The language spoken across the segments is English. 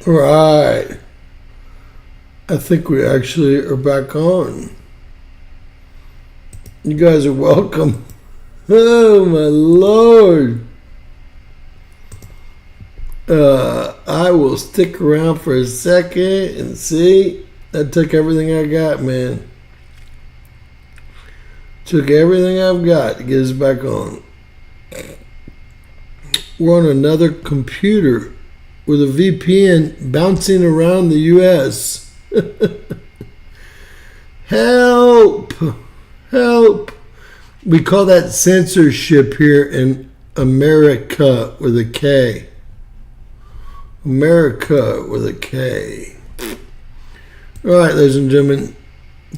Right. I think we actually are back on. You guys are welcome. Oh my Lord. I will stick around for a second and see. That took everything I got, man. Took everything I've got to get us back on. We're on another computer with a VPN bouncing around the U.S. Help! Help! We call that censorship here in America with a K. America with a K. All right, ladies and gentlemen.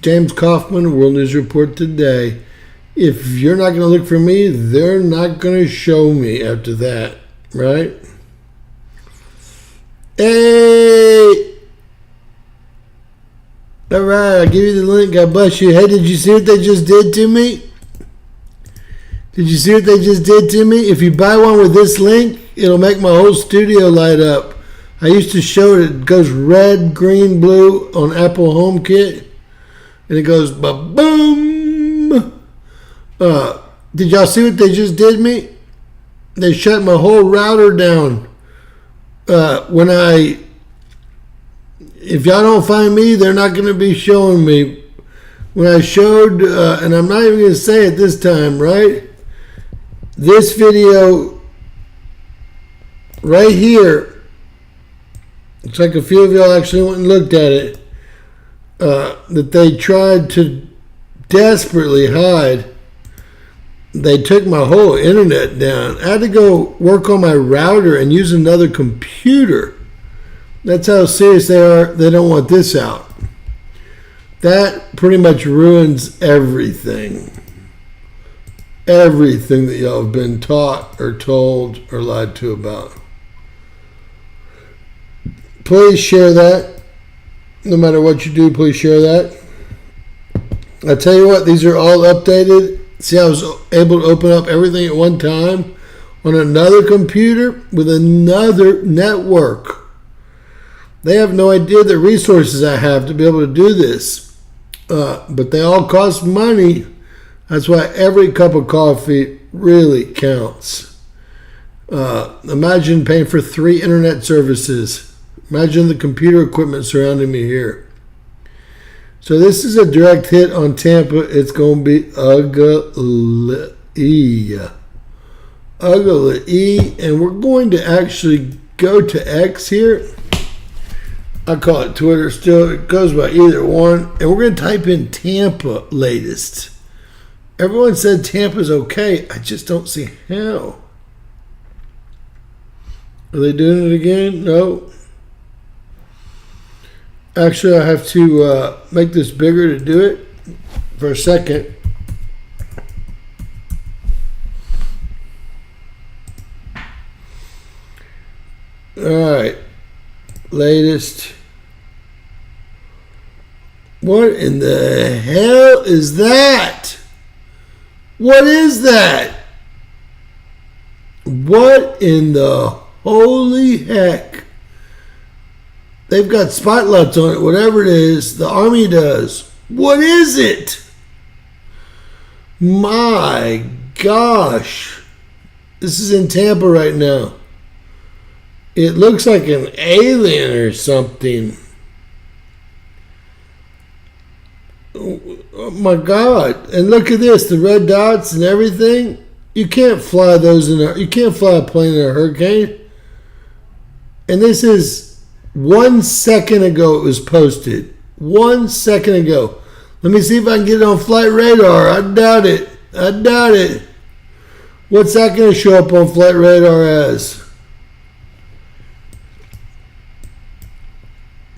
James Kaufman, World News Report today. If you're not going to look for me, they're not going to show me after that, right? Hey! All right, I'll give you the link. God bless you. Hey, did you see what they just did to me? Did you see what they just did to me? If you buy one with this link, it'll make my whole studio light up. I used to show it goes red, green, blue on Apple HomeKit. And it goes ba-boom. Did y'all see what they just did me? They shut my whole router down. If y'all don't find me, they're not going to be showing me. When I showed, and I'm not even going to say it this time, right? This video right here, looks like a few of y'all actually went and looked at it, that they tried to desperately hide. They took my whole internet down. I had to go work on my router and use another computer. That's how serious they are. They don't want this out. That pretty much ruins everything. Everything that y'all have been taught or told or lied to about. Please share that. No matter what you do, please share that. I tell you what, these are all updated. See, I was able to open up everything at one time on another computer with another network. They have no idea the resources I have to be able to do this. But they all cost money. That's why every cup of coffee really counts. Imagine paying for 3 internet services. Imagine the computer equipment surrounding me here. So this is a direct hit on Tampa. It's going to be ugly. Ugly. And we're going to actually go to X here. I call it Twitter still. It goes by either one. And we're going to type in Tampa latest. Everyone said Tampa's okay. I just don't see how. Are they doing it again? No. Actually, I have to make this bigger to do it for a second. All right. Latest. What in the hell is that? What is that? What in the holy heck? They've got spotlights on it, whatever it is. The Army does. What is it? My gosh. This is in Tampa right now. It looks like an alien or something. Oh my God. And look at this, the red dots and everything. You can't fly those you can't fly a plane in a hurricane. And this is 1 second ago it was posted. 1 second ago. Let me see if I can get it on flight radar. I doubt it. I doubt it. What's that going to show up on flight radar as?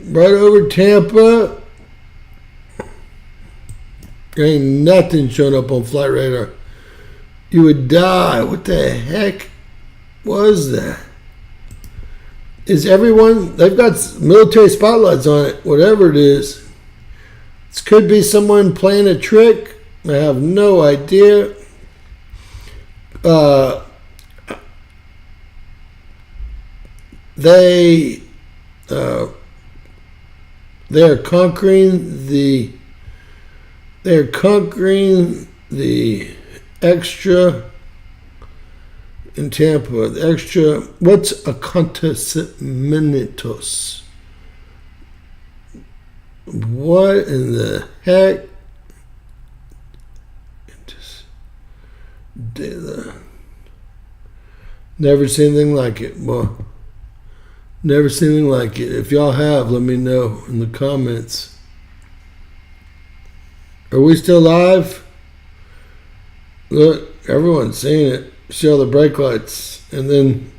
Right over Tampa. There ain't nothing showing up on flight radar. You would die. What the heck was that? Is everyone, they've got military spotlights on it, whatever it is. This could be someone playing a trick. I have no idea. They are conquering the extra in Tampa. The extra, what's acontecimientos? What in the heck? Never seen anything like it. Well, never seen anything like it. If y'all have, let me know in the comments. Are we still live? Look, everyone's seeing it. See all the brake lights. And then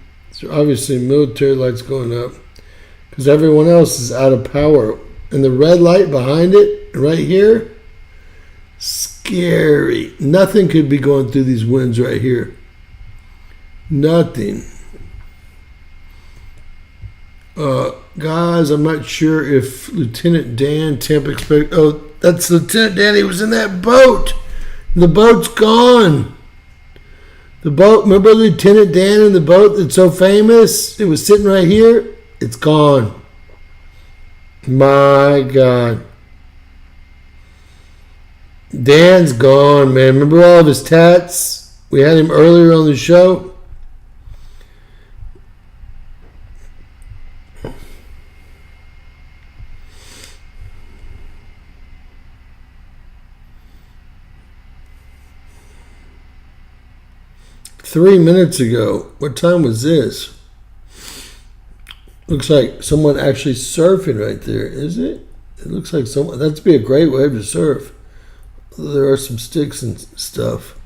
obviously military lights going up. Because everyone else is out of power. And the red light behind it, right here, scary. Nothing could be going through these winds right here. Nothing. Guys, I'm not sure if Lieutenant Dan, Tampa expect. Oh, that's Lieutenant Dan. He was in that boat. The boat's gone. The boat. Remember Lieutenant Dan in the boat that's so famous? It was sitting right here. It's gone. My God. Dan's gone, man. Remember all of his tats? We had him earlier on the show. Three minutes ago. What time was this? Looks like someone actually surfing right there, is it? It looks like someone. That'd be a great wave to surf. There are some sticks and stuff.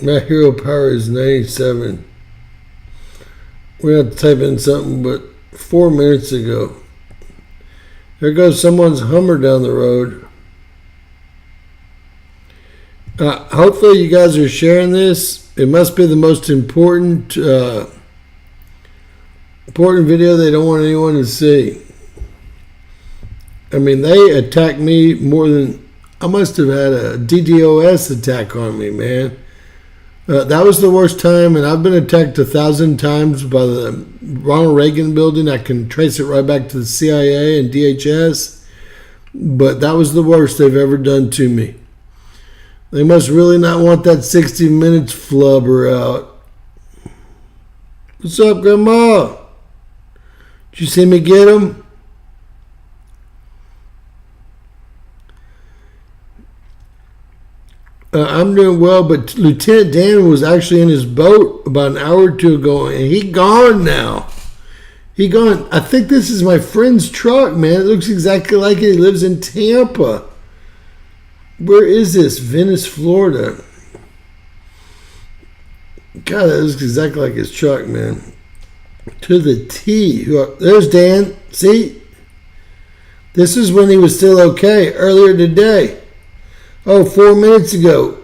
My hero power is 97. We're going to type in something, but 4 minutes ago. There goes someone's Hummer down the road. Hopefully you guys are sharing this. It must be the most important video they don't want anyone to see. I mean, they attacked me more than... I must have had a DDoS attack on me, man. That was the worst time, and I've been attacked 1,000 times by the Ronald Reagan building. I can trace it right back to the CIA and DHS, but that was the worst they've ever done to me. They must really not want that 60 Minutes flubber out. What's up, Grandma? Did you see me get him? I'm doing well, but Lieutenant Dan was actually in his boat about an hour or two ago, and he gone now. He gone. I think this is my friend's truck, man. It looks exactly like it. He lives in Tampa. Where is this? Venice, Florida. God, that looks exactly like his truck, man. To the T. There's Dan. See? This is when he was still okay, earlier today. Oh, 4 minutes ago.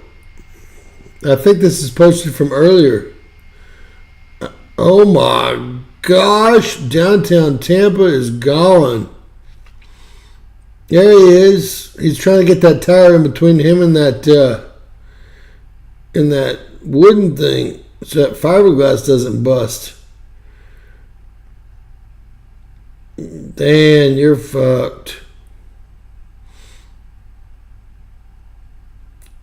I think this is posted from earlier. Oh my gosh. Downtown Tampa is gone. There he is. He's trying to get that tire in between him and that wooden thing so that fiberglass doesn't bust. Dan, you're fucked.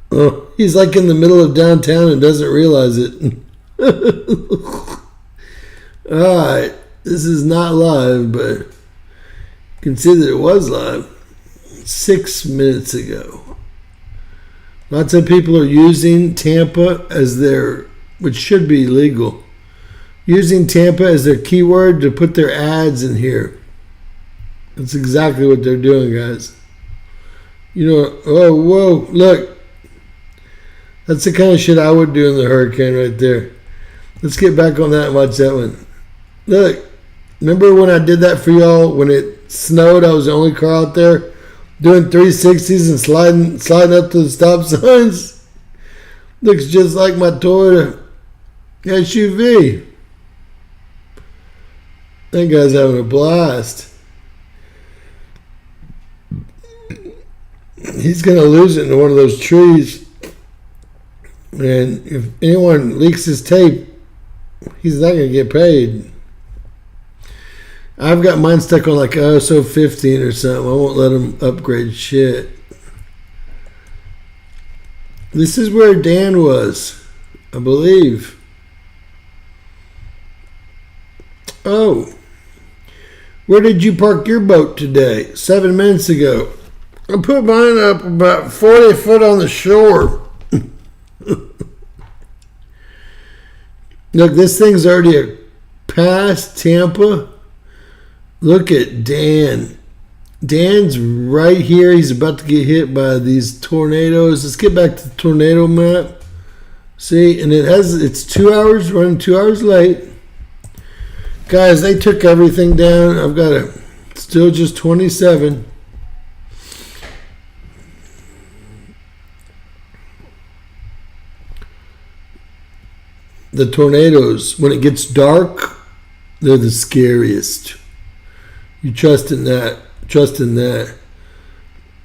Oh, he's like in the middle of downtown and doesn't realize it. Alright, this is not live, but you can see that it was live 6 minutes ago. Lots of people are using Tampa as their, which should be legal, using Tampa as their keyword to put their ads in here. That's exactly what they're doing, guys. You know, oh, whoa, look. That's the kind of shit I would do in the hurricane right there. Let's get back on that and watch that one. Look, remember when I did that for y'all when it snowed? I was the only car out there doing 360s and sliding up to the stop signs. Looks just like my Toyota SUV. That guy's having a blast. He's going to lose it into one of those trees. And if anyone leaks his tape, he's not going to get paid. I've got mine stuck on like ISO 15 or something. I won't let him upgrade shit. This is where Dan was, I believe. Oh. Where did you park your boat today? 7 minutes ago. I put mine up about 40 foot on the shore. Look, this thing's already past Tampa. Look at Dan. Dan's right here. He's about to get hit by these tornadoes. Let's get back to the tornado map. See, and it's 2 hours, running 2 hours late. Guys, they took everything down. I've got still just 27. The tornadoes, when it gets dark, they're the scariest. You trust in that. Trust in that.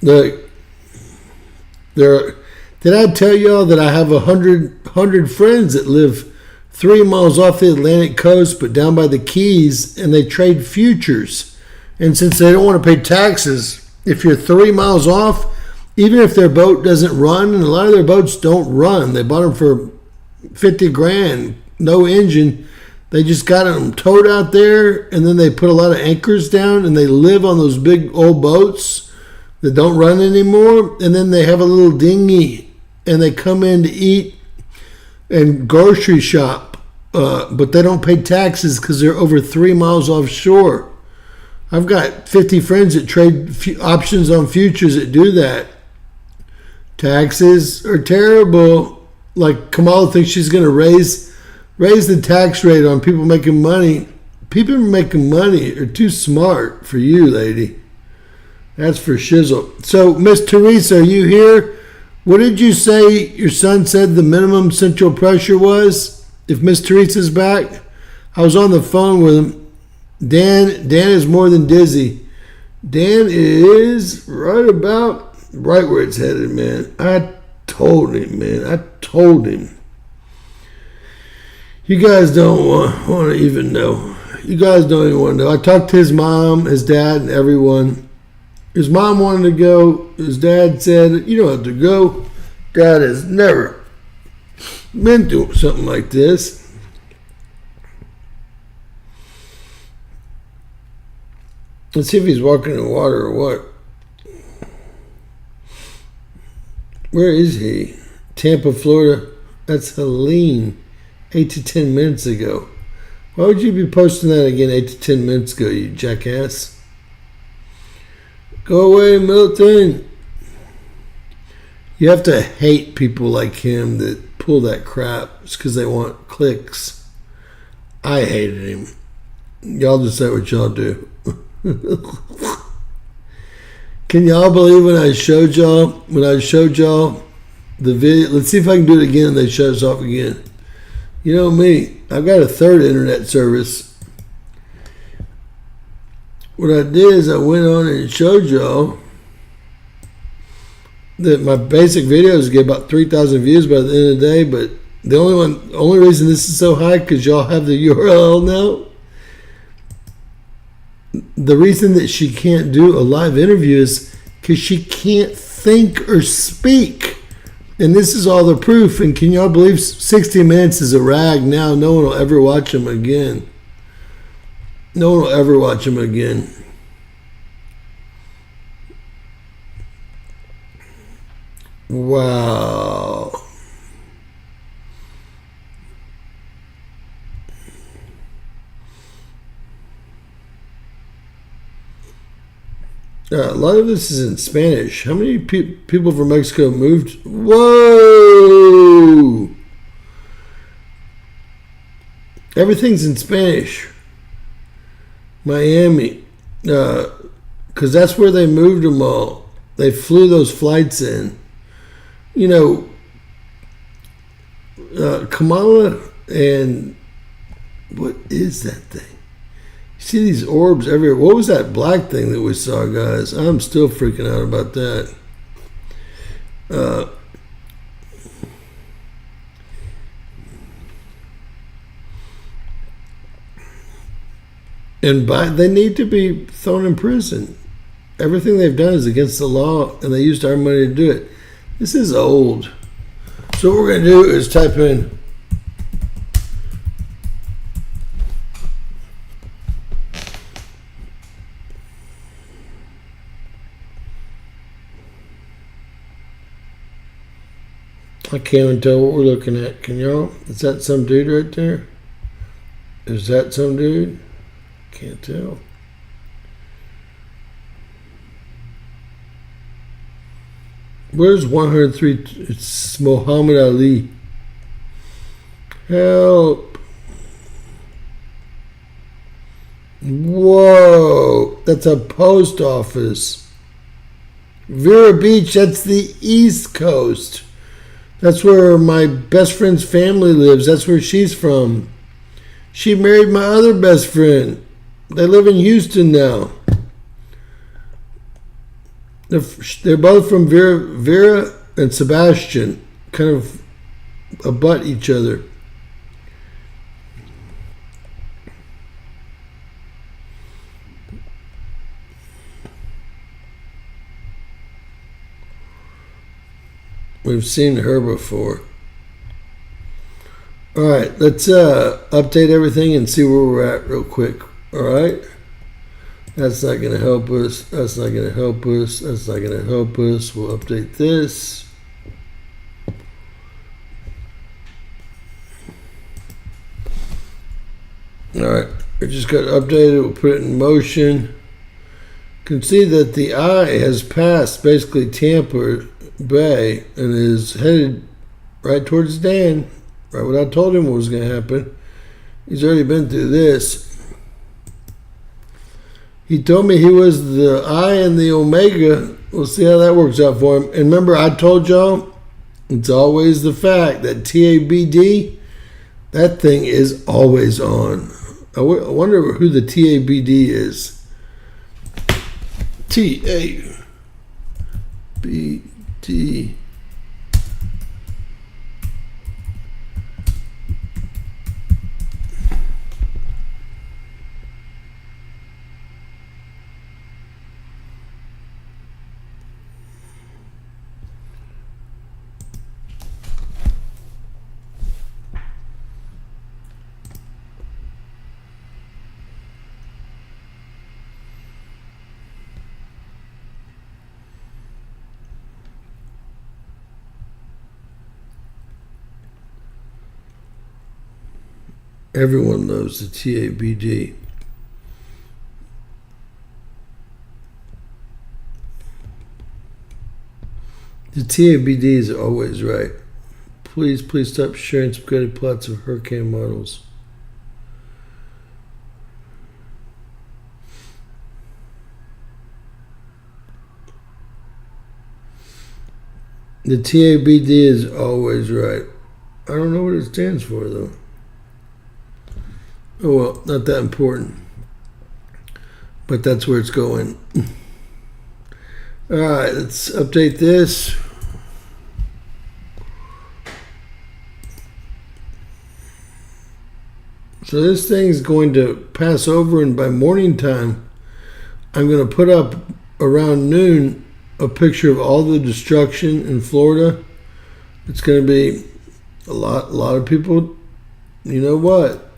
Look, did I tell y'all that I have 100 friends that live 3 miles off the Atlantic coast, but down by the Keys, and they trade futures. And since they don't want to pay taxes, if you're 3 miles off, even if their boat doesn't run, and a lot of their boats don't run, they bought them for 50 grand, no engine. They just got them towed out there, and then they put a lot of anchors down, and they live on those big old boats that don't run anymore. And then they have a little dinghy, and they come in to eat and grocery shop, but they don't pay taxes because they're over 3 miles offshore. I've got 50 friends that trade options on futures that do that. Taxes are terrible. Like Kamala thinks she's going to raise the tax rate on people making money. People making money are too smart for you, lady. That's for shizzle. So, Miss Teresa, are you here? What did you say your son said the minimum central pressure was? If Miss Teresa's back? I was on the phone with him. Dan is more than dizzy. Dan is right where it's headed, man. I told him, man. I told him. You guys don't want to even know. You guys don't even want to know. I talked to his mom, his dad, and everyone. His mom wanted to go. His dad said, you don't have to go. Dad has never been through something like this. Let's see if he's walking in water or what. Where is he? Tampa, Florida. That's Helene. 8 to 10 minutes ago. Why would you be posting that again 8 to 10 minutes ago, you jackass? Go away, Milton. You have to hate people like him that pull that crap just because they want clicks. I hated him. Y'all decide what y'all do. Can y'all believe when I showed y'all the video? Let's see if I can do it again and they shut us off again. You know me, I've got a third internet service. What I did is I went on and showed y'all that my basic videos get about 3,000 views by the end of the day, but the only reason this is so high because y'all have the URL now. The reason that she can't do a live interview is because she can't think or speak. And this is all the proof. And can y'all believe 60 Minutes is a rag now? No one will ever watch him again. No one will ever watch him again. Wow. A lot of this is in Spanish. How many people from Mexico moved? Whoa! Everything's in Spanish. Miami. Because that's where they moved them all. They flew those flights in. You know, Kamala and... What is that thing? see these orbs everywhere. What was that black thing that we saw, guys? I'm still freaking out about that. And they need to be thrown in prison. Everything they've done is against the law, and they used our money to do it. This is old. So what we're going to do is type in I can't even tell what we're looking at. Can y'all? Is that some dude right there? Is that some dude? Can't tell. Where's 103? It's Muhammad Ali. Help. Whoa. That's a post office. Vera Beach, that's the East Coast. That's where my best friend's family lives. That's where she's from. She married my other best friend. They live in Houston now. They're both from Vera and Sebastian. Kind of abut each other. We've seen her before. All right, let's update everything and see where we're at real quick. All right? That's not going to help us. That's not going to help us. That's not going to help us. We'll update this. All right, we just got updated. We'll put it in motion. You can see that the eye has passed basically Tampa Bay and is headed right towards Dan. Right, what I told him was going to happen. He's already been through this. He told me he was the I and the Omega. We'll see how that works out for him. And remember, I told y'all, it's always the fact that TABD, that thing is always on. I wonder who the TABD is. TABD. Everyone knows the TABD. The TABD is always right. Please stop sharing spaghetti plots of hurricane models. The TABD is always right. I don't know what it stands for, though. Oh, well, not that important. But that's where it's going. All right, let's update this. So this thing's going to pass over, and by morning time, I'm going to put up around noon a picture of all the destruction in Florida. It's going to be a lot of people, you know what?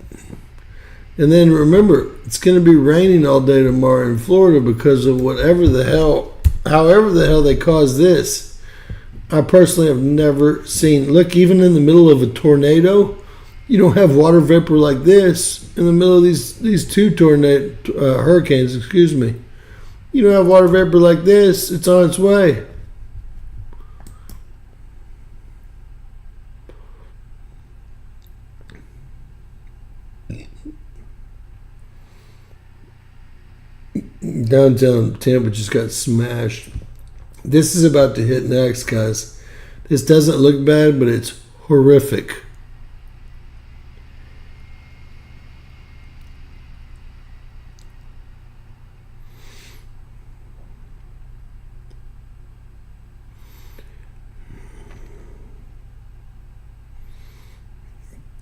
And then remember, it's going to be raining all day tomorrow in Florida because of however the hell they caused this. I personally have never seen. Look, even in the middle of a tornado, you don't have water vapor like this in the middle of these two hurricanes. Excuse me. You don't have water vapor like this. It's on its way. Downtown Tampa just got smashed. This is about to hit next, guys. This doesn't look bad, but it's horrific.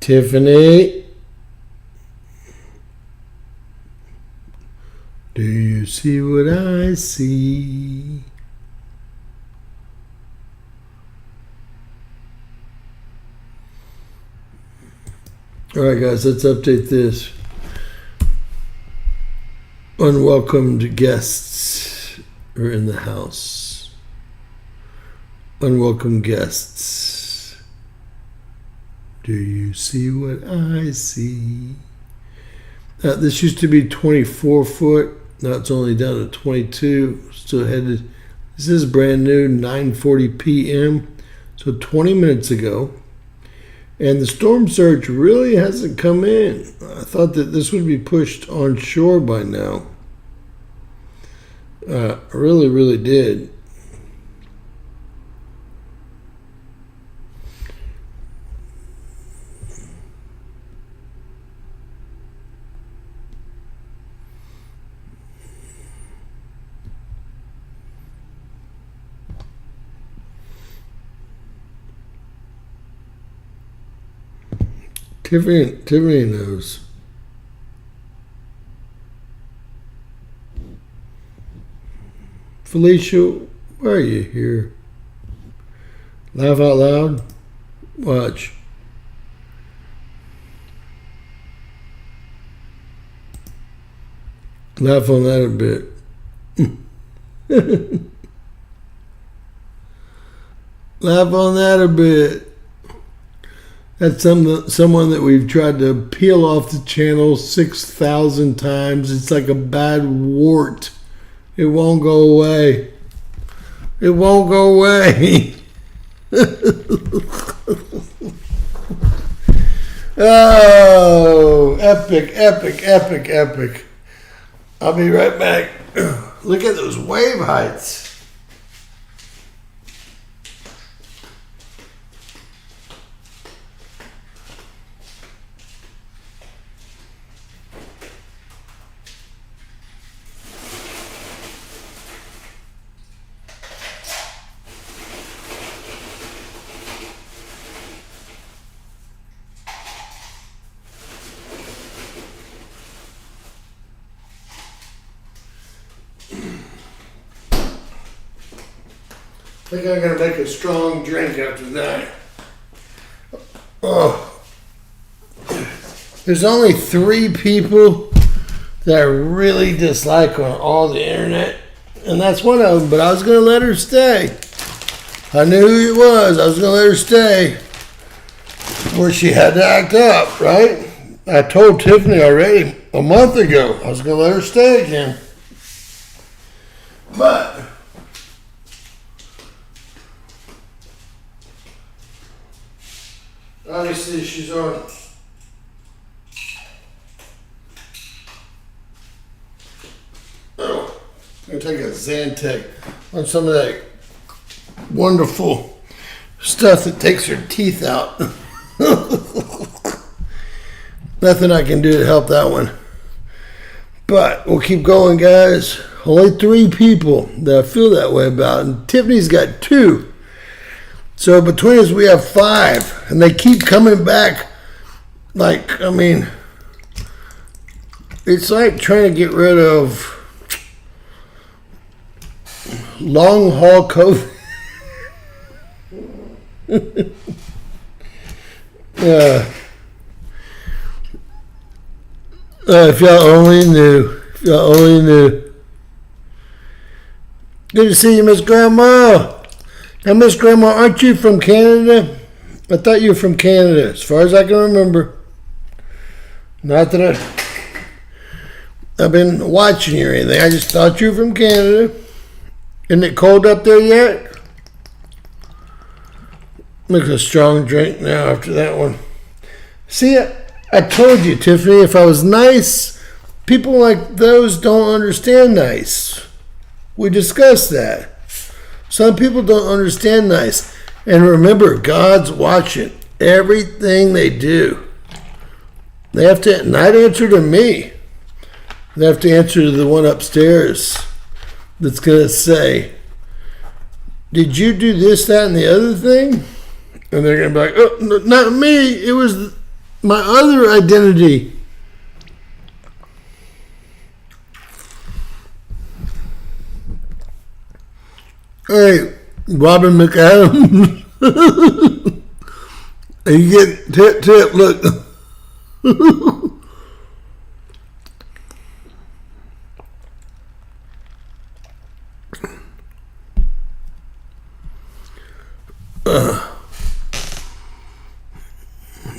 Tiffany, do you see what I see? All right, guys, let's update this. Unwelcomed guests are in the house. Unwelcome guests. Do you see what I see? This used to be 24 foot. Now it's only down to 22. Still headed. This is brand new, 9:40 p.m. So 20 minutes ago. And the storm surge really hasn't come in. I thought that this would be pushed on shore by now. I really, really did. Tiffany knows. Felicia, why are you here? Laugh out loud? Watch. Laugh on that a bit. Laugh on that a bit. That's someone that we've tried to peel off the channel 6,000 times. It's like a bad wart. It won't go away. It won't go away. Oh, epic, epic, epic, epic. I'll be right back. Look at those wave heights. I think I'm going to make a strong drink after that. Oh. There's only 3 people that I really dislike on all the internet, and that's one of them, but I was going to let her stay. I knew who it was. I was going to let her stay where she had to act up, right? I told Tiffany already a month ago I was going to let her stay again. But obviously she's on. Oh, I'm going to take a Zantac on some of that wonderful stuff that takes her teeth out. Nothing I can do to help that one. But we'll keep going, guys. Only 3 people that I feel that way about. And Tiffany's got 2. So between us, we have 5. And they keep coming back. Like, I mean, it's like trying to get rid of long haul COVID. If y'all only knew. If y'all only knew. Good to see you, Miss Grandma. Now, Miss Grandma, aren't you from Canada? I thought you were from Canada, as far as I can remember. Not that I've been watching you or anything. I just thought you were from Canada. Isn't it cold up there yet? Make a strong drink now after that one. See, I told you, Tiffany, if I was nice, people like those don't understand nice. We discussed that. Some people don't understand nice. And remember, God's watching everything they do. They have to not answer to me. They have to answer to the one upstairs that's going to say, did you do this, that, and the other thing? And they're going to be like, oh, not me. It was my other identity. Hey, Robin McAdams. You get tip, look.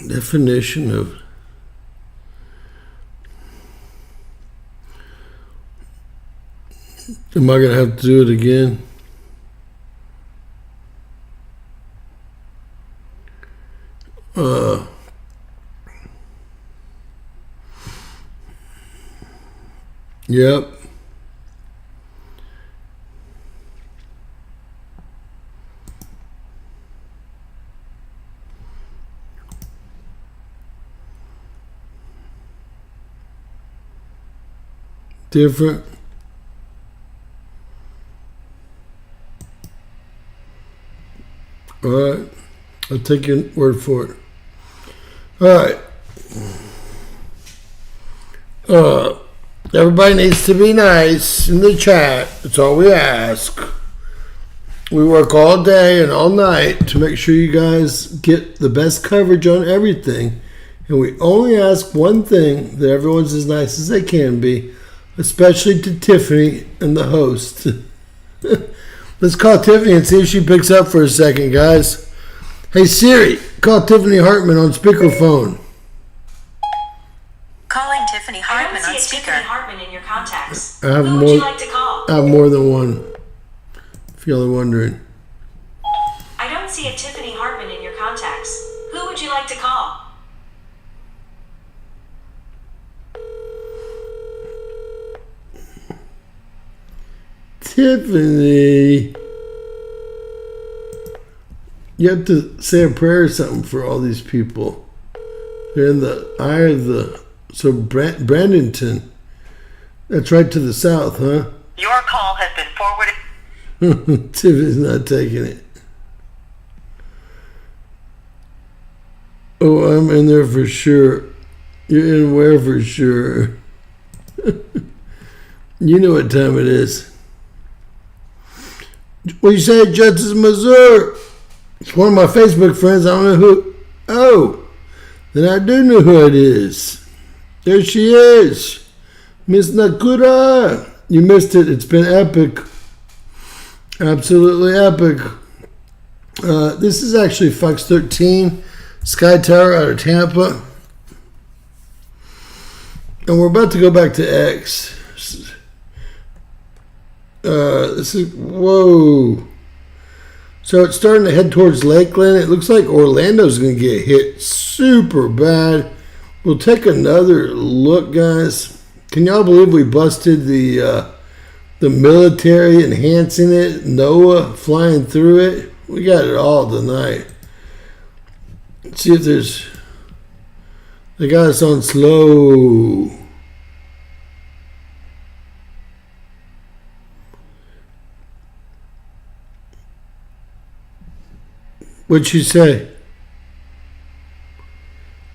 Definition of am I gonna have to do it again? Yep. Different. All right. I'll take your word for it. All right. Everybody needs to be nice in the chat. That's all we ask. We work all day and all night to make sure you guys get the best coverage on everything. And we only ask one thing, that everyone's as nice as they can be, especially to Tiffany and the host. Let's call Tiffany and see if she picks up for a second, guys. Hey Siri, call Tiffany Hartman on speakerphone. Calling Tiffany Hartman on speaker. Tiffany Hartman in your contacts. Who would you like to call? I have more than one, if y'all are wondering. I don't see a Tiffany Hartman in your contacts. Who would you like to call? Tiffany. You have to say a prayer or something for all these people. They're in the eye of the... So Brandonton, that's right to the south, huh? Your call has been forwarded. Tiffany's not taking it. Oh, I'm in there for sure. You're in where for sure? You know what time it is. What you say, Justice Missouri? It's one of my Facebook friends. I don't know who. Oh, then I do know who it is. There she is. Miss Nakura. You missed it. It's been epic. Absolutely epic. This is actually Fox 13, Sky Tower out of Tampa. And we're about to go back to X. This is, whoa. So it's starting to head towards Lakeland. It looks like Orlando's going to get hit super bad. We'll take another look, guys. Can y'all believe we busted the military enhancing it? NOAA flying through it. We got it all tonight. Let's see if there's... They got us on slow. What'd she say?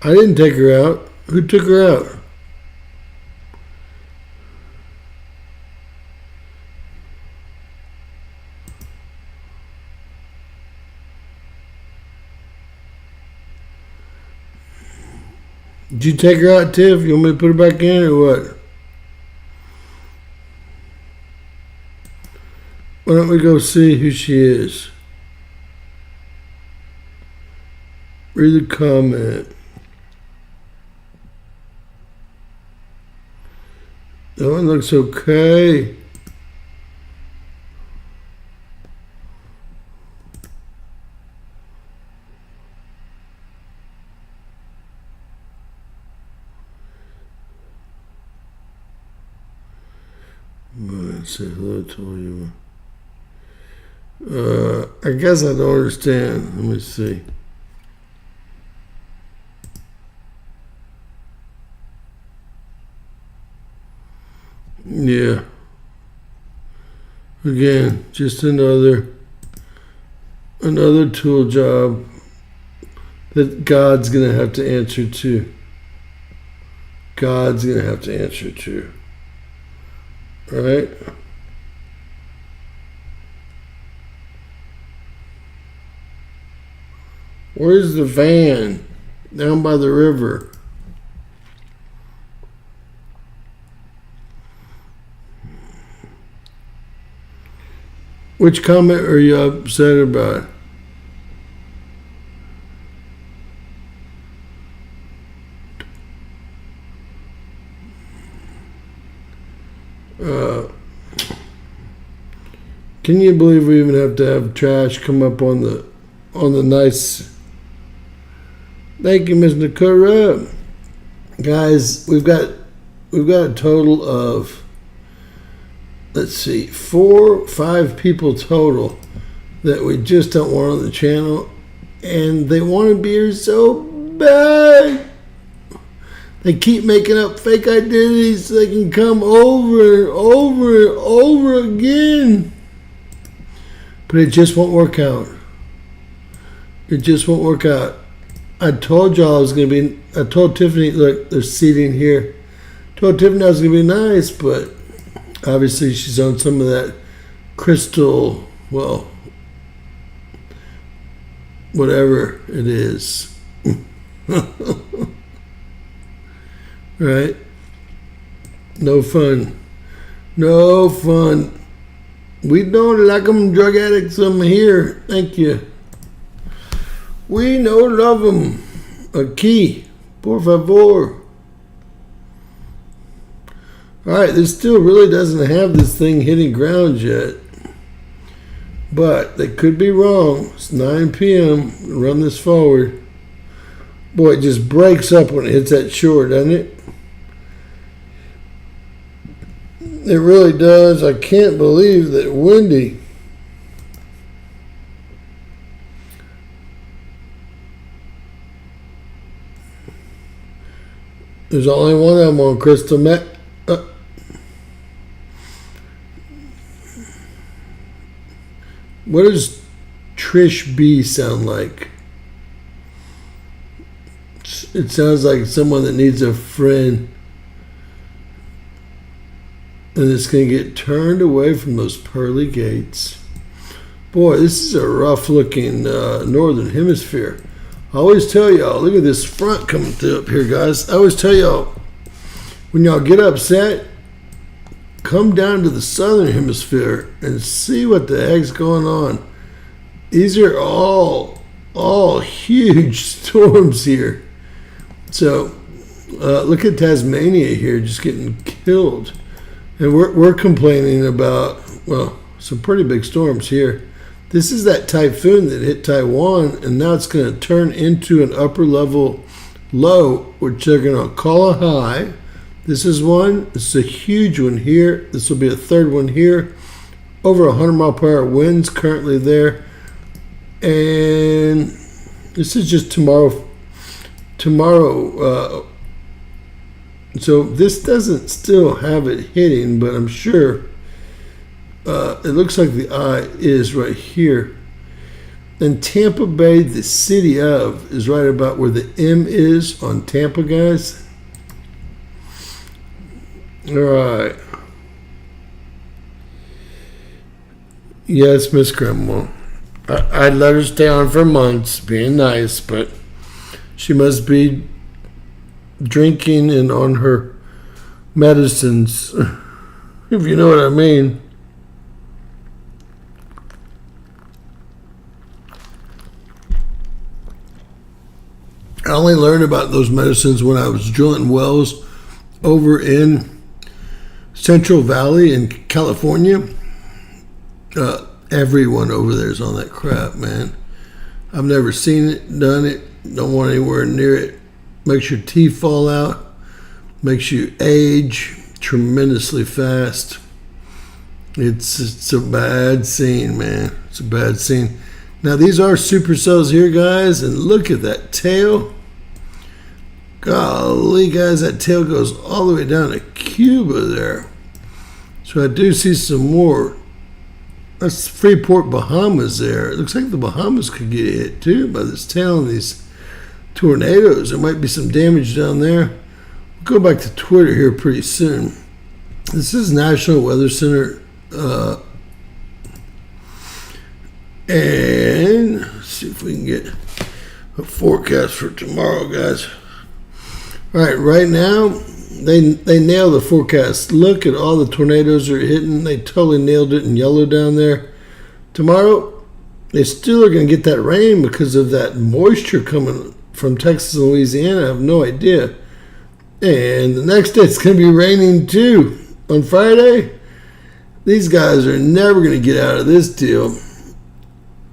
I didn't take her out. Who took her out? Did you take her out, Tiff? You want me to put her back in or what? Why don't we go see who she is? Read the comment. That one looks okay. Let's say hello to you. I guess I don't understand. Let me see. Yeah. Again, just another tool job. that God's going to have to answer to. God's going to have to answer to. All right? Where's the van? Down by the river. Which comment are you upset about? Can you believe we even have to have trash come up on the nice? Thank you, Mr. Corrupt. Guys, we've got a total of, let's see, 4 or 5 people total that we just don't want on the channel, and they want to be here so bad. They keep making up fake identities so they can come over and over and over again. But it just won't work out. It just won't work out. I told y'all I was going to be, I told Tiffany, look, there's seating here. I told Tiffany I was going to be nice, but obviously she's on some of that crystal, well, whatever it is. Right? No fun. No fun. We don't like them drug addicts here. Thank you. We no love them. Aquí. Por favor. Alright, this still really doesn't have this thing hitting ground yet. But they could be wrong. It's 9 p.m. Run this forward. Boy, it just breaks up when it hits that shore, doesn't it? It really does. I can't believe that windy. There's only one of them on Crystal Met. What does Trish B sound like? It sounds like someone that needs a friend. And it's going to get turned away from those pearly gates. Boy, this is a rough looking northern hemisphere. I always tell y'all, look at this front coming through up here, guys. I always tell y'all, when y'all get upset, come down to the southern hemisphere and see what the heck's going on. These are all huge storms here. So look at Tasmania here, just getting killed. And we're complaining about, well, some pretty big storms here. This is that typhoon that hit Taiwan, and now it's going to turn into an upper level low, which they're going to call a high. This is one. This is a huge one here. This will be a third one here. Over 100 mile per hour winds currently there. And this is just tomorrow. So this doesn't still have it hitting, but I'm sure it looks like the eye is right here. And Tampa Bay, the city of, is right about where the M is on Tampa, guys. All right. Yes, Miss Grandma. I'd let her stay on for months, being nice, but she must be drinking and on her medicines, if you know what I mean. I only learned about those medicines when I was drilling wells over in Central Valley in California. Everyone over there is on that crap, man. I've never seen it, done it, don't want anywhere near it. Makes your teeth fall out, makes you age tremendously fast. It's a bad scene, man. It's a bad scene. Now these are supercells here, guys, and look at that tail. Golly, guys, that tail goes all the way down to Cuba there. So I do see some more. That's Freeport, Bahamas there. It looks like the Bahamas could get hit too by this tail and these tornadoes. There might be some damage down there. We'll go back to Twitter here pretty soon. This is National Weather Center. And let's see if we can get a forecast for tomorrow, guys. All right, right now, they nailed the forecast. Look at all the tornadoes they're hitting. They totally nailed it in yellow down there. Tomorrow, they still are going to get that rain because of that moisture coming from Texas and Louisiana. I have no idea. And the next day, it's going to be raining too. On Friday, these guys are never going to get out of this deal.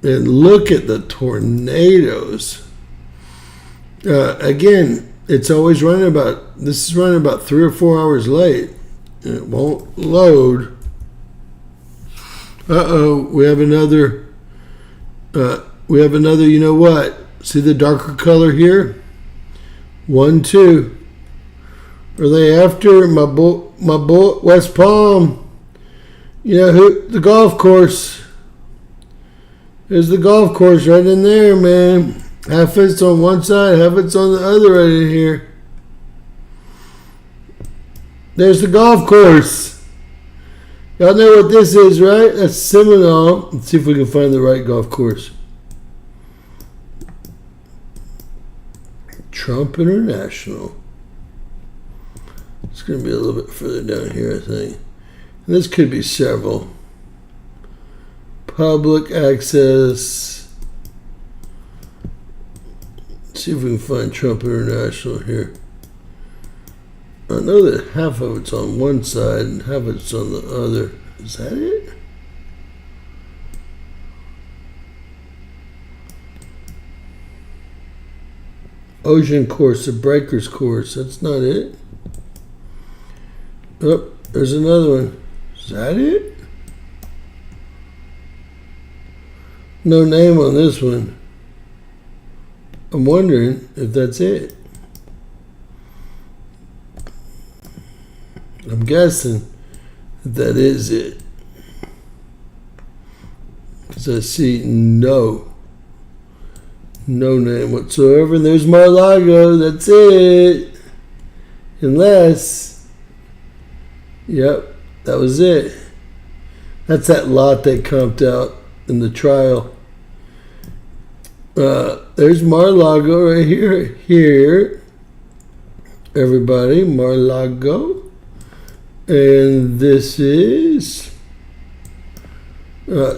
And look at the tornadoes. Again, it's always running about, this is running about 3 or 4 hours late. And it won't load. We have another, you know what? See the darker color here? 1, 2. Are they after my boy, West Palm? You know who? The golf course. There's the golf course right in there, man. Half it's on one side, half it's on the other right in here. There's the golf course. Y'all know what this is, right? That's Seminole. Let's see if we can find the right golf course. Trump International. It's going to be a little bit further down here, I think. And this could be several. Public access. Let's see if we can find Trump International here. I know that half of it's on one side and half of it's on the other. Is that it? Ocean course, the breakers course. That's not it. Oh, there's another one. Is that it? No name on this one. I'm wondering if that's it. I'm guessing that is it. Because I see no name whatsoever. And there's Mar-a-Lago. That's it. Unless, yep, that was it. That's that lot they comped out in the trial. There's Mar-a-Lago right here. Everybody, Mar-a-Lago. And this is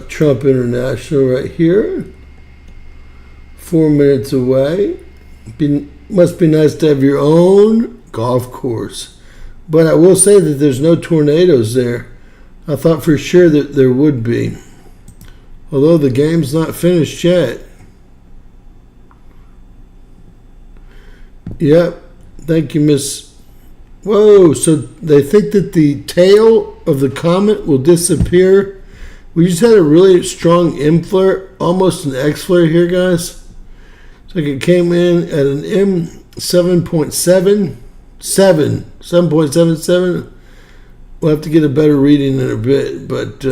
Trump International right here. 4 minutes away. Must be nice to have your own golf course. But I will say that there's no tornadoes there. I thought for sure that there would be. Although the game's not finished yet. Yep. Thank you, Miss. Whoa, so they think that the tail of the comet will disappear. We just had a really strong M flare, almost an X flare here, guys. It's like it came in at an M 7.77. We'll have to get a better reading in a bit, but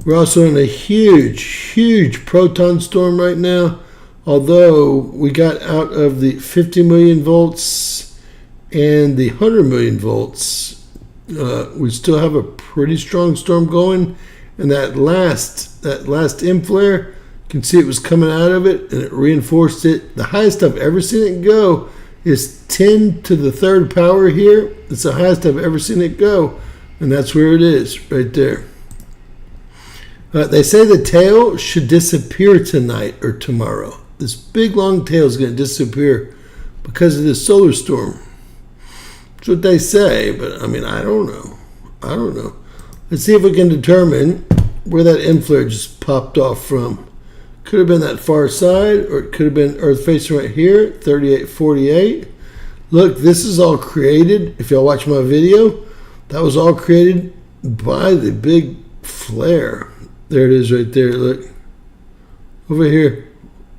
we're also in a huge proton storm right now. Although we got out of the 50 million volts and the 100 million volts, we still have a pretty strong storm going. And that last M flare, you can see it was coming out of it, and it reinforced it. The highest I've ever seen it go is 10 to the third power here. It's the highest I've ever seen it go, and that's where it is, right there. They say the tail should disappear tonight or tomorrow. This big long tail is going to disappear because of this solar storm. That's what they say, but I mean, I don't know. Let's see if we can determine where that M flare just popped off from. Could have been that far side, or it could have been Earth facing right here, 3848. Look, this is all created. If y'all watch my video, that was all created by the big flare. There it is right there, look. Over here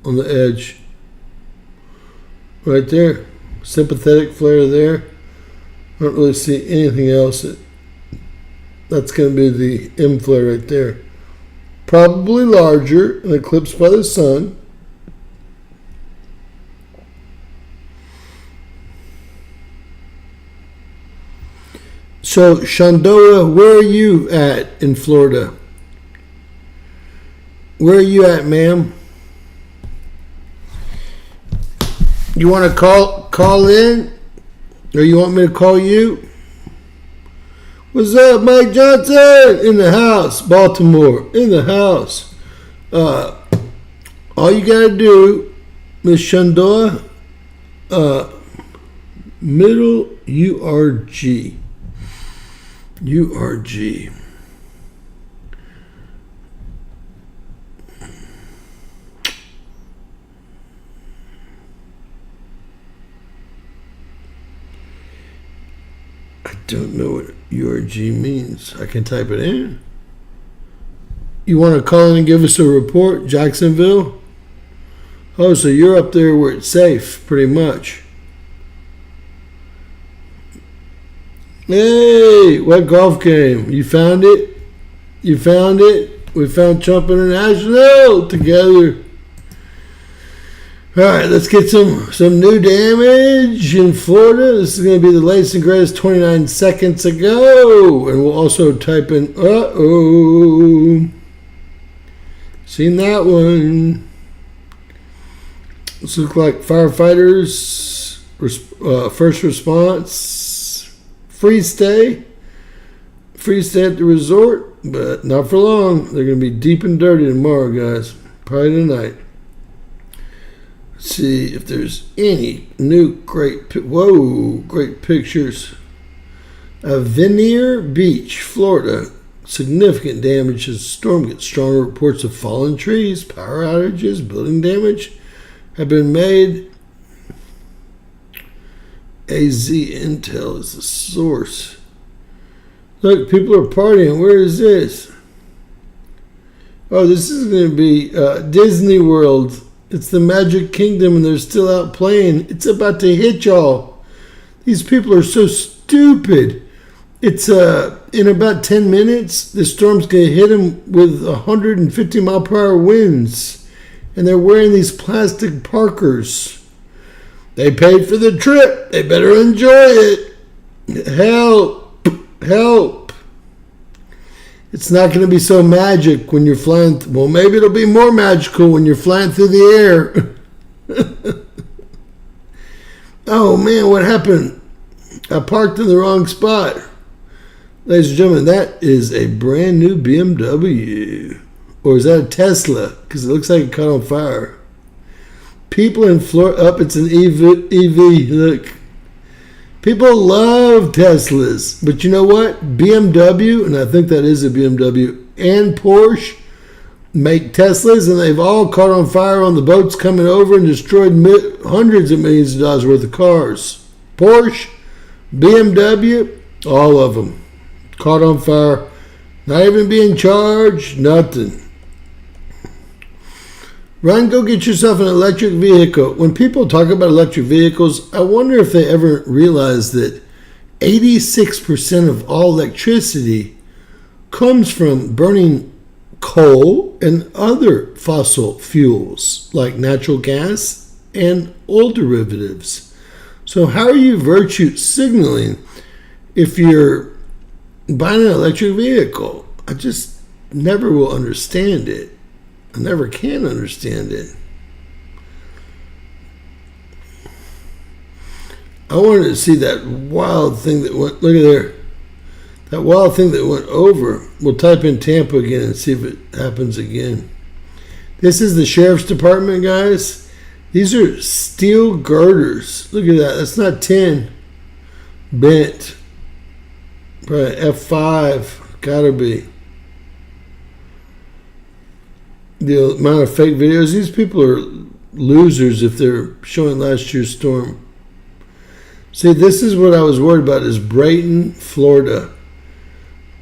on the edge. Right there. Sympathetic flare there. I don't really see anything else. That's going to be the M flare right there. Probably larger, an eclipse by the sun. So, Shandoa, where are you at in Florida? Where are you at, ma'am? You want to call in? Or you want me to call you? What's up, Mike Johnson? In the house. Baltimore. In the house. All you got to do, Miss Shandoa, middle URG. URG. I don't know what URG means. I can type it in. You want to call in and give us a report, Jacksonville? Oh, so you're up there where it's safe, pretty much. Hey, what golf game? You found it? You found it? We found Trump International together. All right, let's get some new damage in Florida. This is going to be the latest and greatest 29 seconds ago. And we'll also type in, uh-oh. Seen that one. This looks like firefighters, first response, freeze stay at the resort, but not for long. They're going to be deep and dirty tomorrow, guys. Probably tonight. Let's see if there's any new great pictures. Veneer Beach, Florida. Significant damage as the storm gets stronger. Reports of fallen trees, power outages, building damage have been made. AZ Intel is the source. Look, people are partying. Where is this? Oh, this is going to be Disney World. It's the Magic Kingdom, and they're still out playing. It's about to hit y'all. These people are so stupid. It's in about 10 minutes, the storm's going to hit them with 150 mile per hour winds. And they're wearing these plastic parkers. They paid for the trip. They better enjoy it. Help. Help. It's not going to be so magic when you're flying. Well, maybe it'll be more magical when you're flying through the air. Oh, man, what happened? I parked in the wrong spot. Ladies and gentlemen, that is a brand new BMW. Or is that a Tesla? Because it looks like it caught on fire. People in Florida, it's an EV. Look. People love Teslas. But you know what? BMW, and I think that is a BMW, and Porsche make Teslas, and they've all caught on fire on the boats coming over and destroyed hundreds of millions of dollars worth of cars. Porsche, BMW, all of them caught on fire. Not even being charged, nothing. Run, go get yourself an electric vehicle. When people talk about electric vehicles, I wonder if they ever realize that 86% of all electricity comes from burning coal and other fossil fuels like natural gas and oil derivatives. So how are you virtue signaling if you're buying an electric vehicle? I just never will understand it. I never can understand it. I wanted to see that wild thing that went, look at there. That wild thing that went over. We'll type in Tampa again and see if it happens again. This is the Sheriff's Department, guys. These are steel girders. Look at that. That's not tin. Bent. Probably F5. Gotta be. The amount of fake videos. These people are losers if they're showing last year's storm. See, this is what I was worried about is Brayton, Florida.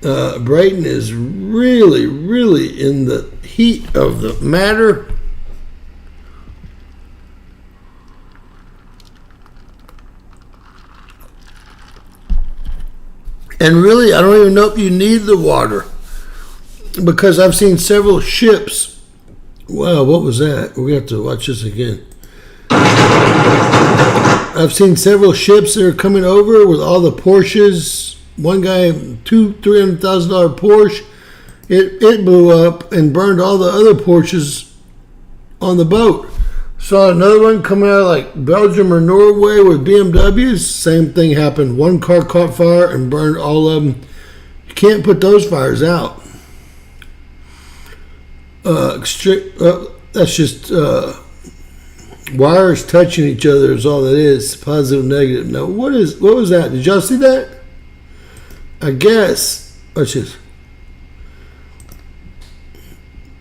Brayton is really, really in the heat of the matter. And really, I don't even know if you need the water. Because I've seen several ships. Wow, what was that? We have to watch this again. I've seen several ships that are coming over with all the Porsches one guy, $300,000 Porsche. It blew up and burned all the other Porsches on the boat. Saw another one coming out of like Belgium or Norway with BMWs. Same thing happened. One car caught fire and burned all of them. You can't put those fires out. That's just wires touching each other is all that is. Positive, negative. Now, what was that? Did y'all see that? I guess. Watch this.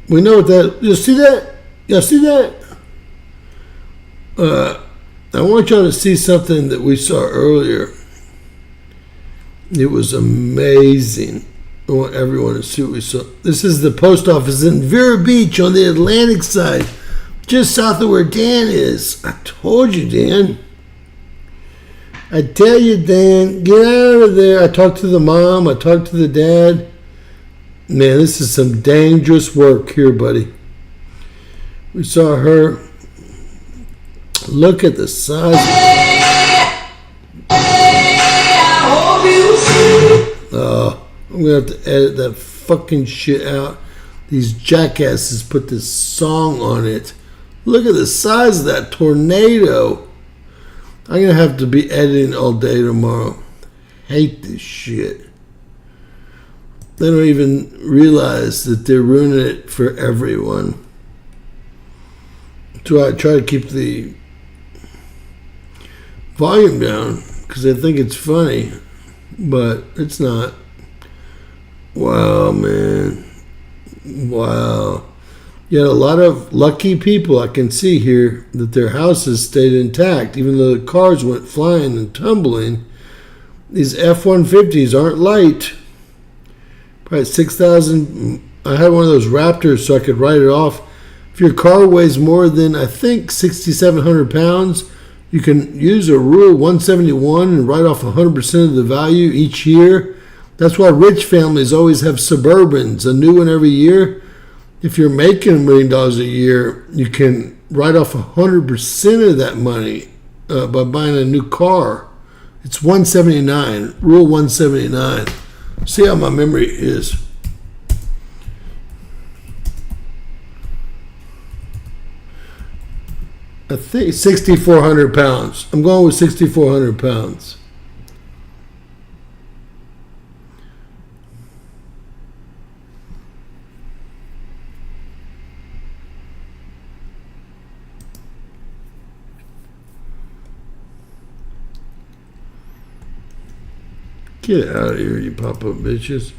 We know what that. You see that? Y'all see that? I want y'all to see something that we saw earlier. It was amazing. I want everyone to see what we saw. This is the post office in Vero Beach on the Atlantic side, just south of where Dan is. I told you, Dan. I tell you, Dan, get out of there. I talked to the mom. I talked to the dad. Man, this is some dangerous work here, buddy. We saw her. Look at the size. Oh, I'm going to have to edit that fucking shit out. These jackasses put this song on it. Look at the size of that tornado. I'm going to have to be editing all day tomorrow. Hate this shit. They don't even realize that they're ruining it for everyone. So I try to keep the volume down because I think it's funny, but it's not. Wow, man. Wow. You had a lot of lucky people I can see here that their houses stayed intact, even though the cars went flying and tumbling. These F-150s aren't light. Probably 6,000. I had one of those Raptors so I could write it off. If your car weighs more than, I think, 6,700 pounds, you can use a Rule 171 and write off 100% of the value each year. That's why rich families always have Suburbans, a new one every year. If you're making $1 million a year, you can write off 100% of that money by buying a new car. It's 179, Rule 179. See how my memory is. I think 6,400 pounds. I'm going with 6,400 pounds. Get out of here, you pop-up bitches.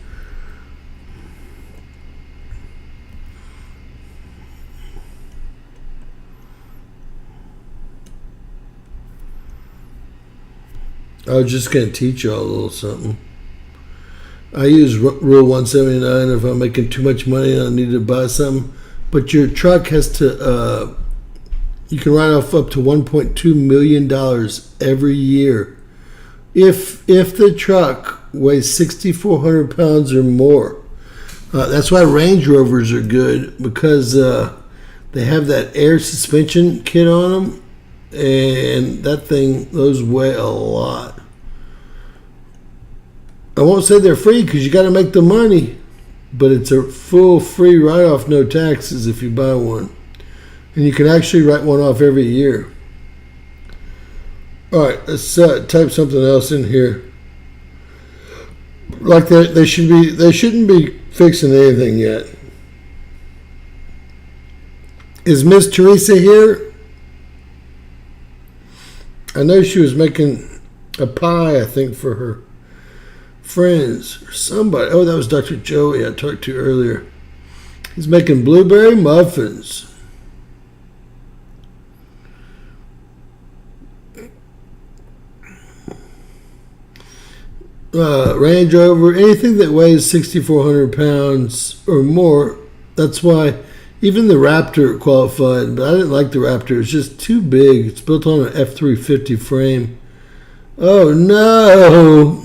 I was just going to teach y'all a little something. I use Rule 179 if I'm making too much money and I need to buy something. But your truck has to, you can write off up to $1.2 million every year. If the truck weighs 6,400 pounds or more. That's why Range Rovers are good, because they have that air suspension kit on them, and that thing, those weigh a lot. I won't say they're free because you got to make the money, but it's a full free write-off, no taxes if you buy one. And you can actually write one off every year. All right, let's type something else in here. Like they shouldn't be fixing anything yet. Is Miss Teresa here? I know she was making a pie, I think, for her friends or somebody. Oh, that was Dr. Joey I talked to earlier. He's making blueberry muffins. Range Rover, anything that weighs 6,400 pounds or more. That's why even the Raptor qualified, but I didn't like the Raptor. It's just too big. It's built on an F-350 frame. Oh no!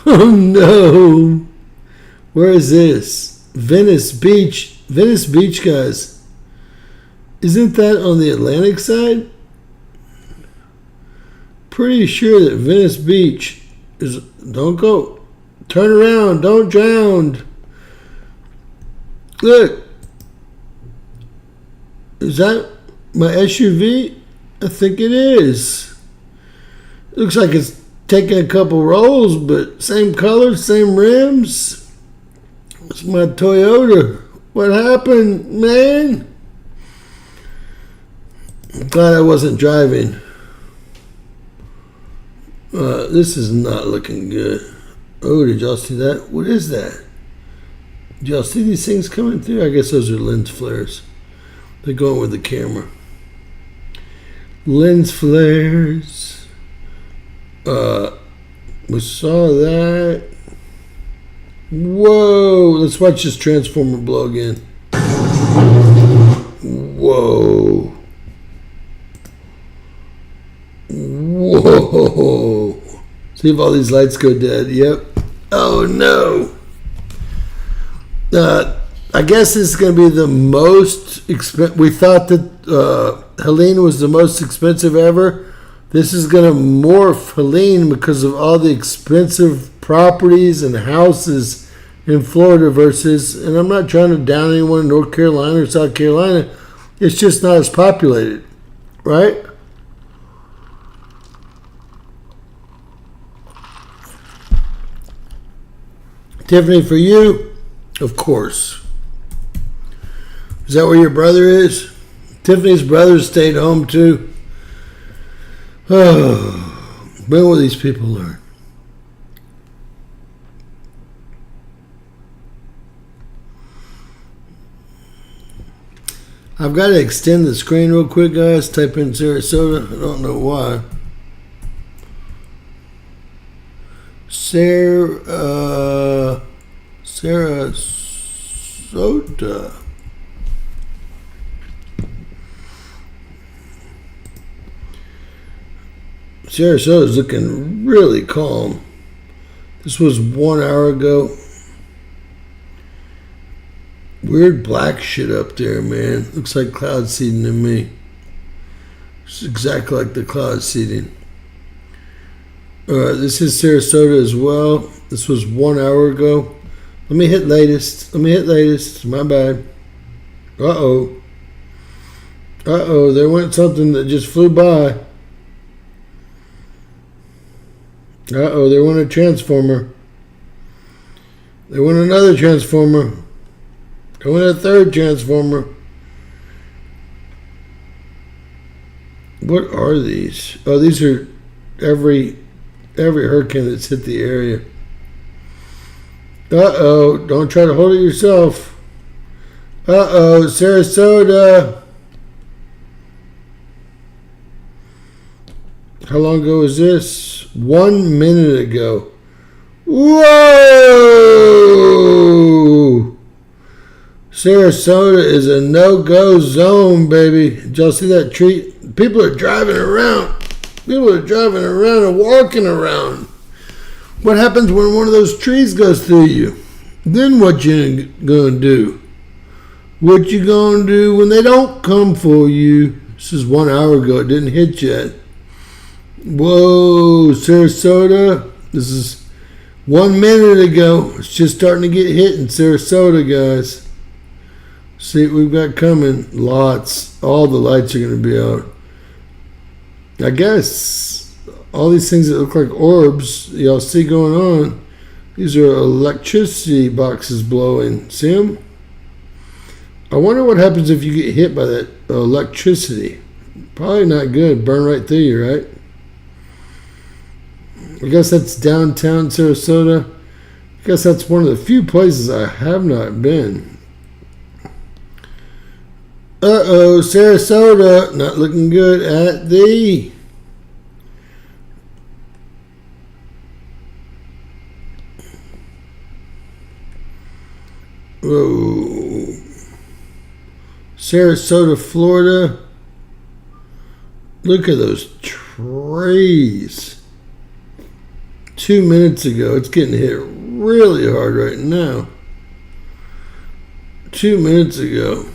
Oh no! Where is this? Venice Beach. Venice Beach, guys. Isn't that on the Atlantic side? Pretty sure that Venice Beach Don't go. Turn around. Don't drown. Look. Is that my SUV? I think it is. Looks like it's taking a couple rolls, but same color, same rims. It's my Toyota. What happened, man? I'm glad I wasn't driving. This is not looking good. Oh, did y'all see that? What is that? Did y'all see these things coming through? I guess those are lens flares. They're going with the camera. Lens flares. We saw that. Whoa! Let's watch this transformer blow again. Whoa! Whoa! See if all these lights go dead. Yep. Oh no! I guess this is going to be the most expensive. We thought that Helene was the most expensive ever. This is going to morph Helene because of all the expensive properties and houses in Florida versus, and I'm not trying to down anyone in North Carolina or South Carolina, it's just not as populated, right? Tiffany, for you, of course. Is that where your brother is? Tiffany's brother stayed home too. Oh, when will these people learn? I've got to extend the screen real quick, guys. Type in Sarasota. I don't know why. Sarasota. Sarasota is looking really calm. This was 1 hour ago. Weird black shit up there, man. Looks like cloud seeding to me. It's exactly like the cloud seeding. Alright, this is Sarasota as well. This was 1 hour ago. Let me hit latest. My bad. Uh-oh. There went something that just flew by. There went a transformer. There went another transformer. There went a third transformer. What are these? Oh, these are every hurricane that's hit the area. Don't try to hold it yourself. Sarasota. How long ago was this? 1 minute ago. Whoa! Sarasota is a no-go zone, baby. Did y'all see that tree? People are driving around. And walking around. What happens when one of those trees goes through you? Then what you gonna do? What you gonna do when they don't come for you? This is 1 hour ago. It didn't hit yet. Whoa, Sarasota. This is 1 minute ago. It's just starting to get hit in Sarasota, guys. See what we've got coming. Lots. All the lights are going to be out. I guess all these things that look like orbs y'all see going on, these are electricity boxes blowing. See them? I wonder what happens if you get hit by that electricity. Probably not good. Burn right through you, right? I guess that's downtown Sarasota. I guess that's one of the few places I have not been. Sarasota, not looking good at the... Whoa. Sarasota, Florida. Look at those trees. 2 minutes ago. It's getting hit really hard right now. 2 minutes ago.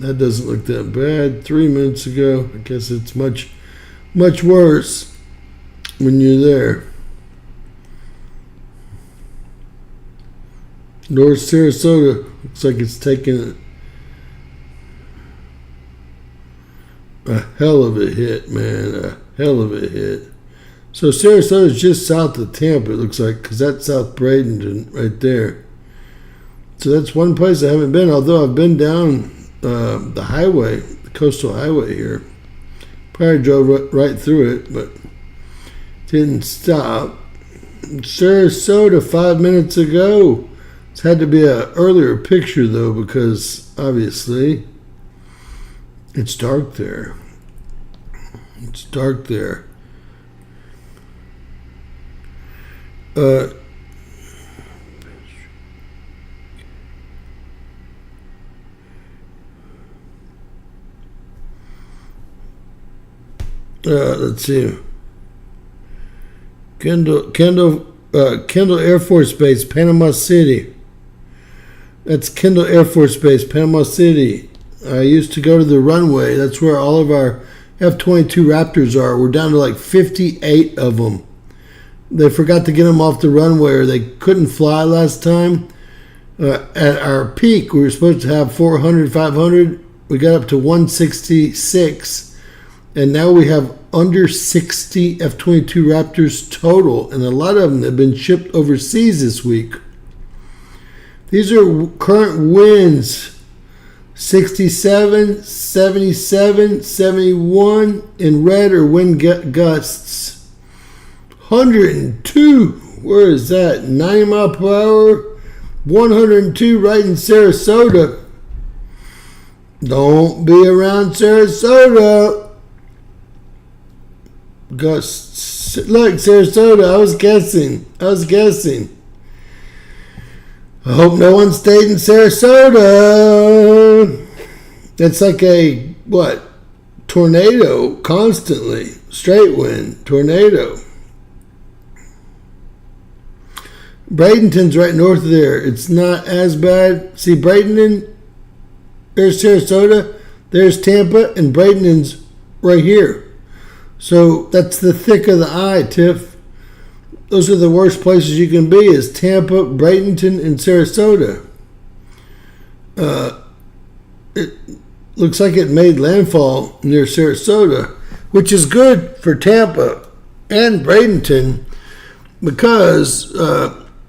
That doesn't look that bad. 3 minutes ago. I guess it's much worse when you're there. North Sarasota looks like it's taking a hell of a hit, man. A hell of a hit. So Sarasota's just south of Tampa, it looks like, because that's South Bradenton right there. So that's one place I haven't been, although I've been down the highway, the coastal highway here. Probably drove right through it, but didn't stop. Sarasota 5 minutes ago. It's had to be an earlier picture, though, because obviously it's dark there. It's dark there. Let's see. Kendall Air Force Base, Panama City. That's Kendall Air Force Base, Panama City. I used to go to the runway. That's where all of our F-22 Raptors are. We're down to like 58 of them. They forgot to get them off the runway, or they couldn't fly last time. At our peak, we were supposed to have 400, 500. We got up to 166. And now we have under 60 F-22 Raptors total. And a lot of them have been shipped overseas this week. These are current winds. 67, 77, 71 in red are wind gusts. 102, where is that? 90 mile per hour. 102 right in Sarasota. Don't be around Sarasota. Gusts. Look, Sarasota, I was guessing. I hope no one stayed in Sarasota. It's like a, tornado constantly. Straight wind, tornado. Bradenton's right north of there. It's not as bad. See, Bradenton, there's Sarasota, there's Tampa, and Bradenton's right here. So that's the thick of the eye, Tiff. Those are the worst places you can be, is Tampa, Bradenton, and Sarasota. It looks like it made landfall near Sarasota, which is good for Tampa and Bradenton, because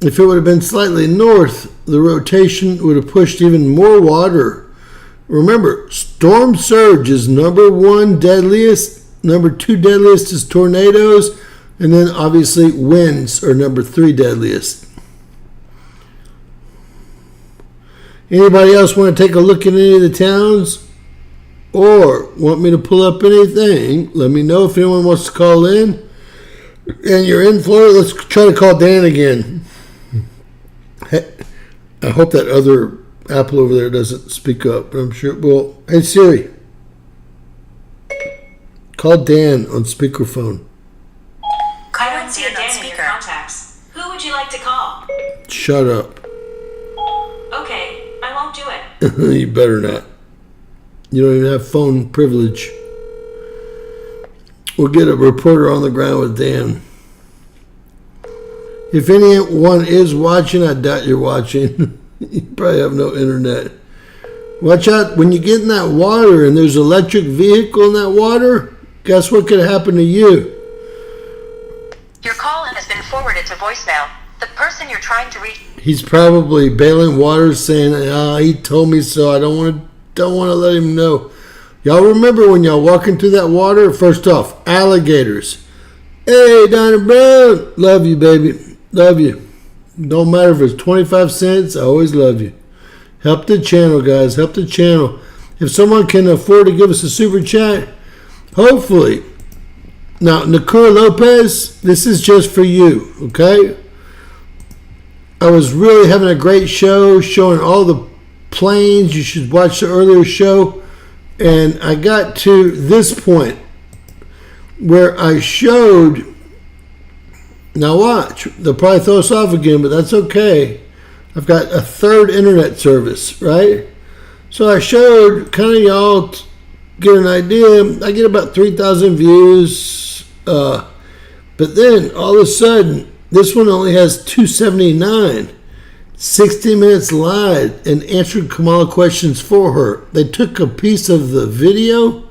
if it would have been slightly north, the rotation would have pushed even more water. Remember, storm surge is number 1 deadliest. Number 2 deadliest is tornadoes. And then obviously winds are number 3 deadliest. Anybody else want to take a look at any of the towns? Or want me to pull up anything? Let me know if anyone wants to call in. And you're in Florida, let's try to call Dan again. Hey, I hope that other Apple over there doesn't speak up, but I'm sure. Well, hey Siri. Call Dan on speakerphone. I don't see a Dan in your contacts. Who would you like to call? Shut up. Okay, I won't do it. You better not. You don't even have phone privilege. We'll get a reporter on the ground with Dan. If anyone is watching, I doubt you're watching. You probably have no internet. Watch out when you get in that water and there's an electric vehicle in that water. Guess what could happen to you? Your call has been forwarded to voicemail. The person you're trying to reach. He's probably bailing water, saying, he told me so. I don't want to let him know. Y'all remember when y'all walking through that water? First off, alligators. Hey, Donna Brown. Love you, baby. Love you. Don't matter if it's 25 cents. I always love you. Help the channel, guys. Help the channel. If someone can afford to give us a super chat, hopefully. Now, Nakura Lopez, this is just for you, okay? I was really having a great show, showing all the planes. You should watch the earlier show. And I got to this point where I showed. Now watch. They'll probably throw us off again, but that's okay. I've got a third internet service, right? So I showed kind of y'all to get an idea. I get about 3,000 views. But then all of a sudden, this one only has 279. 60 minutes live and answered Kamala questions for her. They took a piece of the video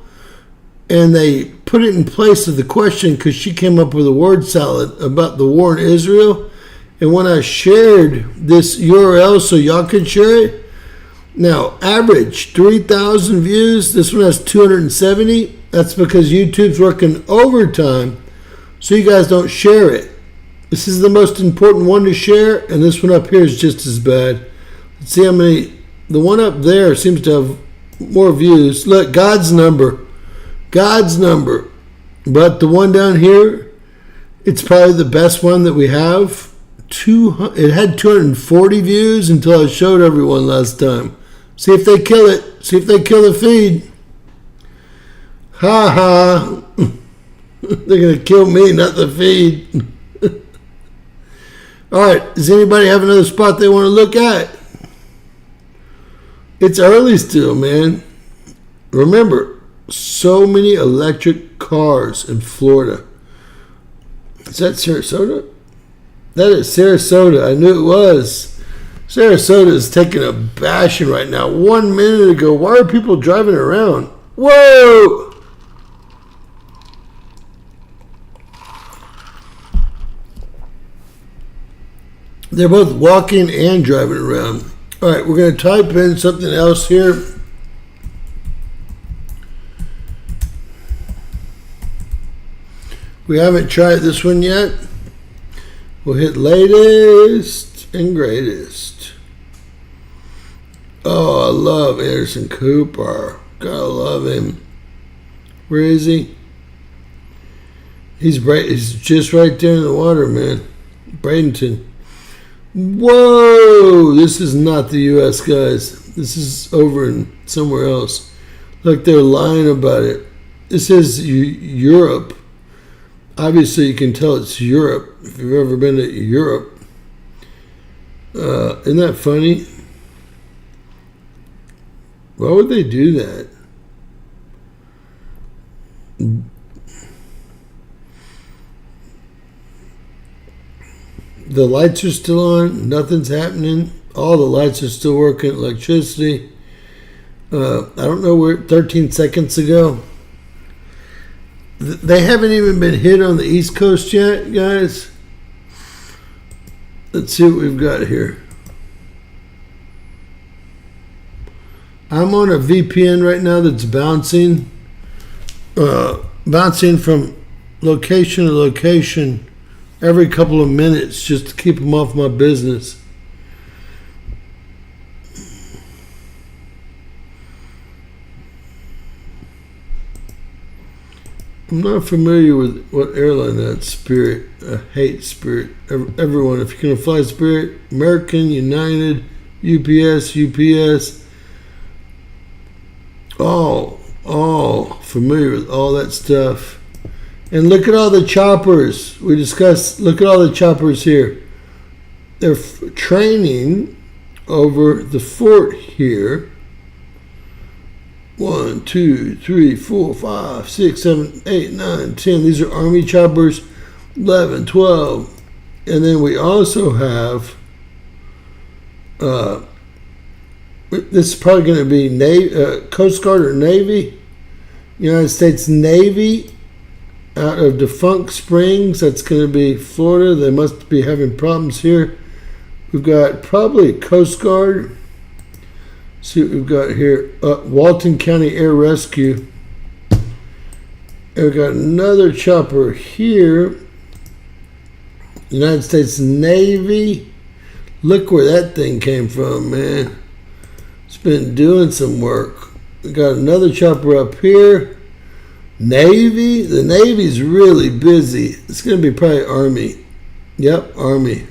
and they put it in place of the question because she came up with a word salad about the war in Israel. And when I shared this URL so y'all could share it, now average 3,000 views. This one has 270. That's because YouTube's working overtime so you guys don't share it. This is the most important one to share, and this one up here is just as bad. Let's see how many. The one up there seems to have more views. Look, God's number. God's number. But the one down here, it's probably the best one that we have. It had 240 views until I showed everyone last time. See if they kill it. See if they kill the feed. Ha ha. They're going to kill me, not the feed. All right, does anybody have another spot they want to look at? It's early still, man. Remember, so many electric cars in Florida. Is that Sarasota? That is Sarasota. I knew it was. Sarasota is taking a bashing right now. 1 minute ago, why are people driving around? Whoa! They're both walking and driving around. All right, we're going to type in something else here. We haven't tried this one yet. We'll hit latest and greatest. Oh, I love Anderson Cooper. Gotta love him. Where is he? He's just right there in the water, man. Bradenton. Whoa! This is not the U.S., guys. This is over in somewhere else. Look, they're lying about it. This is Europe. Obviously, you can tell it's Europe if you've ever been to Europe. Isn't that funny? Why would they do that? The lights are still on. Nothing's happening. All the lights are still working. Electricity. I don't know where. 13 seconds ago. They haven't even been hit on the East Coast yet, guys. Let's see what we've got here. I'm on a VPN right now that's bouncing from location to location every couple of minutes just to keep them off my business. I'm not familiar with what airline that's. Spirit. I hate Spirit. Everyone, if you're going to fly Spirit, American, United, UPS. All familiar with all that stuff. And look at all the choppers we discussed. Look at all the choppers here. They're training over the fort here. 1, 2, 3, 4, 5, 6, 7, 8, 9, 10. These are Army choppers. 11, 12. And then we also have, this is probably going to be Navy, Coast Guard or Navy. United States Navy out of Defunct Springs. That's going to be Florida. They must be having problems here. We've got probably Coast Guard. See what we've got here. Walton County Air Rescue. And we've got another chopper here. United States Navy. Look where that thing came from, man. It's been doing some work. We got another chopper up here. Navy. The Navy's really busy. It's going to be probably Army. Yep, Army.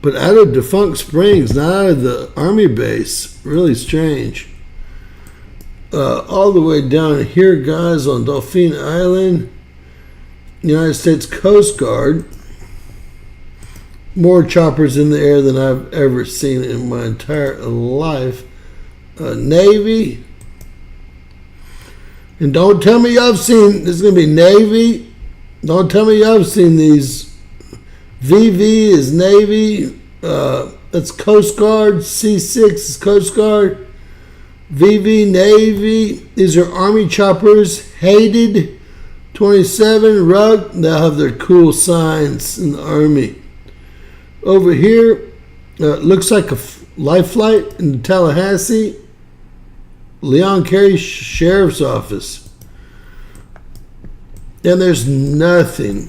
But out of Defunct Springs, not out of the Army base. Really strange. All the way down here, guys, on Dauphine Island. United States Coast Guard. More choppers in the air than I've ever seen in my entire life. Navy. And don't tell me y'all have seen, this is going to be Navy. Don't tell me y'all have seen these. VV is Navy. That's Coast Guard. C6 is Coast Guard. VV Navy. These are Army choppers. Hated. 27 Rug. They'll have their cool signs in the Army. Over here, looks like a life flight in Tallahassee. Leon Carey Sheriff's Office. And there's nothing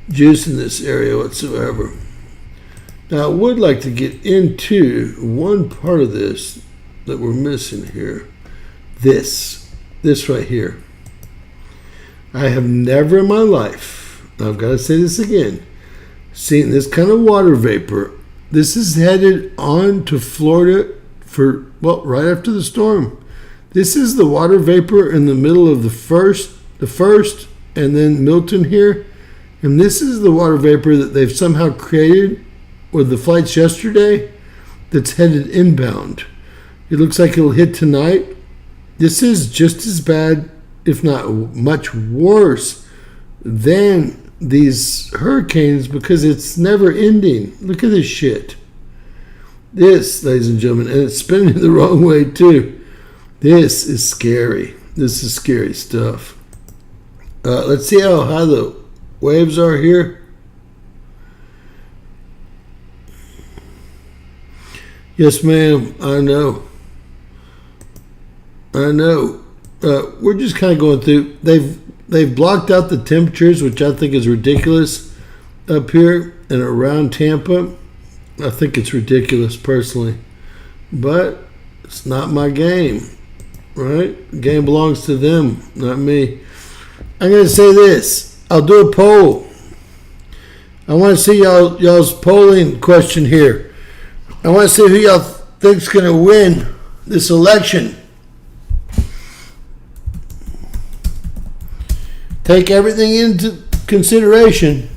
juice in this area whatsoever. Now, I would like to get into one part of this that we're missing here. This right here. I have never in my life, I've got to say this again, seen this kind of water vapor. This is headed on to Florida right after the storm. This is the water vapor in the middle of the first, and then Milton here. And this is the water vapor that they've somehow created with the flights yesterday that's headed inbound. It looks like it'll hit tonight. This is just as bad, if not much worse, than these hurricanes because it's never ending. Look at this shit. This, ladies and gentlemen, and it's spinning the wrong way too. This is scary. This is scary stuff. Let's see how high the waves are here. Yes, ma'am. I know. We're just kind of going through. They've blocked out the temperatures, which I think is ridiculous up here and around Tampa. I think it's ridiculous personally, but it's not my game, right? The game belongs to them, not me. I'm going to say this. I'll do a poll. I want to see y'all's polling question here. I want to see who y'all think's going to win this election. Take everything into consideration.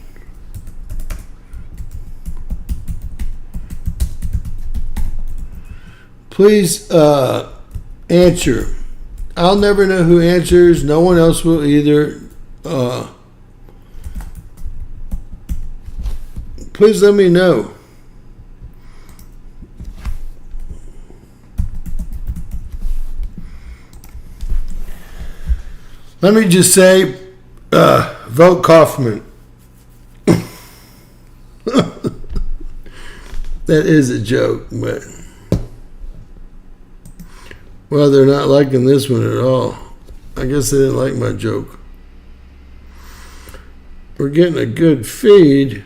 Please answer. I'll never know who answers. No one else will either. Please let me know. Let me just say, vote Kaufman. That is a joke, but well, they're not liking this one at all. I guess they didn't like my joke. We're getting a good feed.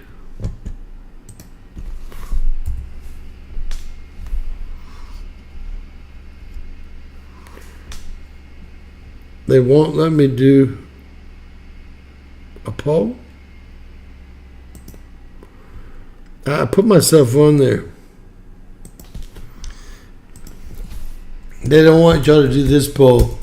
They won't let me do a poll. I put myself on there. They don't want y'all to do this poll.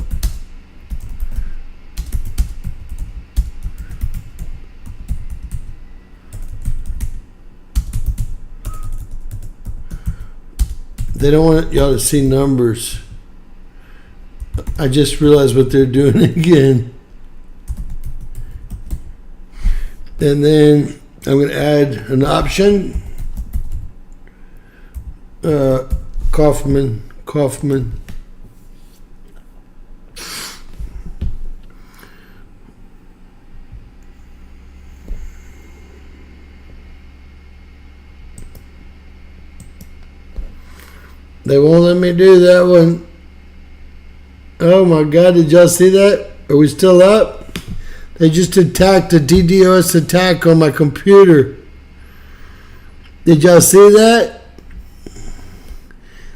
They don't want y'all to see numbers. I just realized what they're doing again. And then I'm going to add an option. Kaufman. They won't let me do that one. Oh my God, did y'all see that? Are we still up? They just attacked a DDoS attack on my computer. Did y'all see that?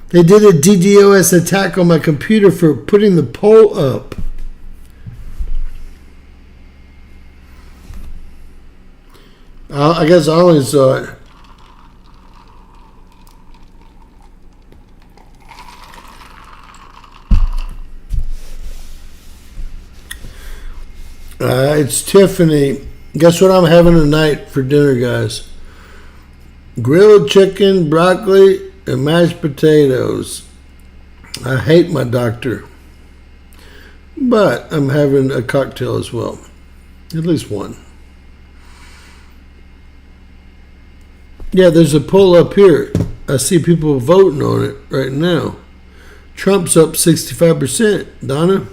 They did a DDoS attack on my computer for putting the poll up. I guess I only saw it. It's Tiffany. Guess what I'm having tonight for dinner, guys? Grilled chicken, broccoli, and mashed potatoes. I hate my doctor, but I'm having a cocktail as well. At least one. Yeah, there's a poll up here. I see people voting on it right now. Trump's up 65%. Donna?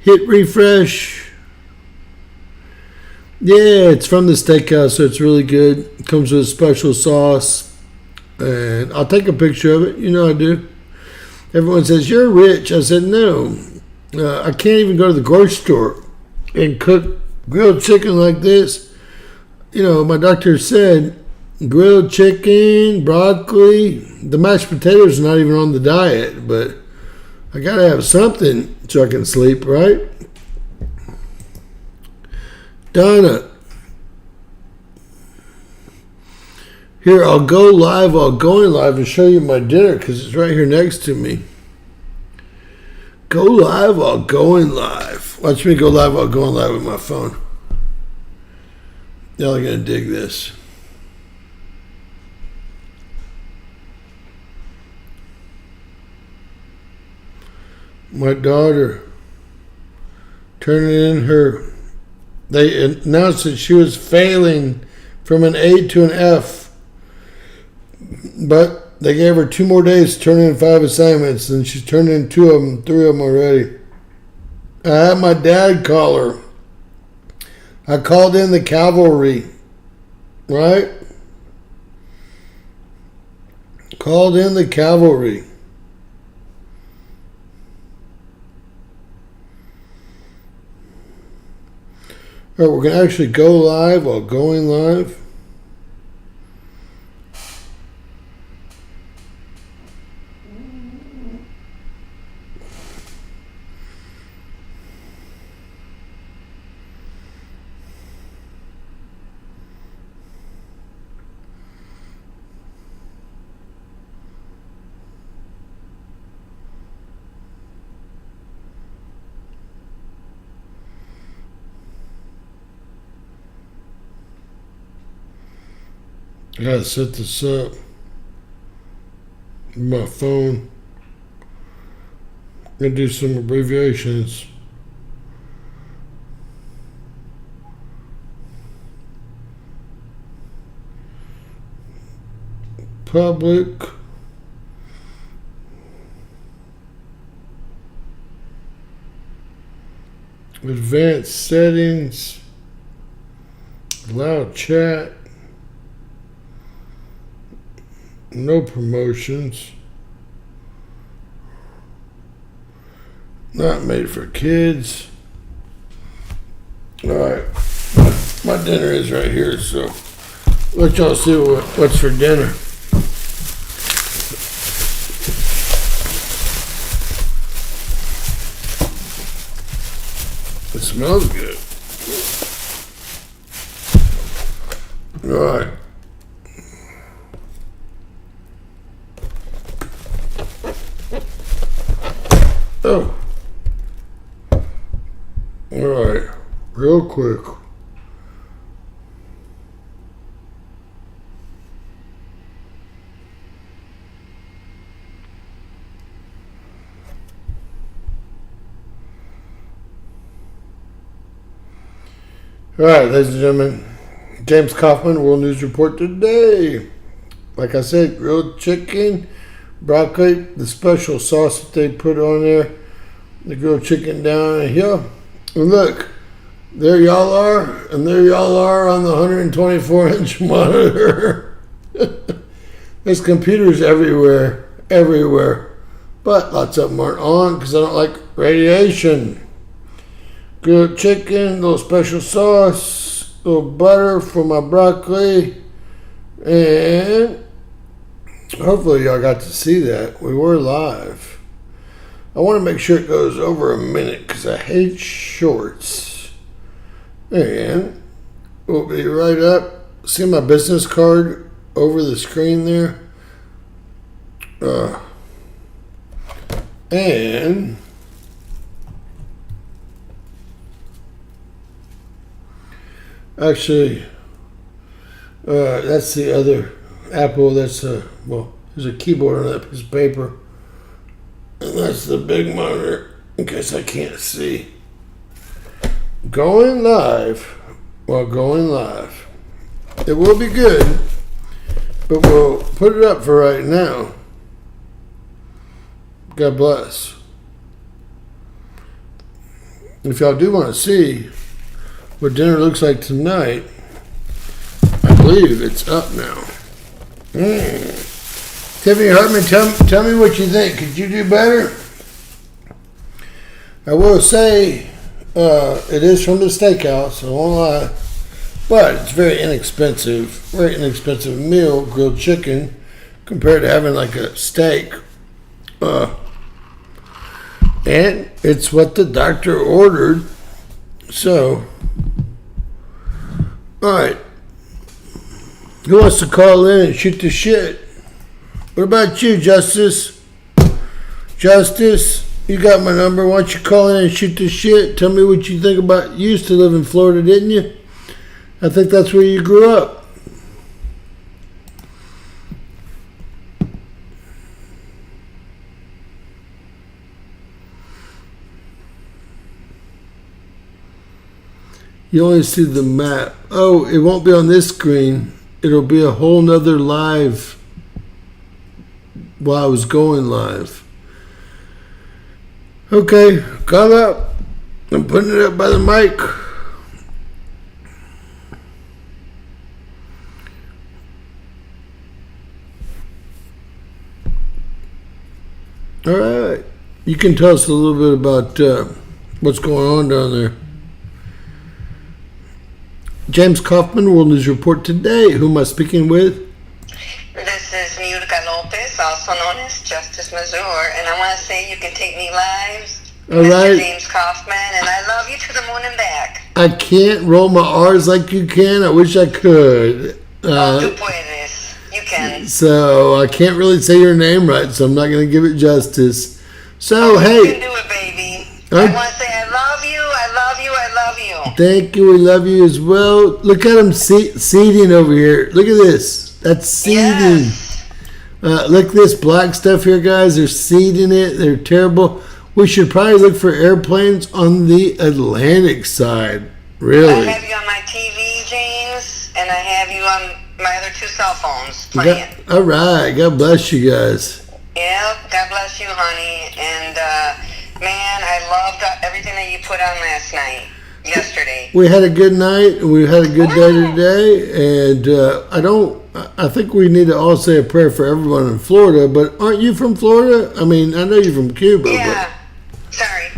Hit refresh. Yeah, it's from the steakhouse, so it's really good. It comes with a special sauce. And I'll take a picture of it. You know I do. Everyone says, you're rich. I said, no. I can't even go to the grocery store and cook grilled chicken like this. You know, my doctor said grilled chicken, broccoli. The mashed potatoes are not even on the diet, but I gotta have something so I can sleep, right? Donna. Here, I'll go live while going live and show you my dinner because it's right here next to me. Go live while going live. Watch me go live while going live with my phone. Y'all are going to dig this. My daughter turning in her... They announced that she was failing from an A to an F. But they gave her 2 more days to turn in 5 assignments, and she's turned in 3 of them already. I had my dad call her. I called in the cavalry, right? Called in the cavalry. All right, we're going to actually go live while going live. I gotta set this up. My phone. I'm gonna do some abbreviations. Public. Advanced settings. Allow chat. No promotions. Not made for kids. Alright. My dinner is right here, so let y'all see what's for dinner. It smells good. Alright. Oh. Alright. Real quick. Alright, ladies and gentlemen. James Kaufman, World News Report today. Like I said, grilled chicken, broccoli, the special sauce that they put on there, the grilled chicken down here. And look, there y'all are, and there y'all are on the 124-inch monitor. There's computers everywhere, but lots of them aren't on because I don't like radiation. Grilled chicken, little special sauce, little butter for my broccoli, and hopefully y'all got to see that. We were live. I want to make sure it goes over a minute because I hate shorts. And we'll be right up. See my business card over the screen there? And actually, that's the other Apple. That's well, There's a keyboard on that piece of paper. And that's the big monitor, in case I can't see. Going live. Well, going live. It will be good, but we'll put it up for right now. God bless. If y'all do want to see what dinner looks like tonight, I believe it's up now. Tiffany Hartman, tell me what you think. Could you do better? I will say it is from the steakhouse, I won't lie. But it's very inexpensive meal, grilled chicken, compared to having like a steak. And it's what the doctor ordered. So, alright. Who wants to call in and shoot the shit? What about you, Justice? Justice, you got my number. Why don't you call in and shoot the shit? Tell me what you think about. You used to live in Florida, didn't you? I think that's where you grew up. You only see the map. Oh, it won't be on this screen. It'll be a whole nother live while I was going live. Okay, call up. I'm putting it up by the mic. All right. You can tell us a little bit about what's going on down there. James Kaufman, World News Report today. Who am I speaking with? This is Miurka Lopez, also known as Justice Mazur, and I want to say you can take me live, All Mr. right. James Kaufman, and I love you to the moon and back. I can't roll my R's like you can. I wish I could. Tú puedes. You can. So I can't really say your name right, so I'm not going to give it justice. So, You can hey, do it, baby. Huh? I want to say I love you, I love you, I love you. thank you. We love you as well. Look at them seeding over here. Look at this. That's seeding. Yes. Look at this black stuff here, guys. They're seeding it. They're terrible. We should probably look for airplanes on the Atlantic side. I Really. have you on my TV, James, and I have you on my other two cell phones playing. All right. God bless you guys. Yep, God bless you, honey. And, man, I loved everything that you put on yesterday. We had a good night. We had a good day today. And I think we need to all say a prayer for everyone in Florida. But aren't you from Florida? I mean, I know you're from Cuba. Yeah, sorry.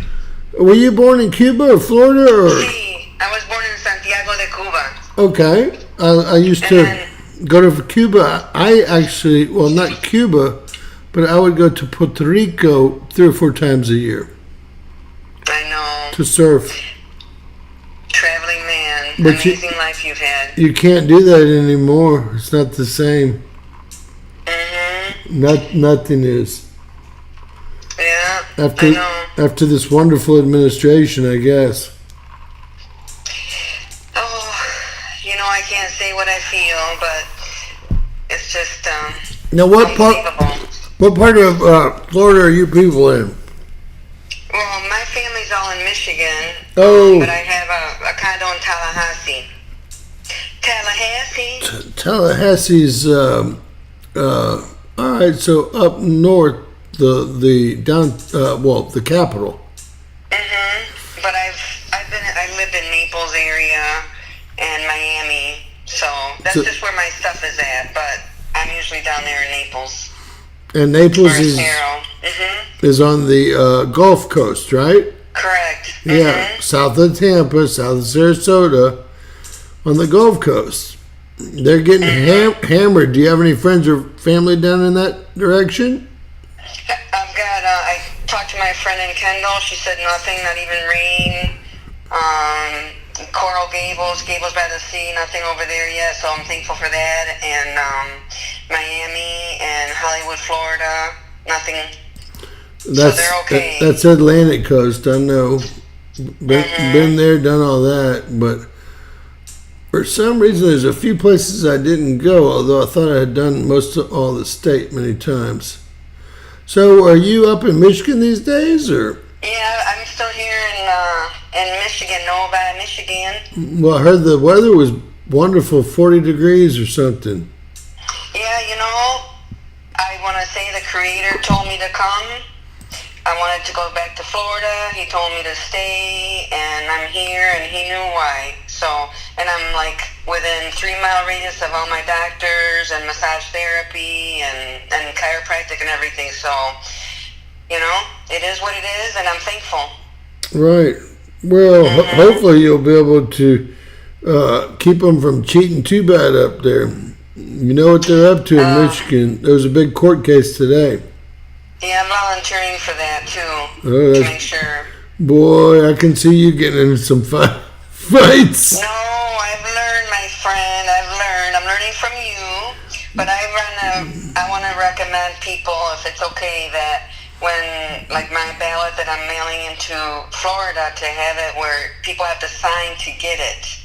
But were you born in Cuba or Florida? Or? Sí, I was born in Santiago de Cuba. Okay. I used to go to Cuba. I actually, well, not Cuba, but I would go to Puerto Rico 3 or 4 times a year I know. to surf. Traveling man. But Amazing life you've had. You can't do that anymore. It's not the same. Nothing is. Yeah, After I know. after this wonderful administration, I guess. Oh, I can't say what I feel, but it's just Now, what part of Florida are you people in? Well, my family's all in Michigan. Oh. But I have a condo in Tallahassee. Tallahassee's. All right, so up north, the capital. But I lived in Naples area and Miami, so that's just where my stuff is at. But I'm usually down there in Naples. And Naples is on the Gulf Coast, right? Correct. Yeah, south of Tampa, south of Sarasota, on the Gulf Coast. They're getting hammered. Do you have any friends or family down in that direction? I've got. I talked to my friend in Kendall. She said nothing, not even rain. Coral Gables by the sea, nothing over there yet. So I'm thankful for that. And Miami and Hollywood, Florida, nothing. So they're okay. That's Atlantic coast. I know. Been there, done all that, but For some reason, there's a few places I didn't go, although I thought I had done most of all the state many times. So, are you up in Michigan these days, or? Yeah, I'm still here in Michigan, Novi, Michigan. Well, I heard the weather was wonderful, 40 degrees or something. Yeah, I want to say the Creator told me to come. I wanted to go back to Florida. He told me to stay, and I'm here, and he knew why. So, and I'm like within 3-mile radius of all my doctors and massage therapy and chiropractic and everything. So, it is what it is, and I'm thankful. Right. Well, hopefully you'll be able to keep them from cheating too bad up there. You know what they're up to in Michigan. There was a big court case today. Yeah, I'm volunteering for that too, Oh, to make sure. Boy, I can see you getting into some fights. No, I've learned, my friend. I'm learning from you. But I want to recommend people, if it's okay, that when, like my ballot that I'm mailing into Florida, to have it where people have to sign to get it.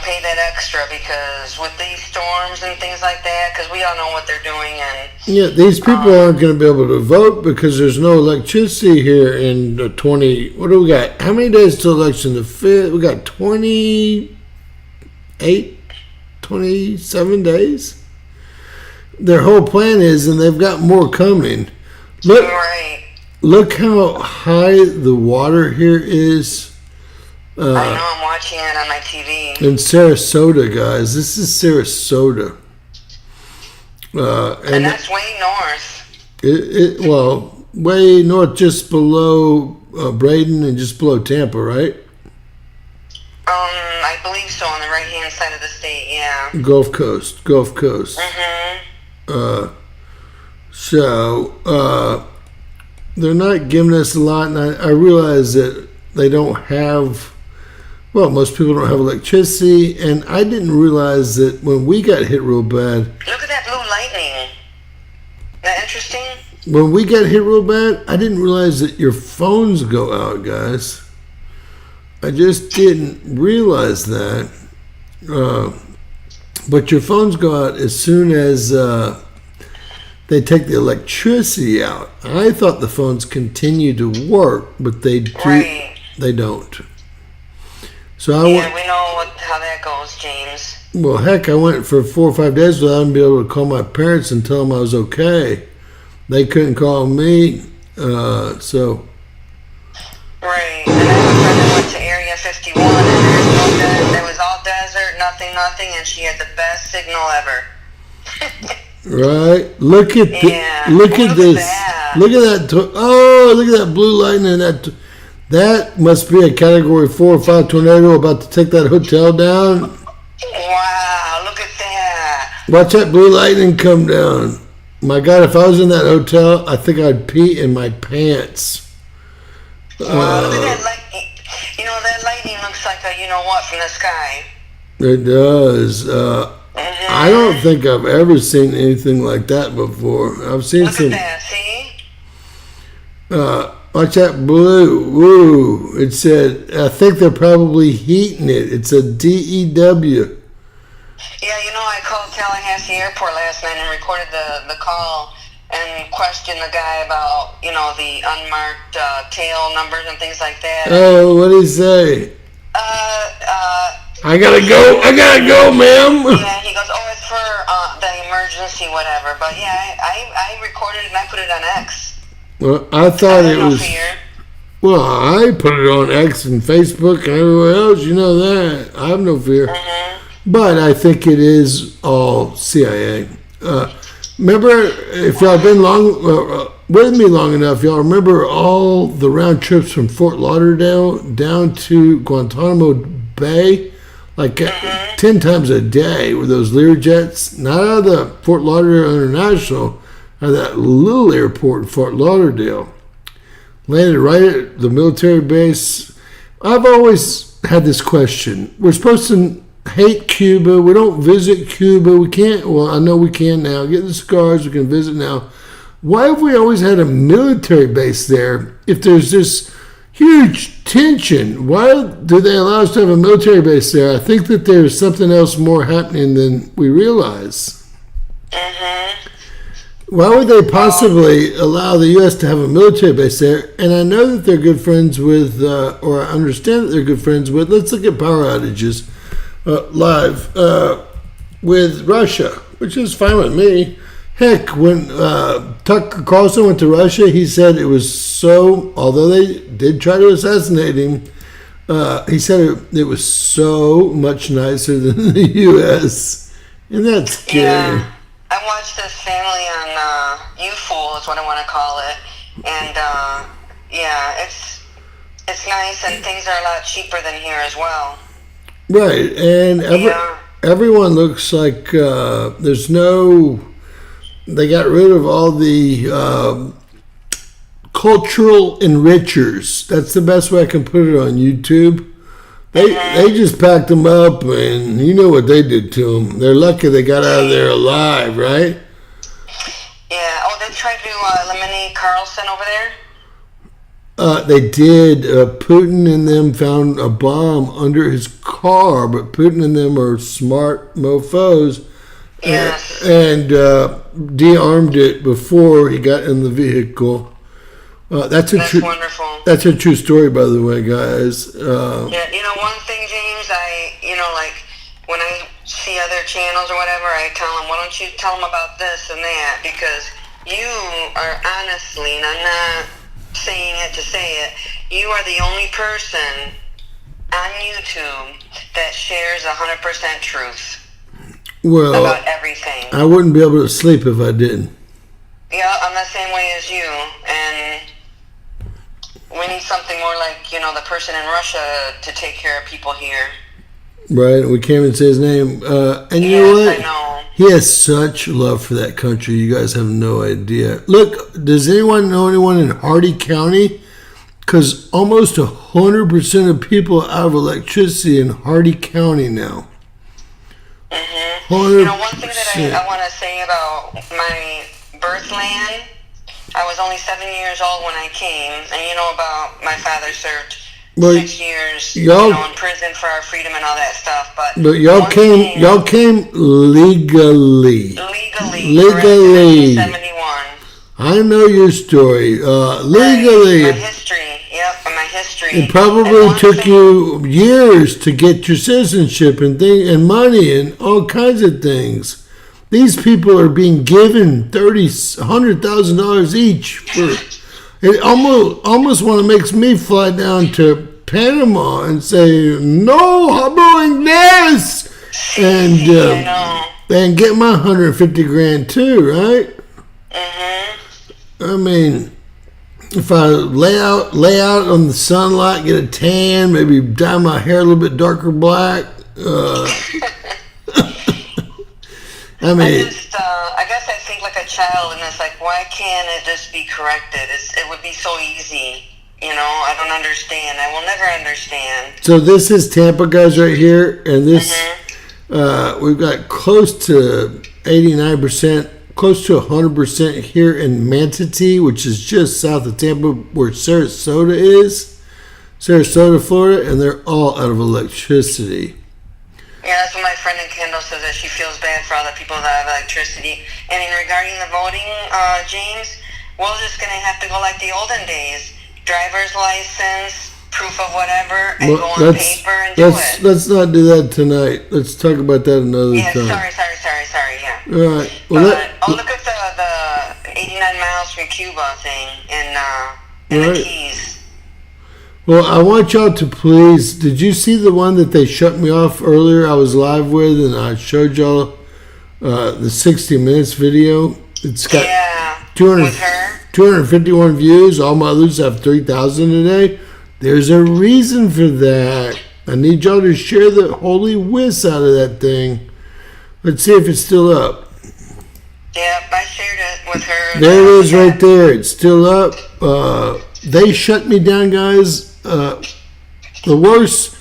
Pay that extra, because with these storms and things like that, because we all know what they're doing. And yeah, these people aren't going to be able to vote because there's no electricity here in the 20. What do we got? How many days till election? The 5th? We got 27 days. Their whole plan is, and they've got more coming. Look how high the water here is. I know, I'm watching it on my TV. In Sarasota, guys. This is Sarasota. And that's way north. Well, way north, just below Braden and just below Tampa, right? I believe so, on the right-hand side of the state, yeah. Gulf Coast. Mm-hmm. So, they're not giving us a lot, and I realize that they don't have... Well, most people don't have electricity, and I didn't realize that when we got hit real bad... Look at that blue lightning. Isn't that interesting? When we got hit real bad, I didn't realize that your phones go out, guys. I just didn't realize that. But your phones go out as soon as they take the electricity out. I thought the phones continue to work, but they don't. So we know how that goes, James. Well, heck, I went for 4 or 5 days without even being able to call my parents and tell them I was okay. They couldn't call me, so... Right, and I have a friend that went to Area 51, and there was all desert, nothing, and she had the best signal ever. Right? Look at look at this. That? Look at that. Look at that blue lightning. That must be a Category 4 or 5 tornado about to take that hotel down. Wow, look at that. Watch that blue lightning come down. My God, if I was in that hotel, I think I'd pee in my pants. Wow, look at that lightning. That lightning looks like a you-know-what from the sky. It does. I don't think I've ever seen anything like that before. I've seen Look at that, see? Watch that blue. Woo. It said, I think they're probably heating it. It's a DEW. Yeah, I called Tallahassee Airport last night and recorded the call and questioned the guy about, the unmarked tail numbers and things like that. Oh, what did he say? I gotta go, ma'am. Yeah, he goes, it's for the emergency, whatever. But yeah, I recorded it and I put it on X. Well, I thought it was... Fear. Well, I put it on X and Facebook and everywhere else. You know that. I have no fear. Mm-hmm. But I think it is all CIA. Remember, if y'all been with me long enough, y'all remember all the round trips from Fort Lauderdale down to Guantanamo Bay? Like 10 times a day with those Lear jets. Not out of the Fort Lauderdale International, out of that little airport in Fort Lauderdale. Landed right at the military base. I've always had this question. We're supposed to hate Cuba. We don't visit Cuba. We can't. Well, I know we can now. Get the scars. We can visit now. Why have we always had a military base there if there's this huge tension. Why do they allow us to have a military base there? I think that there's something else more happening than we realize. Why would they possibly allow the U.S. to have a military base there? And I know that they're good friends with, or I understand that they're good friends with, let's look at power outages live, with Russia, which is fine with me. Heck, when Tucker Carlson went to Russia, he said it was so, although they did try to assassinate him, he said it was so much nicer than the U.S. And that's scary. Yeah. I watched this family on U-Fool is what I want to call it. And, yeah, it's nice and things are a lot cheaper than here as well. Right, and everyone looks like there's no... They got rid of all the cultural enrichers. That's the best way I can put it on YouTube. They just packed them up, and you know what they did to them. They're lucky they got out of there alive, right? Yeah. Oh, they tried to eliminate Carlson over there? They did. Putin and them found a bomb under his car, but Putin and them are smart mofos. Yes. And de-armed it before he got in the vehicle. That's wonderful. That's a true story, by the way, guys. Yeah, you know, one thing, James, like when I see other channels or whatever, I tell them, why don't you tell them about this and that? Because you are honestly, and I'm not saying it to say it, you are the only person on YouTube that shares 100% truth. Well, about everything. I wouldn't be able to sleep if I didn't. Yeah, I'm the same way as you, and we need something more like, the person in Russia to take care of people here. Right, we can't even say his name. And you know what? I know. He has such love for that country. You guys have no idea. Look, does anyone know anyone in Hardy County? Because almost 100% of people are out of electricity in Hardy County now. 100%. One thing that I want to say about my birth land, I was only 7 years old when I came, and you know about my father served 6 years in prison for our freedom and all that stuff. But y'all came legally. Legally. 1971. I know your story. Legally. My history. Yep, my history. It probably took you years to get your citizenship and money and all kinds of things. These people are being given $100,000 each for. It almost want to makes me fly down to Panama and say, no, I'm doing this, and get my 150 grand too, right? I mean, if I lay out on the sunlight, get a tan, maybe dye my hair a little bit darker black. I mean, I guess I think like a child, and it's like, why can't it just be corrected? It would be so easy, I don't understand. I will never understand. So this is Tampa, guys, right here, and this we've got close to 89%. Close to 100% here in Manatee, which is just south of Tampa, where Sarasota is. Sarasota, Florida, and they're all out of electricity. Yeah, that's what my friend in Kendall says, that she feels bad for all the people that have electricity. And regarding the voting, James, we're just going to have to go like the olden days. Driver's license, proof of whatever, and go on paper and do it. Let's not do that tonight. Let's talk about that another time. Sorry, yeah. All right. Well, look at the 89 miles from Cuba thing in the Keys. Well, I want y'all to please, did you see the one that they shut me off earlier? I was live with, and I showed y'all the 60 Minutes video. It's got 251 views. All my others have 3,000 today. There's a reason for that. I need y'all to share the holy whiz out of that thing. Let's see if it's still up. Yep, I shared it with her. There it is right there. It's still up. They shut me down, guys. The worst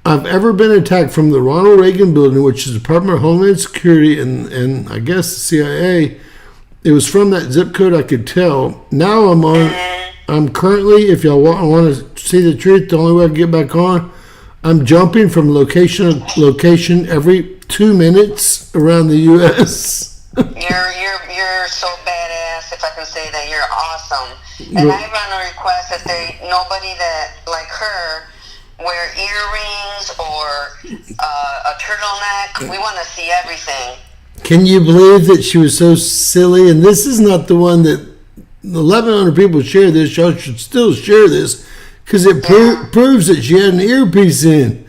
I've ever been attacked from the Ronald Reagan building, which is the Department of Homeland Security and I guess the CIA. It was from that zip code, I could tell. Now I'm on I'm currently, if y'all want to see the truth, the only way I can get back on, I'm jumping from location to location every 2 minutes around the U.S. You're so badass, if I can say that. You're awesome. And I run a request that nobody that, like her, wear earrings or a turtleneck. We want to see everything. Can you believe that she was so silly? And this is not the one that 1,100 people share this. Y'all should still share this because it proves that she had an earpiece in.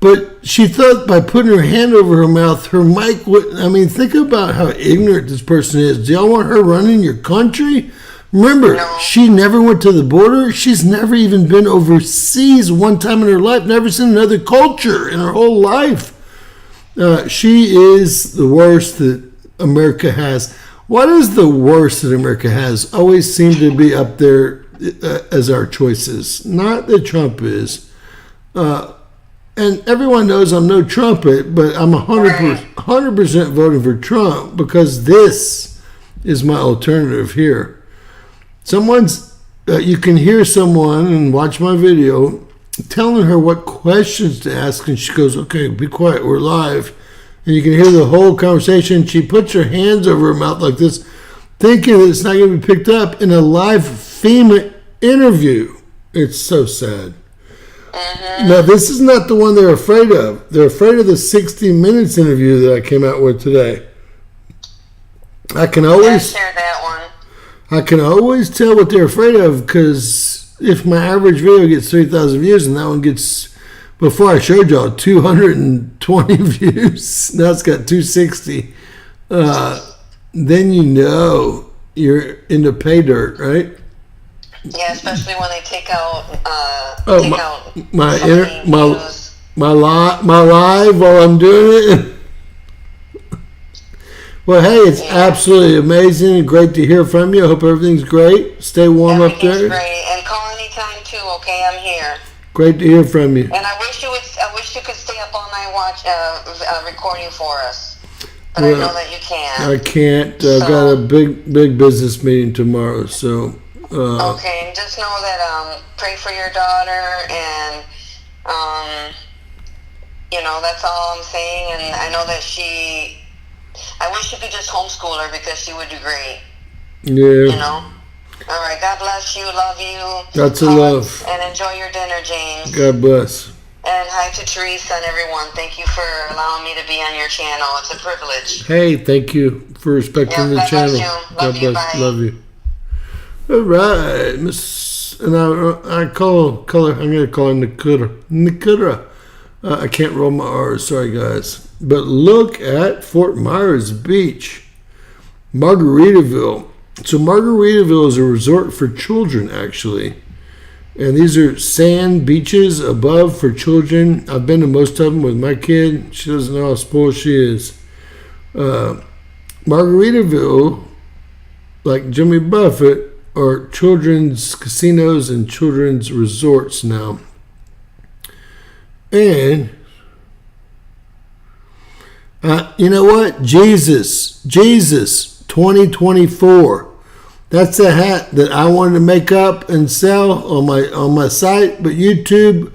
But she thought by putting her hand over her mouth, her mic would. I mean, think about how ignorant this person is. Do y'all want her running your country? Remember, she never went to the border. She's never even been overseas one time in her life. Never seen another culture in her whole life. She is the worst that America has. What is the worst that America has? Always seem to be up there as our choices. Not that Trump is. And everyone knows I'm no trumpet, but I'm 100% voting for Trump because this is my alternative here. You can hear someone and watch my video telling her what questions to ask, and she goes, okay, be quiet, we're live. And you can hear the whole conversation. She puts her hands over her mouth like this, thinking that it's not going to be picked up in a live FEMA interview. It's so sad. Now, this is not the one they're afraid of. They're afraid of the 60 Minutes interview that I came out with today. I can always share that one. I can always tell what they're afraid of because if my average video gets 3,000 views and that one gets, before I showed y'all, 220 views, now it's got 260, then you know you're into pay dirt, right? Yeah, especially when they take out my live while I'm doing it. Well, hey, it's absolutely amazing and great to hear from you. I hope everything's great. Stay warm up there. Great, and call anytime too. Okay, I'm here. Great to hear from you. And I wish you could stay up all night recording for us. But I know that you can't. I can't. I've got a big business meeting tomorrow, so. Okay, and just know that pray for your daughter, and that's all I'm saying. And I know that I wish you could just homeschool her because she would do great. Yeah. All right. God bless you. Love you. Lots of love. And enjoy your dinner, James. God bless. And hi to Teresa and everyone. Thank you for allowing me to be on your channel. It's a privilege. Hey, thank you for respecting the channel. God bless you. Bye. Love you. All right, Miss, and I call her. I'm gonna call her Nikura. I can't roll my R's. Sorry, guys. But look at Fort Myers Beach, Margaritaville. So Margaritaville is a resort for children, actually. And these are sand beaches above for children. I've been to most of them with my kid. She doesn't know how spoiled she is. Margaritaville, like Jimmy Buffett, are children's casinos and children's resorts now. And you know what? Jesus 2024. That's a hat that I wanted to make up and sell on my site, but YouTube,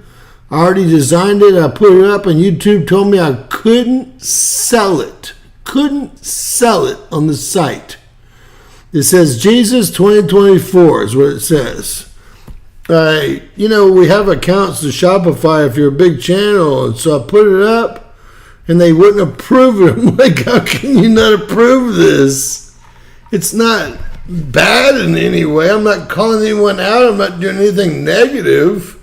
I already designed it. I put it up, and YouTube told me I couldn't sell it. Couldn't sell it on the site. It says Jesus 2024 is what it says. We have accounts to Shopify if you're a big channel, and so I put it up, and they wouldn't approve it. I'm like, how can you not approve this? It's not bad in any way. I'm not calling anyone out. I'm not doing anything negative.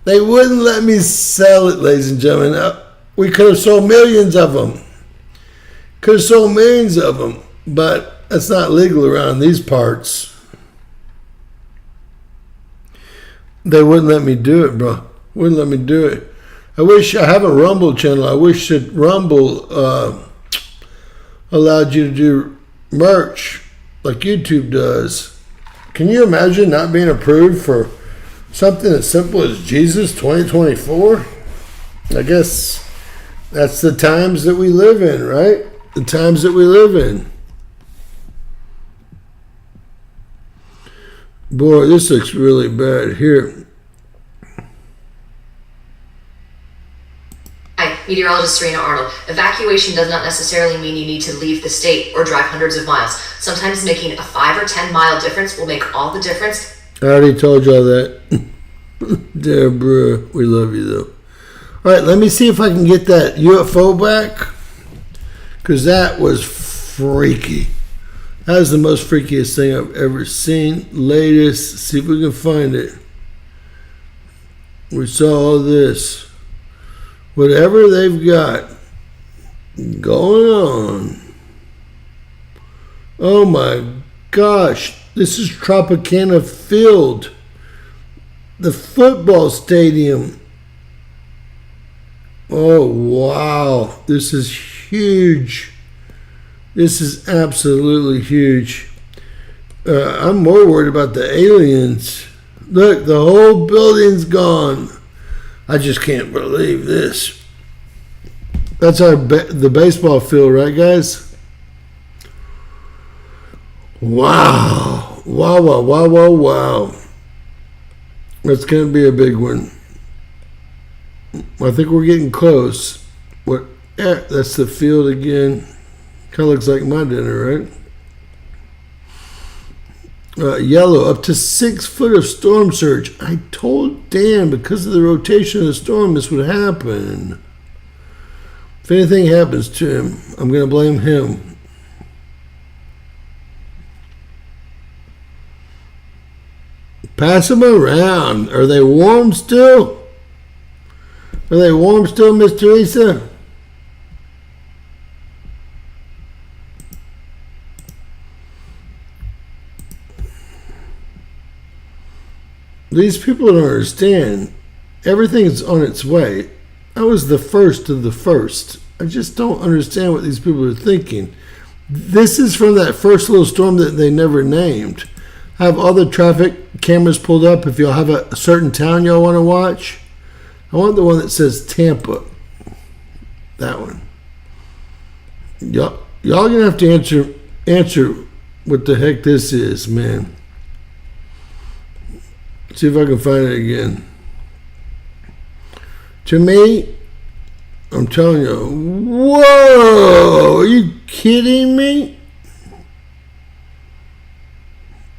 They wouldn't let me sell it, ladies and gentlemen. We could have sold millions of them. But that's not legal around these parts. They wouldn't let me do it, bro. Wouldn't let me do it. I have a Rumble channel. I wish that Rumble allowed you to do merch like YouTube does. Can you imagine not being approved for something as simple as Jesus 2024? I guess that's the times that we live in, right? The times that we live in. Boy, this looks really bad here. Hi, meteorologist Serena Arnold. Evacuation does not necessarily mean you need to leave the state or drive hundreds of miles. Sometimes making a 5 or 10 mile difference will make all the difference. I already told y'all that. Deborah, we love you though. All right, let me see if I can get that UFO back, because that was freaky. That was the most freakiest thing I've ever seen. Latest, see if we can find it. We saw all this. Whatever they've got going on. Oh my gosh, this is Tropicana Field, the football stadium. Oh wow, this is huge. This is absolutely huge. I'm more worried about the aliens. Look, the whole building's gone. I just can't believe this. That's the baseball field, right, guys? Wow. Wow, wow, wow, wow, wow. That's going to be a big one. I think we're getting close. That's the field again. Kind of looks like my dinner, right? Yellow, up to 6 foot of storm surge. I told Dan because of the rotation of the storm this would happen. If anything happens to him, I'm going to blame him. Pass them around. Are they warm still? Are they warm still, Miss Teresa? These people don't understand. Everything's on its way. I was the first of the first. I just don't understand what these people are thinking. This is from that first little storm that they never named. I have all the traffic cameras pulled up. If y'all have a certain town y'all want to watch, I want the one that says Tampa. That one. Y'all gonna have to answer what the heck this is, man. See if I can find it again. To me, I'm telling you, whoa, are you kidding me?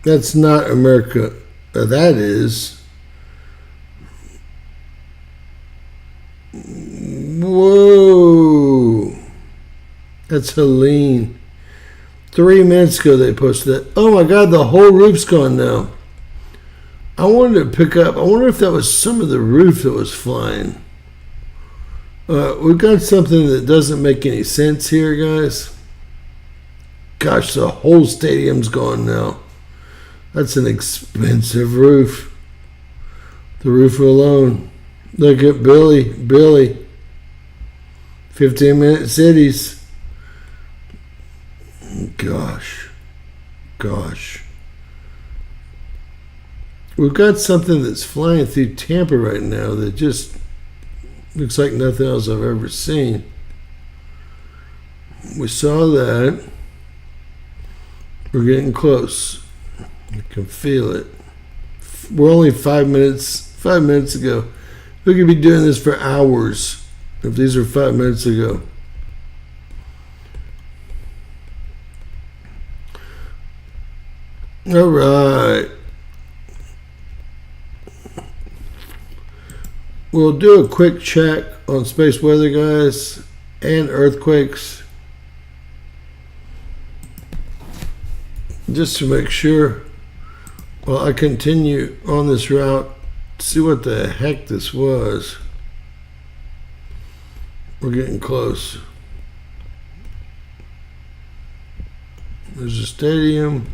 That's not America. That is. Whoa. That's Helene. 3 minutes ago they posted that. Oh my God, the whole roof's gone now. I wanted to pick up. I wonder if that was some of the roof that was flying. We've got something that doesn't make any sense here, guys. Gosh, the whole stadium's gone now. That's an expensive roof. The roof alone. Look at Billy. 15-minute cities. Gosh. We've got something that's flying through Tampa right now that just looks like nothing else I've ever seen. We saw that. We're getting close. I can feel it. We're only 5 minutes ago. We could be doing this for hours if these are 5 minutes ago. All right. We'll do a quick check on space weather, guys, and earthquakes. Just to make sure while I continue on this route, see what the heck this was. We're getting close. There's a stadium.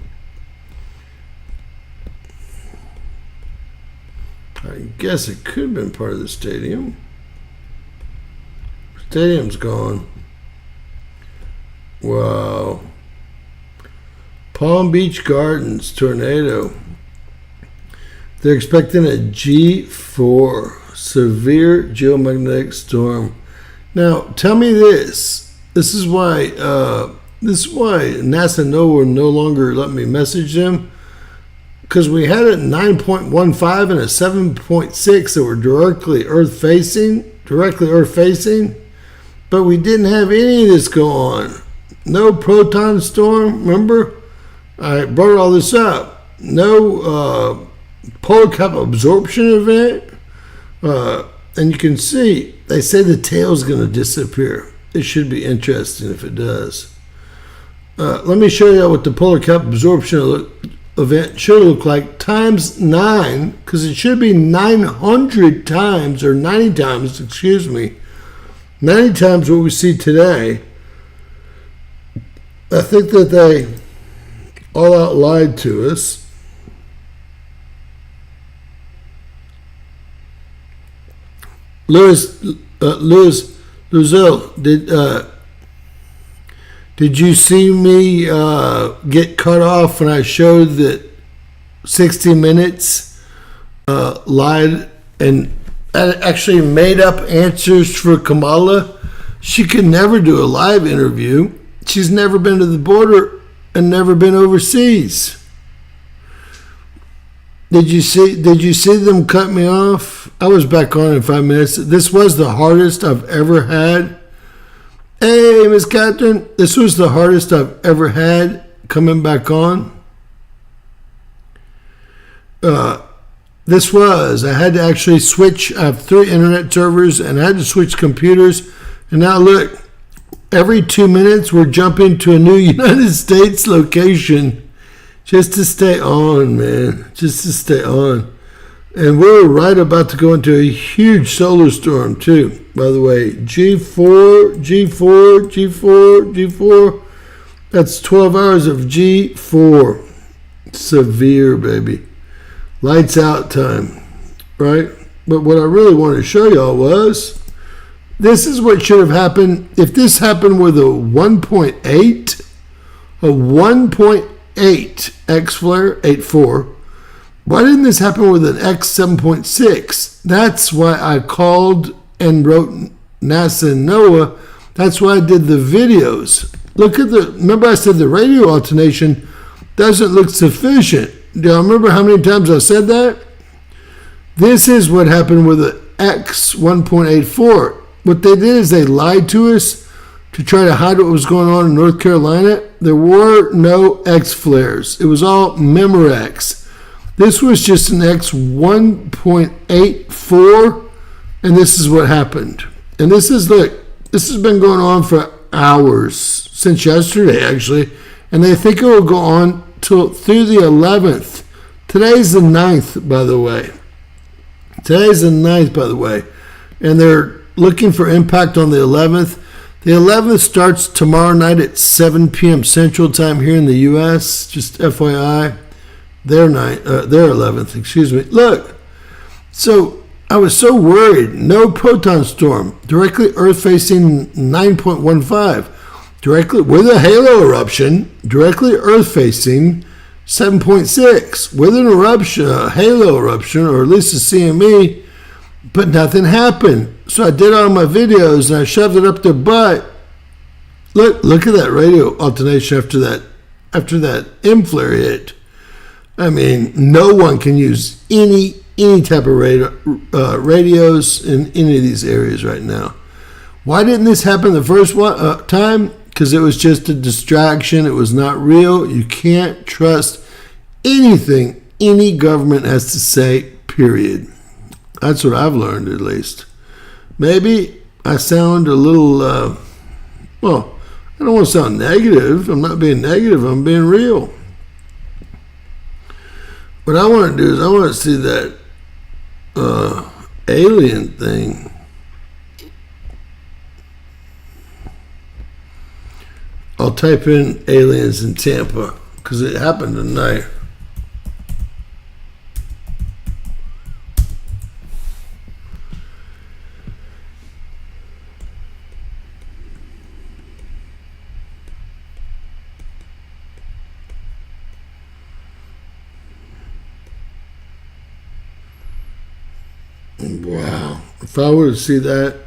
I guess it could have been part of the stadium. Stadium's gone. Wow. Palm Beach Gardens tornado. They're expecting a G4 severe geomagnetic storm. Now, tell me this. This is why NASA will no longer let me message them. because we had a 9.15 and a 7.6 that were directly Earth facing, but we didn't have any of this go on. No proton storm, remember? I brought all this up. No polar cap absorption event. And you can see, they say the tail's going to disappear. It should be interesting if it does. Let me show you what the polar cap absorption event should look like times 9, because it should be 900 times, or 90 times, 90 times what we see today. I think that they all out lied to us. Luzelle, did you see me get cut off when I showed that 60 Minutes lied and actually made up answers for Kamala? She could never do a live interview. She's never been to the border and never been overseas. Did you see them cut me off? I was back on in 5 minutes. This was the hardest I've ever had. Hey, Miss Catherine, this was the hardest I've ever had coming back on. I had to actually switch. I have 3 internet servers and I had to switch computers. And now look, every 2 minutes we're jumping to a new United States location. Just to stay on, man. Just to stay on. And we're right about to go into a huge solar storm, too. By the way, G4. That's 12 hours of G4. Severe, baby. Lights out time. Right? But what I really wanted to show y'all was, this is what should have happened. If this happened with a 1.8, a 1.8 X flare, 8.4. Why didn't this happen with an X 7.6? That's why I called and wrote NASA and NOAA. That's why I did the videos. Remember I said the radio alternation doesn't look sufficient. Do y'all remember how many times I said that? This is what happened with the X 1.84. What they did is they lied to us to try to hide what was going on in North Carolina. There were no X flares. It was all Memorex. This was just an X 1.84, and this is what happened. And this has been going on for hours, since yesterday actually, and they think it will go on through the 11th. Today's the 9th, by the way. And they're looking for impact on the 11th. The 11th starts tomorrow night at 7 p.m. Central Time here in the U.S. Just FYI, their 11th, excuse me. Look, so I was so worried. No proton storm. Directly Earth-facing 9.15. Directly with a halo eruption. Directly Earth-facing 7.6. With an eruption, a halo eruption, or at least a CME. But nothing happened. So I did all my videos and I shoved it up their butt. Look at that radio alternation after that M flare hit. I mean, no one can use any type of radios in any of these areas right now. Why didn't this happen the first time? Because it was just a distraction. It was not real. You can't trust anything any government has to say, period. That's what I've learned, at least. Maybe I sound a little, I don't want to sound negative. I'm not being negative. I'm being real. What I want to do is I want to see that alien thing. I'll type in aliens in Tampa because it happened tonight. Wow. If I were to see that,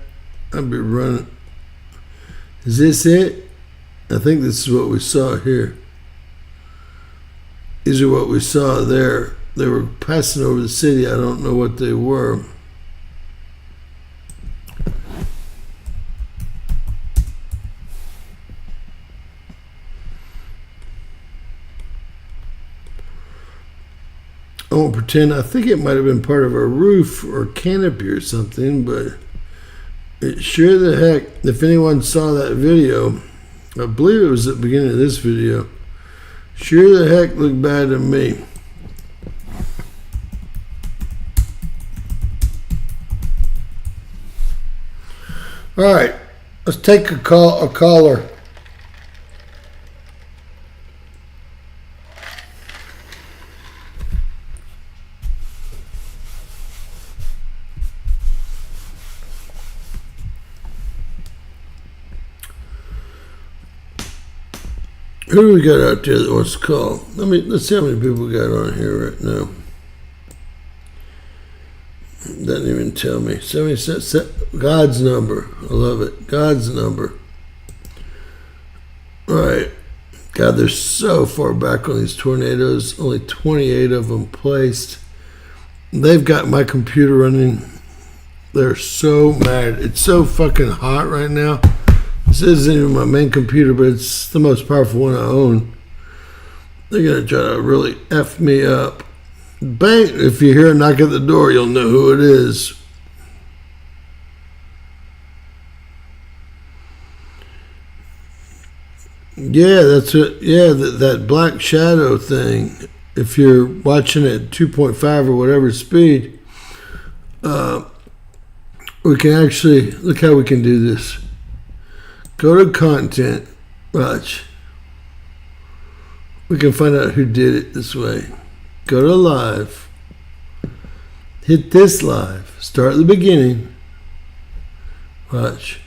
I'd be running. Is this it? I think this is what we saw here. These are what we saw there. They were passing over the city. I don't know what they were. I won't pretend. I think it might have been part of a roof or canopy or something, but it sure the heck, if anyone saw that video, I believe it was at the beginning of this video, sure the heck looked bad to me. All right, let's take a caller. Who do we got out there that wants to call? Let's see how many people we got on here right now. Doesn't even tell me. God's number. I love it. God's number. All right. God, they're so far back on these tornadoes. Only 28 of them placed. They've got my computer running. They're so mad. It's so fucking hot right now. This isn't even my main computer, but it's the most powerful one I own. They're going to try to really F me up. Bang! If you hear a knock at the door, you'll know who it is. Yeah, that's it. Yeah, that black shadow thing. If you're watching at 2.5 or whatever speed, we can actually, look how we can do this. Go to content, watch. We can find out who did it this way. Go to live. Hit this live. Start at the beginning. Watch.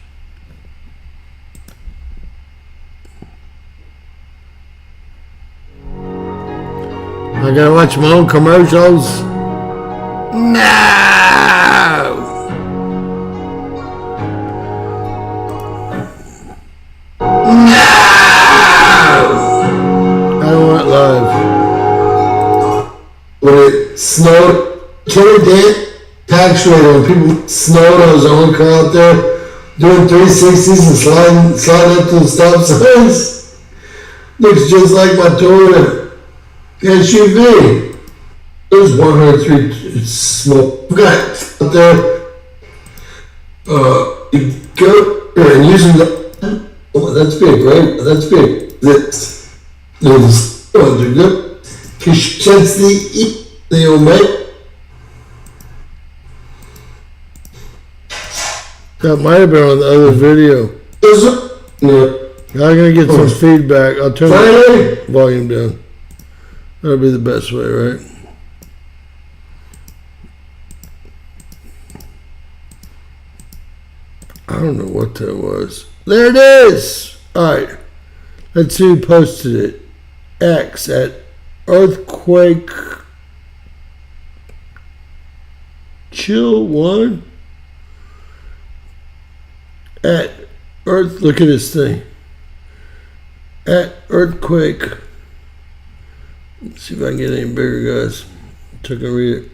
I gotta watch my own commercials. No! Live. When it snowed, Kelly Dent actuated when people snowed. I was the only car out there doing 360s and sliding up to the stop signs. Looks just like my Toyota SUV. There's 103 smoke guys out there. You go and using the. Oh, that's big, right? That's big. There's. Oh, they're good. The old mate. That might have been on the other video. No. I'm gonna get some feedback. I'll turn the volume down. That'll be the best way, right? I don't know what that was. There it is. All right. Let's see who posted it. X at Earthquake Chill 1 at Earth. Look at this thing. At Earthquake. Let's see if I can get any bigger, guys. So I can read it.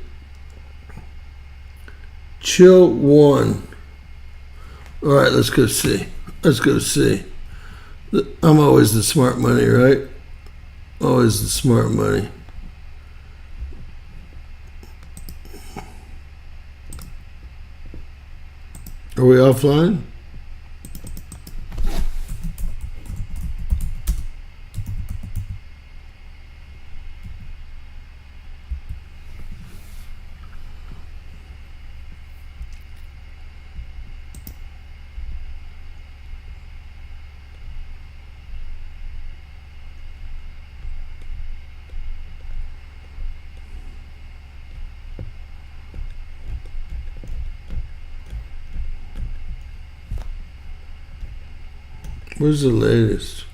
Chill 1. All right, let's go see. Let's go see. I'm always the smart money, right? Always the smart money. Are we offline? Where's the latest?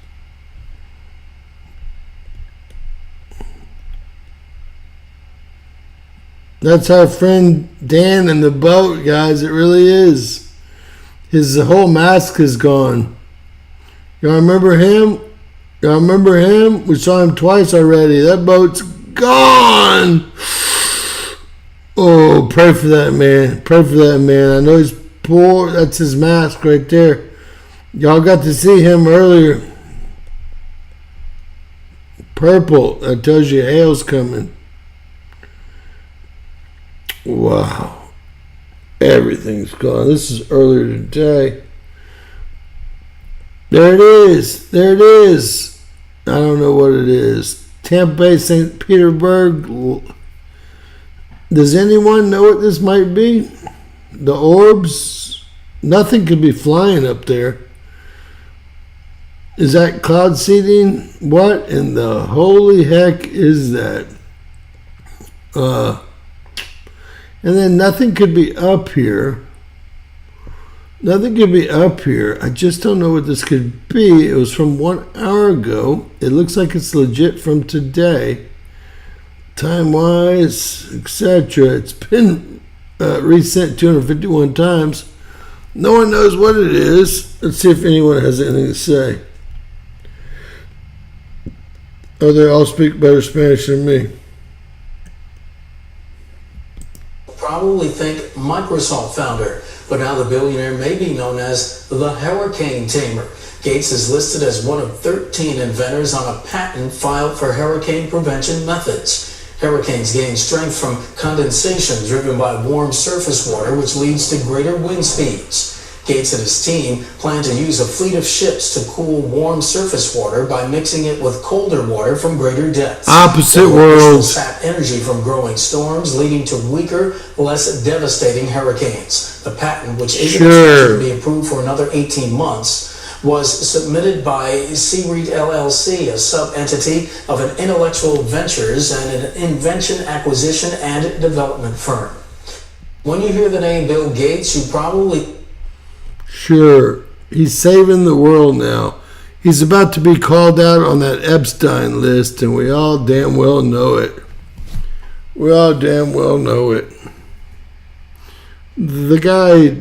That's our friend Dan in the boat, guys. It really is. His whole mask is gone. Y'all remember him? Y'all remember him? We saw him twice already. That boat's gone. Oh, pray for that man. Pray for that man. I know he's poor. That's his mask right there. Y'all got to see him earlier. Purple. That tells you hail's coming. Wow. Everything's gone. This is earlier today. There it is. There it is. I don't know what it is. Tampa Bay, St. Petersburg. Does anyone know what this might be? The orbs? Nothing could be flying up there. Is that cloud seeding? What in the holy heck is that? And then nothing could be up here. Nothing could be up here. I just don't know what this could be. It was from 1 hour ago. It looks like it's legit from today. Time-wise, etc. It's been reset 251 times. No one knows what it is. Let's see if anyone has anything to say. Oh, they all speak better Spanish than me. Probably think Microsoft founder, but now the billionaire may be known as the hurricane tamer. Gates is listed as one of 13 inventors on a patent filed for hurricane prevention methods. Hurricanes gain strength from condensation driven by warm surface water, which leads to greater wind speeds. Gates and his team plan to use a fleet of ships to cool warm surface water by mixing it with colder water from greater depths. Opposite worlds. Sap energy from growing storms, leading to weaker, less devastating hurricanes. The patent, which isn't expected to be approved for another 18 months, was submitted by Seareed LLC, a sub-entity of an Intellectual Ventures and an invention acquisition and development firm. When you hear the name Bill Gates, you probably... Sure, he's saving the world now. He's about to be called out on that Epstein list, and we all damn well know it. We all damn well know it. The guy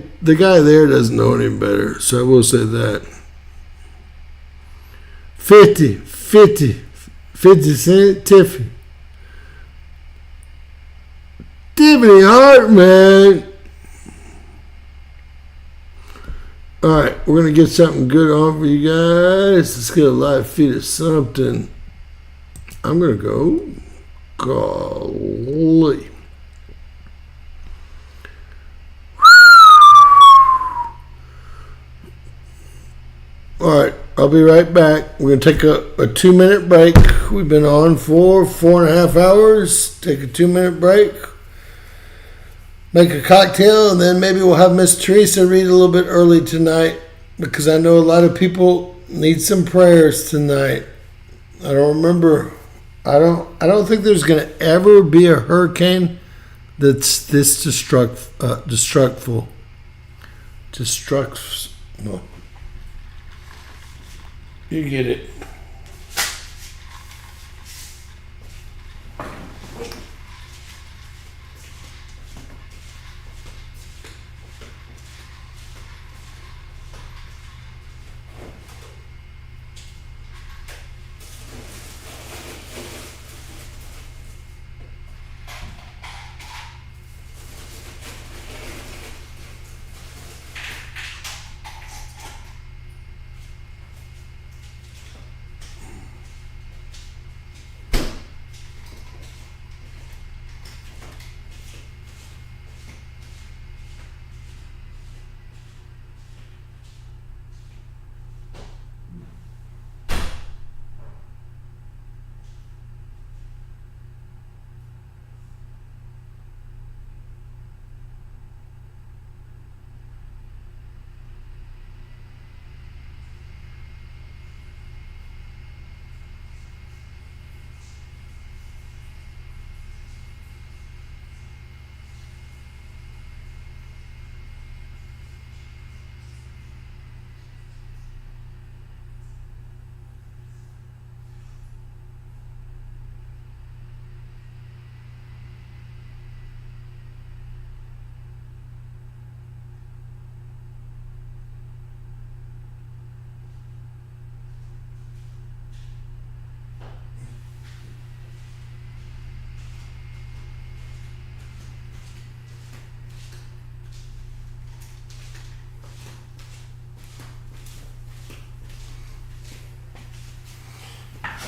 there doesn't know any better, so I will say that. 50 Cent, Tiffany Hart, man. Alright, we're going to get something good on for you guys. Let's get a live feed of something. I'm going to go. Golly. Alright, I'll be right back. We're going to take a 2-minute break. We've been on for 4.5 hours. Take a 2-minute break. Make a cocktail, and then maybe we'll have Miss Teresa read a little bit early tonight, because I know a lot of people need some prayers tonight. I don't think there's going to ever be a hurricane that's this destructful. No. You get it.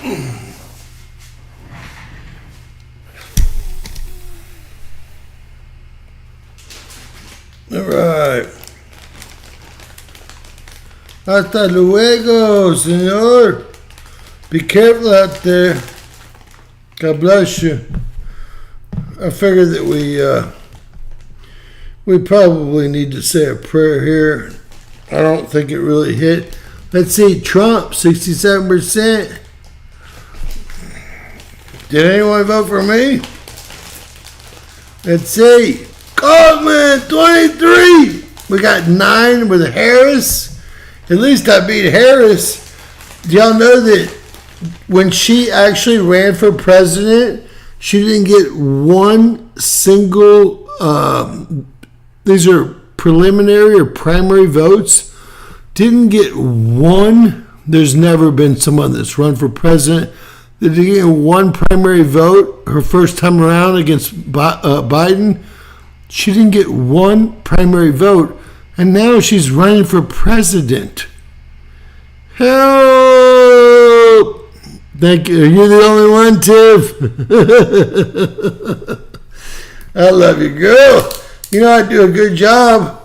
All right. Hasta luego, señor. Be careful out there. God bless you. I figured that we probably need to say a prayer here. I don't think it really hit. Let's see, Trump, 67%. Did anyone vote for me? Let's see. Goldman, 23. We got 9 with Harris. At least I beat Harris. Do y'all know that when she actually ran for president, she didn't get one single, these are preliminary or primary votes, didn't get one. There's never been someone that's run for president that didn't get one primary vote her first time around against Biden. She didn't get one primary vote, and now she's running for president. Help! Thank you. You're the only one, Tiff. I love you, girl. You know I do a good job.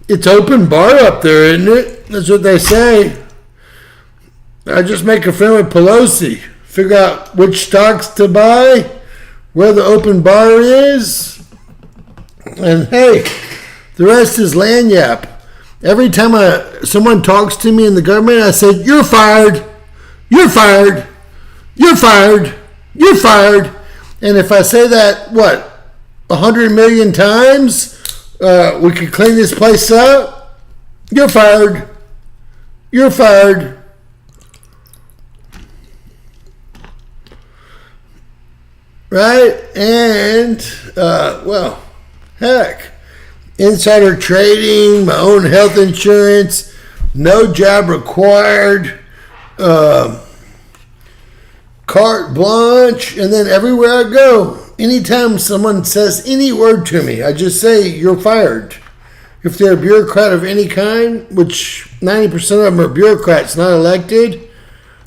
It's open bar up there, isn't it? That's what they say. I just make a friend with Pelosi. Figure out which stocks to buy, where the open bar is, and hey, the rest is lagniappe. Every time someone talks to me in the government, I say, "You're fired. You're fired. You're fired. You're fired." And if I say that, 100 million times, we could clean this place up. You're fired. You're fired. Right? And, heck. Insider trading, my own health insurance, no job required, carte blanche, and then everywhere I go, anytime someone says any word to me, I just say, "You're fired." If they're a bureaucrat of any kind, which 90% of them are bureaucrats, not elected,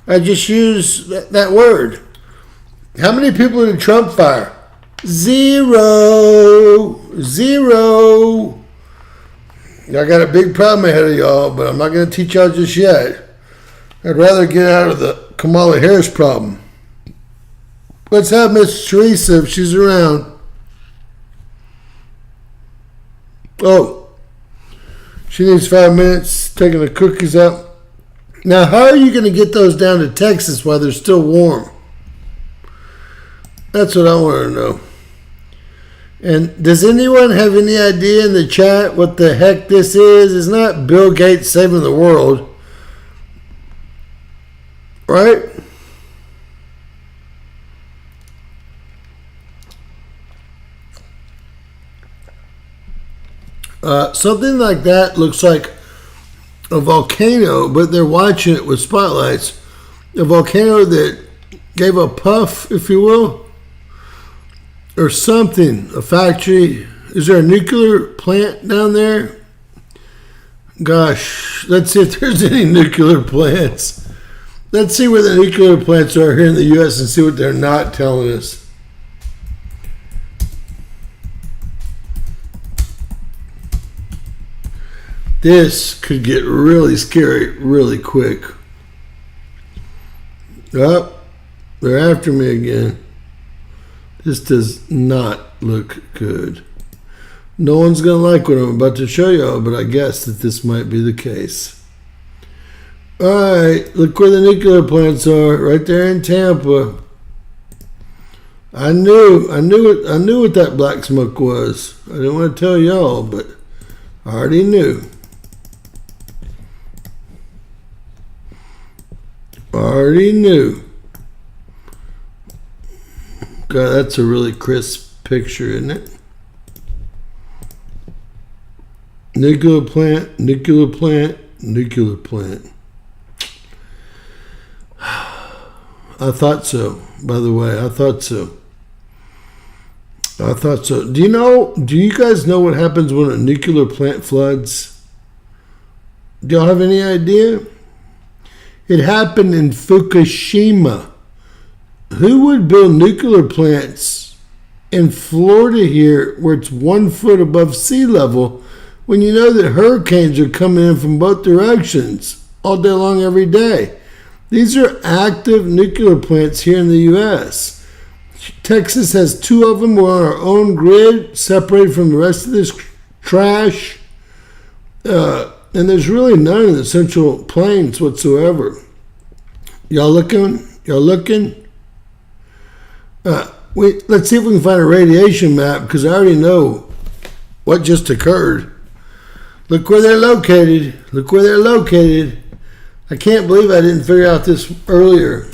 I just use that word. How many people did Trump fire? Zero. I got a big problem ahead of y'all, but I'm not going to teach y'all just yet. I'd rather get out of the Kamala Harris problem. Let's have Miss Teresa if she's around. Oh, she needs 5 minutes taking the cookies out. Now, how are you going to get those down to Texas while they're still warm? That's what I want to know. And does anyone have any idea in the chat what the heck this is? It's not Bill Gates saving the world. Right? Something like that looks like a volcano, but they're watching it with spotlights. A volcano that gave a puff, if you will. Or something, a factory. Is there a nuclear plant down there? Gosh, let's see if there's any nuclear plants. Let's see where the nuclear plants are here in the U.S. and see what they're not telling us. This could get really scary really quick. Oh, they're after me again. This does not look good. No one's going to like what I'm about to show y'all, but I guess that this might be the case. Alright, look where the nuclear plants are, right there in Tampa. I knew what that black smoke was. I didn't want to tell y'all, but I already knew. Already knew. God, that's a really crisp picture, isn't it? Nuclear plant, nuclear plant, nuclear plant. I thought so, by the way. I thought so. Do you guys know what happens when a nuclear plant floods? Do y'all have any idea? It happened in Fukushima. Who would build nuclear plants in Florida here where it's 1 foot above sea level when you know that hurricanes are coming in from both directions all day long every day? These are active nuclear plants here in the U.S. Texas has 2 of them. We're on our own grid, separated from the rest of this trash. And there's really none in the Central Plains whatsoever. Y'all looking? Let's see if we can find a radiation map, because I already know what just occurred. Look where they're located. I can't believe I didn't figure out this earlier.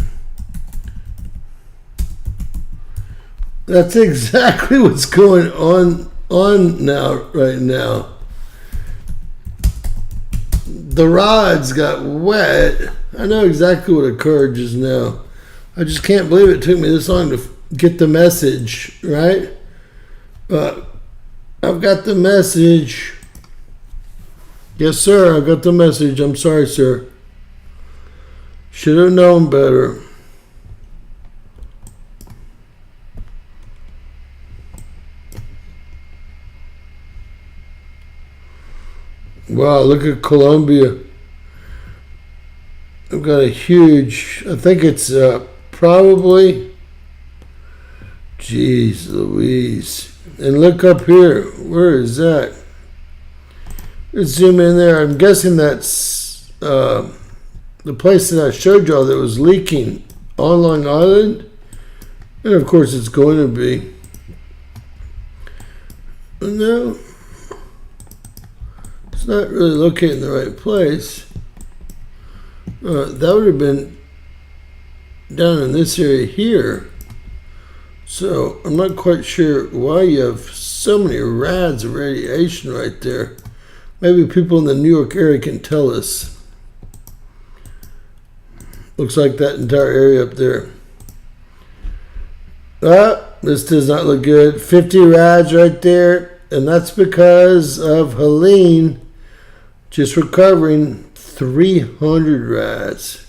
That's exactly what's going on right now. The rods got wet. I know exactly what occurred just now. I just can't believe it took me this long to get the message, right? I've got the message. Yes, sir, I got the message. I'm sorry, sir. Should have known better. Wow, look at Colombia. I've got a huge, I think it's probably, geez Louise. And look up here, where is that? Let's zoom in there. I'm guessing that's the place that I showed y'all that was leaking on Long Island. And of course it's going to be. No. It's not really located in the right place. That would have been down in this area here. So I'm not quite sure why you have so many rads of radiation right there. Maybe people in the New York area can tell us. Looks like that entire area up there. This does not look good. 50 rads right there. And that's because of Helene just recovering 300 rads.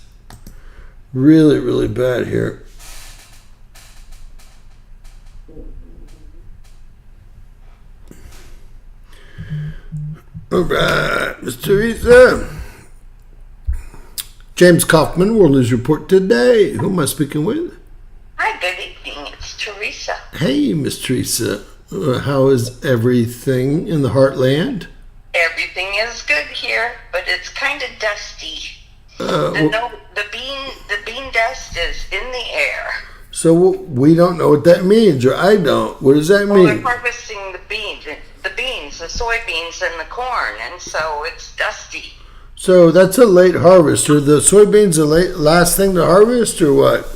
Really, really bad here. All right, Mr. Teresa. James Kaufman, World News Report today. Who am I speaking with? Hi, good evening. It's Teresa. Hey, Miss Teresa. How is everything in the heartland? Everything is good here, but it's kind of dusty. The bean dust is in the air. So we don't know what that means, or I don't. What does that mean? Well, they're harvesting the beans, the soybeans, and the corn, and so it's dusty. So that's a late harvest. Are the soybeans the last thing to harvest, or what?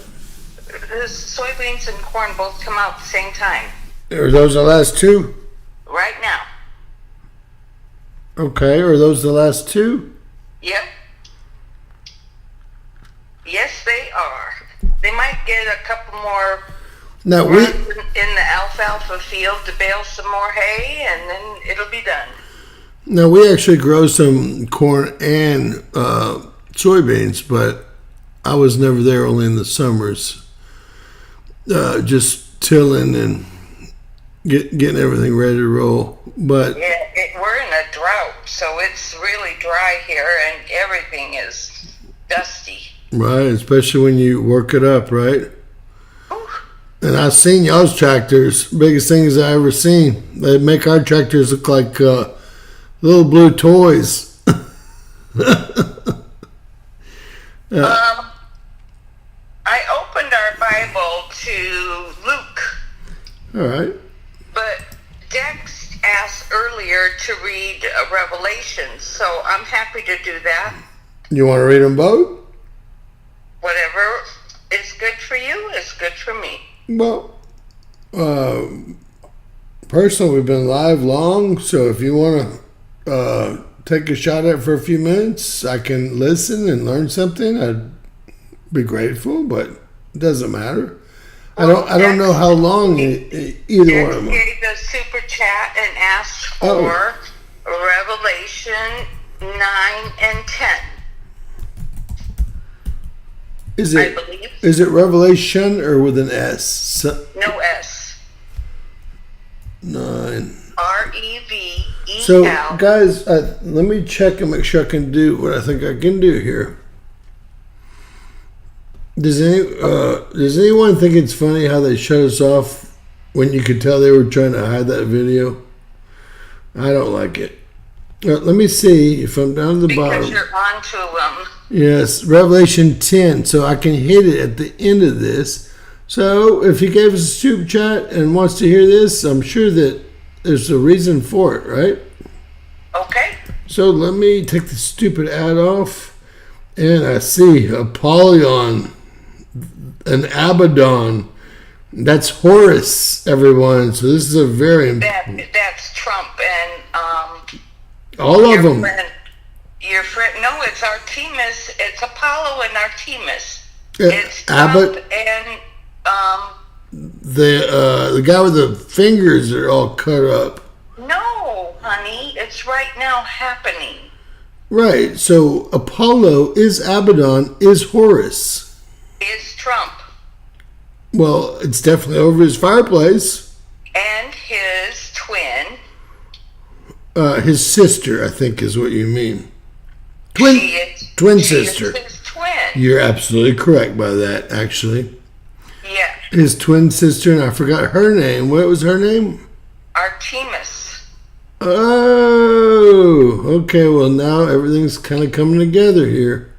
The soybeans and corn both come out at the same time. Are those the last two? Right now. Okay, are those the last two? Yep. Yes, they are. They might get a couple more Now runs in the alfalfa field to bale some more hay, and then it'll be done. Now we actually grow some corn and soybeans, but I was never there, only in the summers. Just tilling and getting everything ready to roll. But yeah, we're in a drought, so it's really dry here, and everything is dusty. right, especially when you work it up, right? Ooh. And I've seen y'all's tractors. Biggest things I ever seen. They make our tractors look like little blue toys. I opened our Bible to Luke, All right. but Dex asked earlier to read Revelation, so I'm happy to do that. You want to read them both? Whatever is good for you is good for me. Well, personally, we've been live long, so if you want to take a shot at it for a few minutes, I can listen and learn something. I'd be grateful, but it doesn't matter. I don't know how long either one of them. Gave a super chat and asked for Revelation 9 and 10. Is I it believe. is it Revelation or with an S? No S. 9. REVEL. So, guys, let me check and make sure I can do what I think I can do here. Does anyone think it's funny how they shut us off when you could tell they were trying to hide that video? I don't like it. Let me see if I'm down to the Because bottom. you're on to them. Yes, Revelation 10. So I can hit it at the end of this. So if he gave us a super chat and wants to hear this, I'm sure that there's a reason for it, right? Okay. So let me take the stupid ad off. And I see Apollyon, an Abaddon. That's Horus, everyone. So this is a very That's Trump and all of them. Your friend. No, it's Artemis. It's Apollo and Artemis. Yeah, It's Trump Abbott. and The guy with the fingers are all cut up. no, honey, it's right now happening. Right. So Apollo is Abaddon, is Horus. Is Trump Well, it's definitely over his fireplace. and his twin. His sister, I think, is what you mean. She Twin is sister. his twin. You're absolutely correct by that, actually. Yeah, His twin sister, and I forgot her name. What was her name? Artemis. Oh, okay. Well, now everything's kind of coming together here.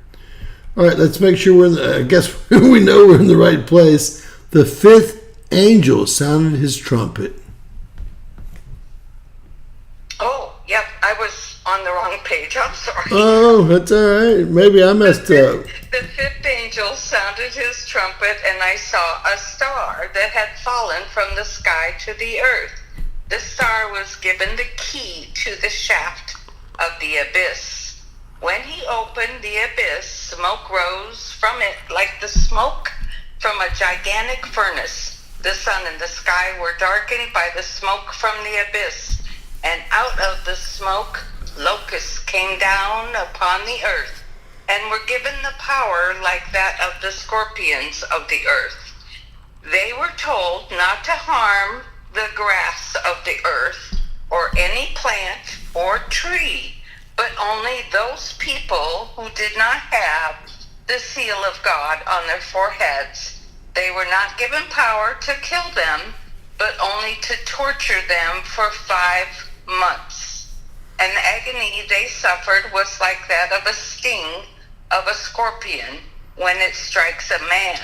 All right, let's make sure we're in the, I guess we know we're in the right place. The fifth angel sounded his trumpet. Oh, yep, I was on the wrong page. I'm sorry. Oh, that's all right. Maybe I messed up. The fifth angel sounded his trumpet, and I saw a star that had fallen from the sky to the earth. The star was given the key to the shaft of the abyss. When he opened the abyss, smoke rose from it like the smoke from a gigantic furnace. The sun and the sky were darkened by the smoke from the abyss, and out of the smoke locusts came down upon the earth, and were given the power like that of the scorpions of the earth. They were told not to harm the grass of the earth, or any plant or tree, but only those people who did not have the seal of God on their foreheads. They were not given power to kill them, but only to torture them for 5 months. And the agony they suffered was like that of a sting of a scorpion when it strikes a man.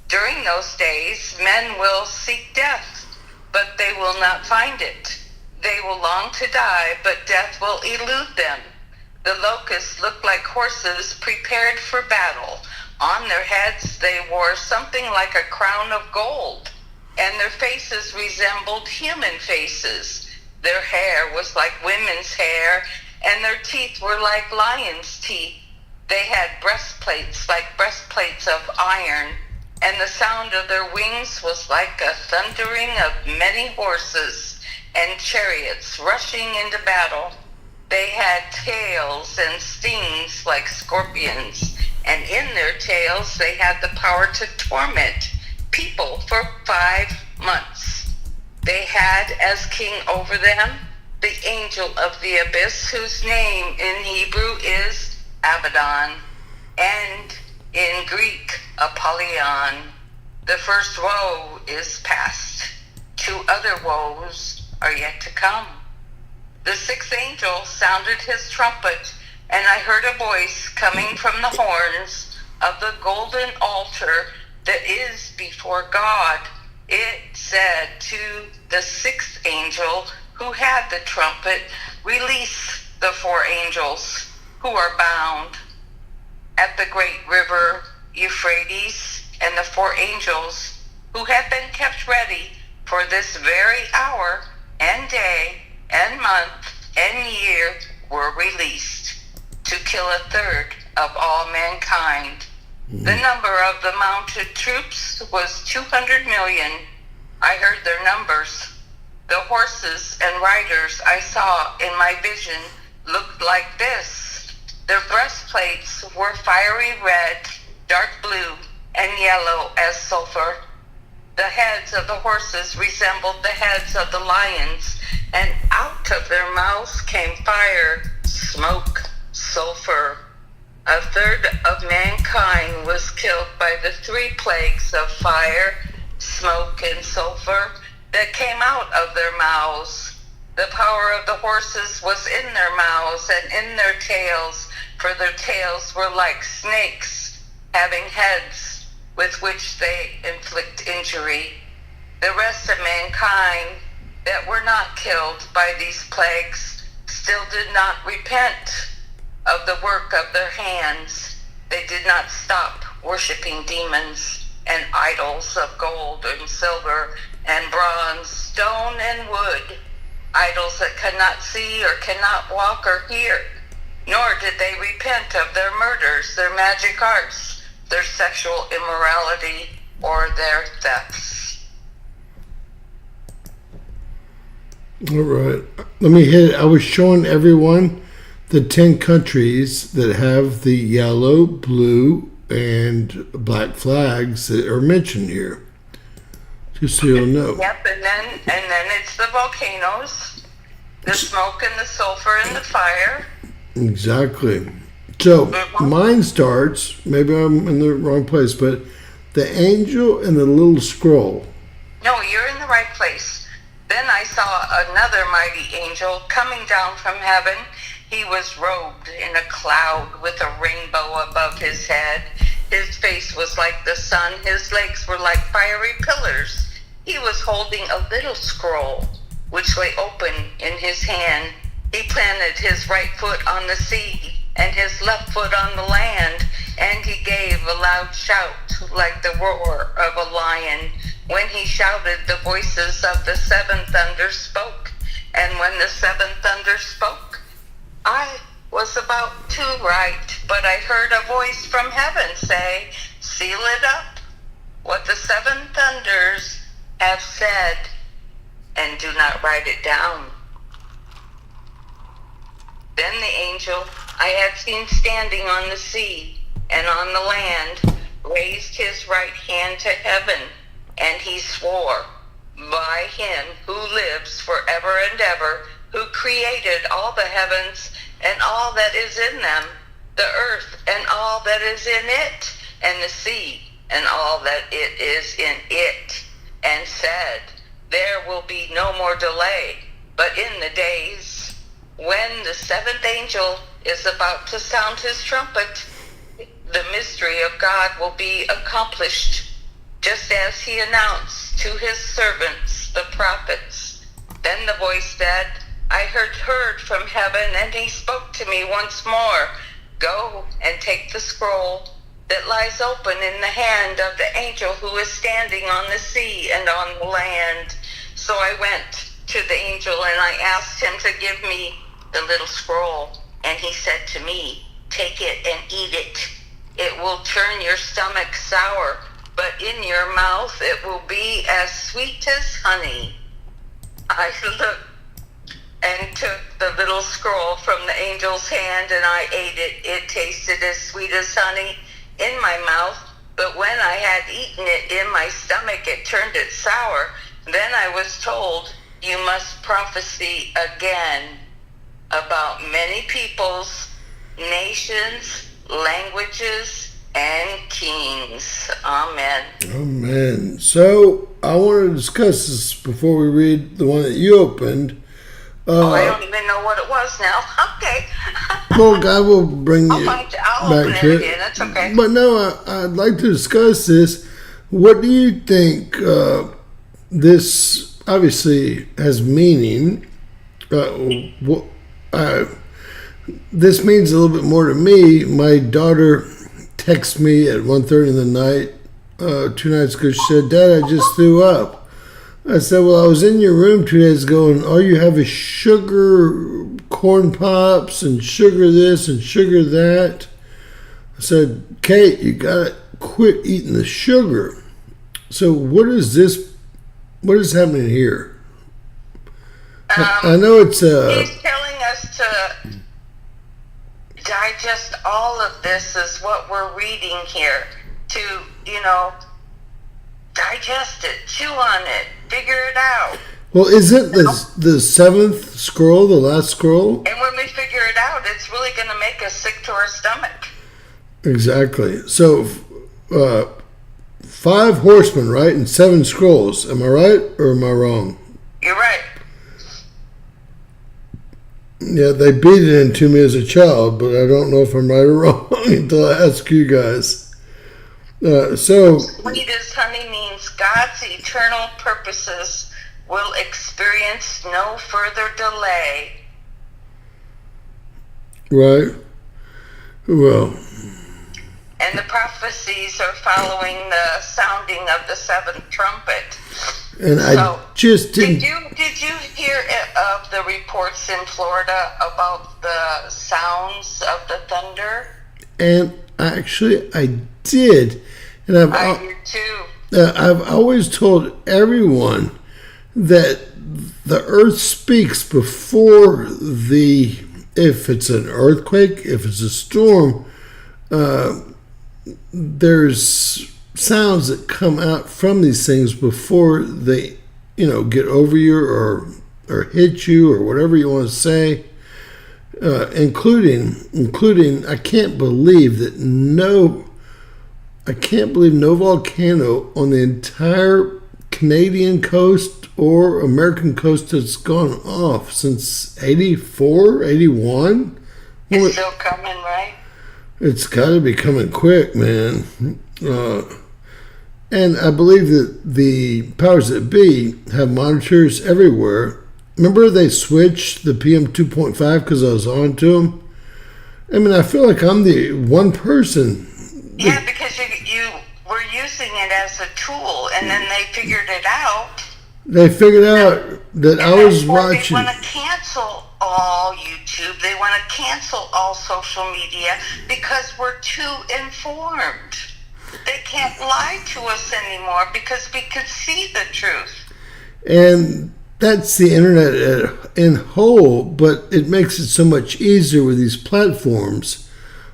During those days, men will seek death, but they will not find it. They will long to die, but death will elude them. The locusts looked like horses prepared for battle. On their heads they wore something like a crown of gold, and their faces resembled human faces. Their hair was like women's hair, and their teeth were like lions' teeth. They had breastplates like breastplates of iron, and the sound of their wings was like a thundering of many horses and chariots rushing into battle. They had tails and stings like scorpions, and in their tails they had the power to torment people for 5 months. They had as king over them the angel of the abyss, whose name in Hebrew is Abaddon, and in Greek, Apollyon. The first woe is past. 2 other woes are yet to come. The sixth angel sounded his trumpet, and I heard a voice coming from the horns of the golden altar that is before God. It said to the sixth angel who had the trumpet, "Release the 4 angels who are bound at the great river Euphrates, and the 4 angels who have been kept ready for this very hour and day and month and year were released to kill 1/3 of all mankind." The number of the mounted troops was 200 million. I heard their numbers. The horses and riders I saw in my vision looked like this. Their breastplates were fiery red, dark blue, and yellow as sulfur. The heads of the horses resembled the heads of the lions, and out of their mouths came fire, smoke, sulfur. A third of mankind was killed by the 3 plagues of fire, smoke, and sulfur that came out of their mouths. The power of the horses was in their mouths and in their tails, for their tails were like snakes, having heads with which they inflict injury. The rest of mankind that were not killed by these plagues still did not repent of the work of their hands. They did not stop worshiping demons and idols of gold and silver and bronze, stone and wood, idols that cannot see or cannot walk or hear. Nor did they repent of their murders, their magic arts, their sexual immorality, or their thefts. All right. Let me hit it. I was showing everyone the 10 countries that have the yellow, blue, and black flags that are mentioned here. Just so you'll know. Yep, and then it's the volcanoes, the smoke and the sulfur and the fire. Exactly. So mine starts, maybe I'm in the wrong place, but the angel and the little scroll. No, you're in the right place. Then I saw another mighty angel coming down from heaven. He was robed in a cloud with a rainbow above his head. His face was like the sun. His legs were like fiery pillars. He was holding a little scroll, which lay open in his hand. He planted his right foot on the sea and his left foot on the land, and he gave a loud shout like the roar of a lion. When he shouted, the voices of the 7 thunders spoke. And when the 7 thunders spoke, I was about to write, but I heard a voice from heaven say, "Seal it up, what the 7 thunders have said, and do not write it down." Then the angel I had seen standing on the sea and on the land raised his right hand to heaven, and he swore by him who lives forever and ever, who created all the heavens and all that is in them, the earth and all that is in it, and the sea and all that it is in it, and said, "There will be no more delay, but in the days when the 7th angel is about to sound his trumpet, the mystery of God will be accomplished, just as he announced to his servants, the prophets." Then the voice said, I heard from heaven, and he spoke to me once more, "Go and take the scroll that lies open in the hand of the angel who is standing on the sea and on the land." So I went to the angel and I asked him to give me the little scroll. And he said to me, "Take it and eat it. It will turn your stomach sour, but in your mouth it will be as sweet as honey." I looked and took the little scroll from the angel's hand, and I ate it. It tasted as sweet as honey in my mouth, but when I had eaten it in my stomach, it turned it sour. Then I was told, "You must prophesy again about many peoples, nations, languages, and kings." Amen. Amen. So I want to discuss this before we read the one that you opened. I don't even know what it was now. Okay. Well, God will bring you I'll open back it to again. That's okay. But no, I'd like to discuss this. What do you think this obviously has meaning? This means a little bit more to me. My daughter texted me at 1:30 in the night 2 nights ago. She said, "Dad, I just threw up." I said, "Well, I was in your room 2 days ago, and all you have is sugar, corn pops, and sugar this and sugar that." I said, "Kate, you gotta quit eating the sugar." So what is this? What is happening here? I know it's He's telling us to digest all of this, is what we're reading here. to, digest it, chew on it, figure it out. Well, isn't the seventh scroll the last scroll? And when we figure it out, it's really going to make us sick to our stomach. Exactly. So, 5 horsemen, right, and 7 scrolls. Am I right or am I wrong? You're right. Yeah, they beat it into me as a child, but I don't know if I'm right or wrong until I ask you guys. Sweet as honey means God's eternal purposes will experience no further delay. Right. Well. And the prophecies are following the sounding of the 7th trumpet. And I just didn't. Did you hear of the reports in Florida about the sounds of the thunder? And actually, I did. And I did too. I've always told everyone that the earth speaks before if it's an earthquake, if it's a storm, there's sounds that come out from these things before they, get over you or hit you or whatever you want to say. Including, I can't believe no volcano on the entire Canadian coast or American coast has gone off since 84, 81. It's still coming, right? It's got to be coming quick, man. And I believe that the powers that be have monitors everywhere. Remember they switched the PM 2.5 because I was on to them? I mean, I feel like I'm the one person. Yeah, because you were using it as a tool, and then they figured it out. They figured out that I was watching. They want to cancel all YouTube. They want to cancel all social media because we're too informed. They can't lie to us anymore because we could see the truth. And that's the internet in whole, but it makes it so much easier with these platforms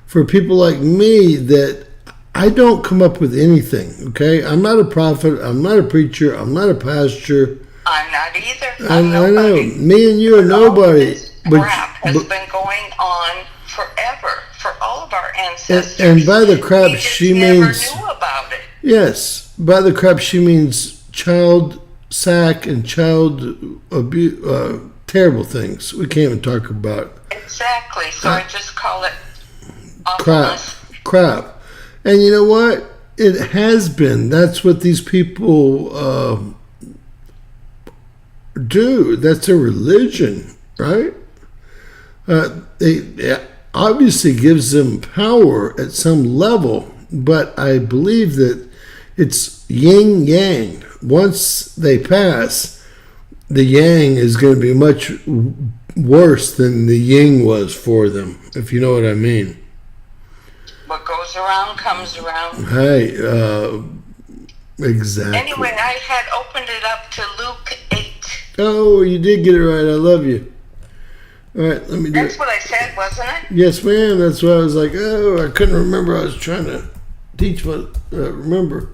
for people like me that I don't come up with anything, okay? I'm not a prophet. I'm not a preacher. I'm not a pastor. I'm not either. I know. Me and you are nobody. This crap has been going on forever for all of our ancestors. And by the crap, she means... never knew about it. Yes. By the crap, she means child sack and child abuse, terrible things we can't even talk about. Exactly. So I just call it crap. And you know what? It has been. That's what these people do. That's their religion, right? It obviously gives them power at some level, but I believe that it's yin yang. Once they pass, the yang is going to be much worse than the yin was for them, if you know what I mean. What goes around comes around. Hey, exactly. Anyway, I had opened it up to Luke 8. Oh, you did get it right. I love you. All right, let me do That's it. what I said, wasn't it? Yes, ma'am. That's why I was like, oh, I couldn't remember. I was trying to teach what remember.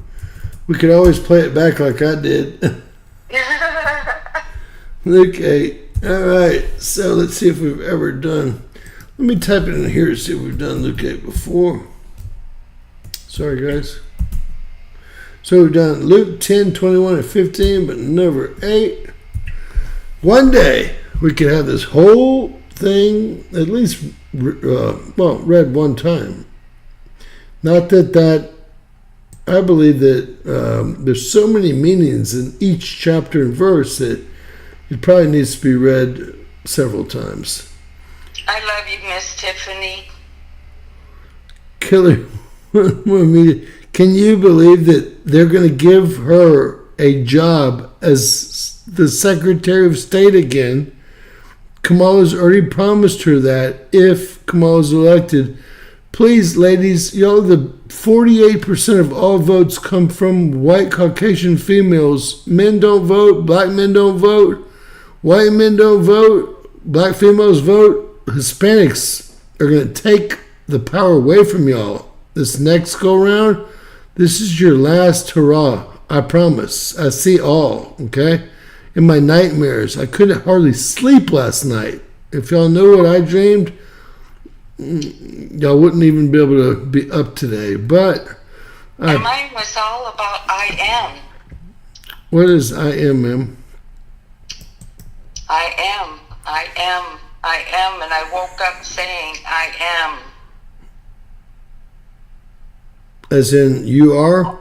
We could always play it back like I did. Luke 8. All right, so let's see if we've ever done. Let me type it in here to see if we've done Luke 8 before. Sorry, guys. So we've done Luke 10, 21, and 15, but never 8. One day, we could have this whole thing at least, read one time. Not that I believe that there's so many meanings in each chapter and verse that it probably needs to be read several times. I love you, Miss Tiffany. Killer. Can you believe that they're going to give her a job as the Secretary of State again? Kamala's already promised her that if Kamala's elected. Please, ladies, y'all, the 48% of all votes come from white Caucasian females. Men don't vote. Black men don't vote. White men don't vote. Black females vote. Hispanics are going to take the power away from y'all. This next go round, This is your last hurrah. I promise. I see all, okay? In my nightmares, I couldn't hardly sleep last night. If y'all know what I dreamed, y'all wouldn't even be able to be up today. But And mine was all about I am. what is I am, ma'am? I am. I am. I am. And I woke up saying I am. As in you are?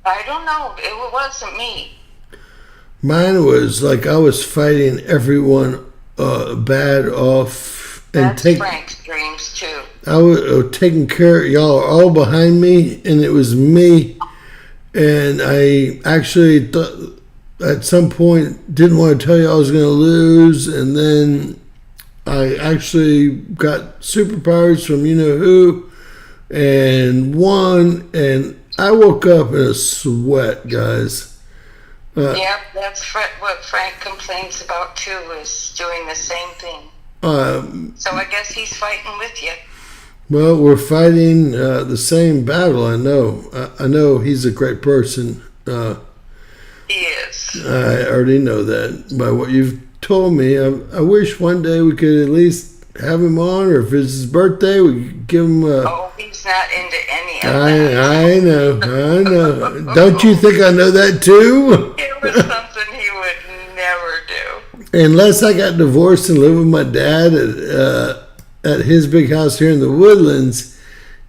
I don't know. It wasn't me. Mine was like I was fighting everyone bad off and That's Frank's dreams too. I was taking care. Y'all are all behind me, and it was me. And I actually thought at some point didn't want to tell you I was going to lose, and then I actually got superpowers from you know who, and won. And I woke up in a sweat, guys. Yep, that's what Frank complains about too, is doing the same thing. So I guess he's fighting with you. Well, we're fighting the same battle. I know. I know he's a great person. He is. I already know that by what you've told me. I wish one day we could at least have him on, or if it's his birthday, we could give him a... Oh, he's not into any of that. I know. Don't you think I know that too? It was something he would never do. Unless I got divorced and lived with my dad at his big house here in the Woodlands,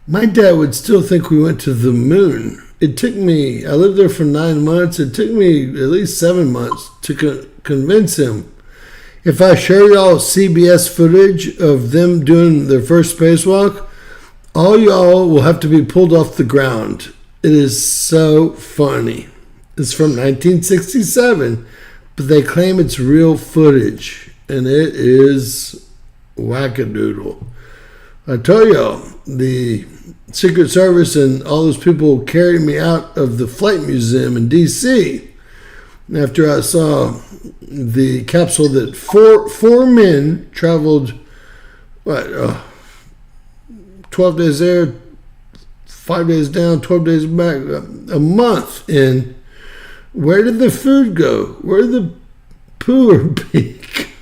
my dad would still think we went to the moon. It took me, I lived there for 9 months, it took me at least 7 months to convince him. If I show y'all CBS footage of them doing their first spacewalk, all y'all will have to be pulled off the ground. It is so funny. It's from 1967, but they claim it's real footage, and it is wackadoodle. I told y'all, the Secret Service and all those people carried me out of the Flight Museum in D.C. after I saw the capsule that four men traveled, 12 days there, 5 days down, 12 days back, a month. And where did the food go? Where did the poo or peak?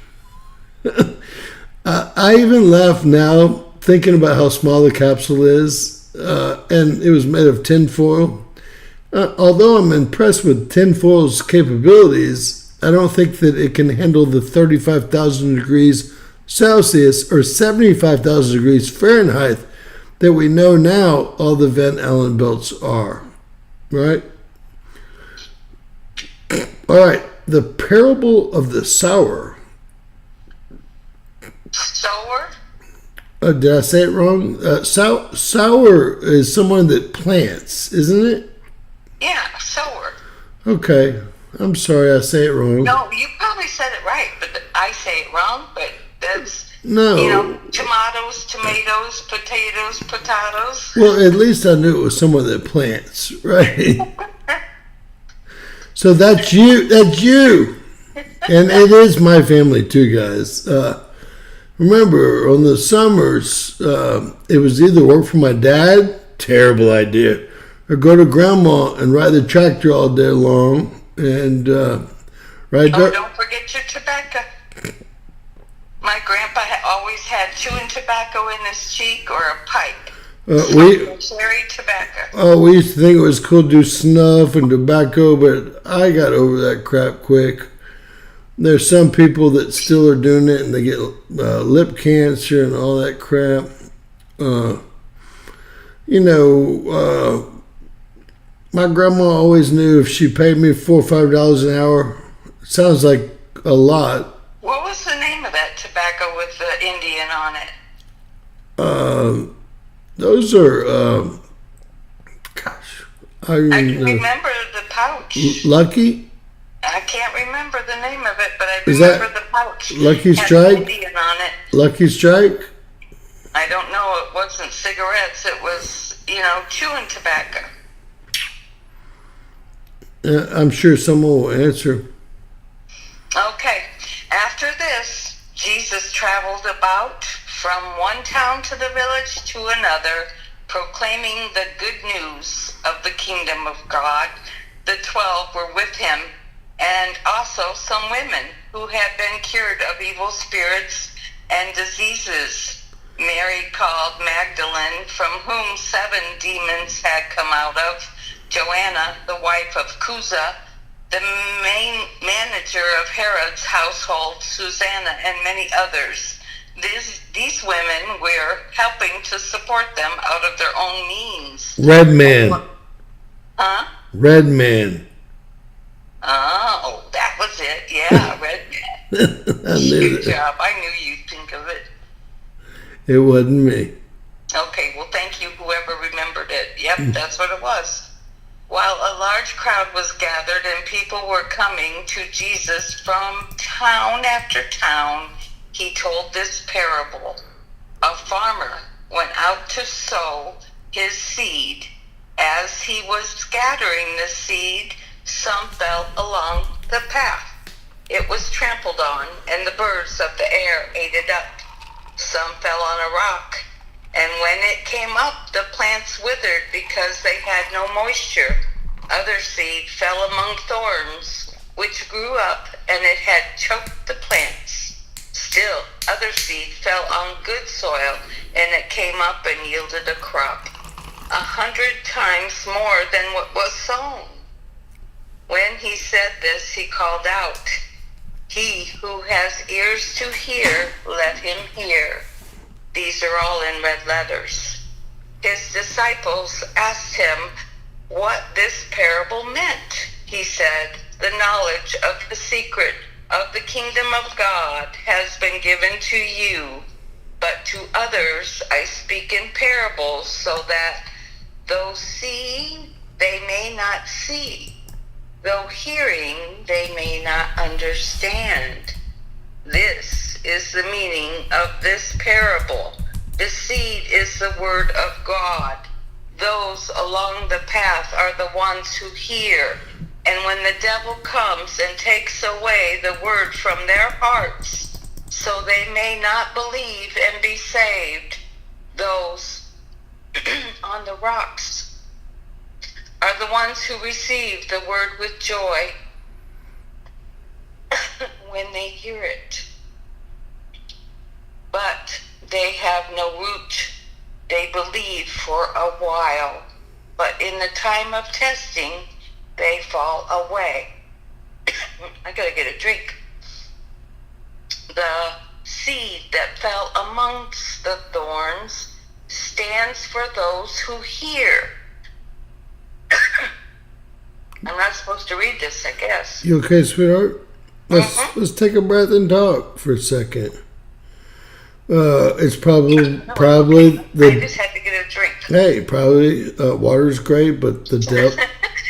I even laugh now thinking about how small the capsule is, and it was made of tinfoil. Although I'm impressed with tinfoil's capabilities, I don't think that it can handle the 35,000 degrees Celsius or 75,000 degrees Fahrenheit that we know now all the Van Allen belts are. Right? All right. The parable of the sower. Sower? Did I say it wrong? Sower is someone that plants, isn't it? Yeah, sower. Okay. I'm sorry I say it wrong. No, you probably said it right, but I say it wrong, but that's, No. you know, tomatoes, potatoes. Well, at least I knew it was someone that plants, right? So that's you. That's you. And it is my family too, guys. Remember, on the summers, it was either work for my dad, terrible idea, or go to grandma and ride the tractor all day long and ride dirt. Don't forget your tobacco. My grandpa always had chewing tobacco in his cheek or a pipe. Cherry tobacco. We used to think it was cool to do snuff and tobacco, but I got over that crap quick. There's some people that still are doing it, and they get lip cancer and all that crap. My grandma always knew if she paid me $4 or $5 an hour, it sounds like a lot. What was the name of that tobacco with the Indian on it? Those are, I can remember the pouch. Lucky? I can't remember the name of it, but I Is remember that the pouch. Lucky Had Strike? Indian on it. Lucky Strike? I don't know. It wasn't cigarettes. It was, chewing tobacco. I'm sure someone will answer. Okay. After this, Jesus traveled about from one town to the village to another, proclaiming the good news of the kingdom of God. The 12 were with him, and also some women who had been cured of evil spirits and diseases. Mary called Magdalene, from whom 7 demons had come out of, Joanna, the wife of Chuza, the main manager of Herod's household, Susanna, and many others. These women were helping to support them out of their own means. Red man. Huh? Red man. Oh, that was it. Yeah, red man. I knew Good that. job. I knew you'd think of it. It wasn't me. Okay, well, thank you, whoever remembered it. Yep, that's what it was. While a large crowd was gathered and people were coming to Jesus from town after town, he told this parable. A farmer went out to sow his seed. As he was scattering the seed, some fell along the path. It was trampled on, and the birds of the air ate it up. Some fell on a rock, and when it came up, the plants withered because they had no moisture. Other seed fell among thorns, which grew up, and it had choked the plants. Still, other seed fell on good soil, and it came up and yielded a crop, 100 times more than what was sown. When he said this, he called out, "He who has ears to hear, let him hear." These are all in red letters. His disciples asked him what this parable meant. He said, "The knowledge of the secret of the kingdom of God has been given to you, but to others I speak in parables, so that though seeing they may not see, though hearing they may not understand." This is the meaning of this parable. The seed is the word of God. Those along the path are the ones who hear. And when the devil comes and takes away the word from their hearts, so they may not believe and be saved, those on the rocks are the ones who receive the word with joy when they hear it. But they have no root. They believe for a while, but in the time of testing, they fall away. I gotta get a drink. The seed that fell amongst the thorns stands for those who hear. I'm not supposed to read this, I guess. You okay, sweetheart? Let's take a breath and talk for a second. It's probably I the just had to get a drink. hey, probably water's great, but the devil.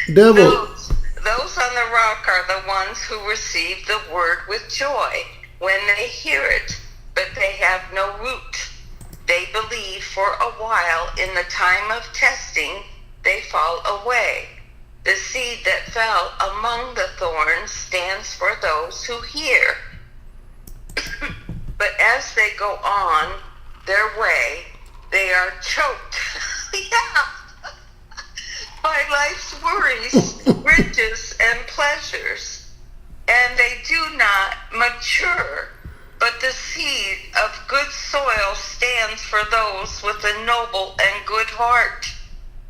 Those on the rock are the ones who receive the word with joy when they hear it, but they have no root. They believe for a while. In the time of testing, they fall away. The seed that fell among the thorns stands for those who hear. But as they go on their way, they are choked by life's worries, riches, and pleasures, and they do not mature. But the seed of good soil stands for those with a noble and good heart,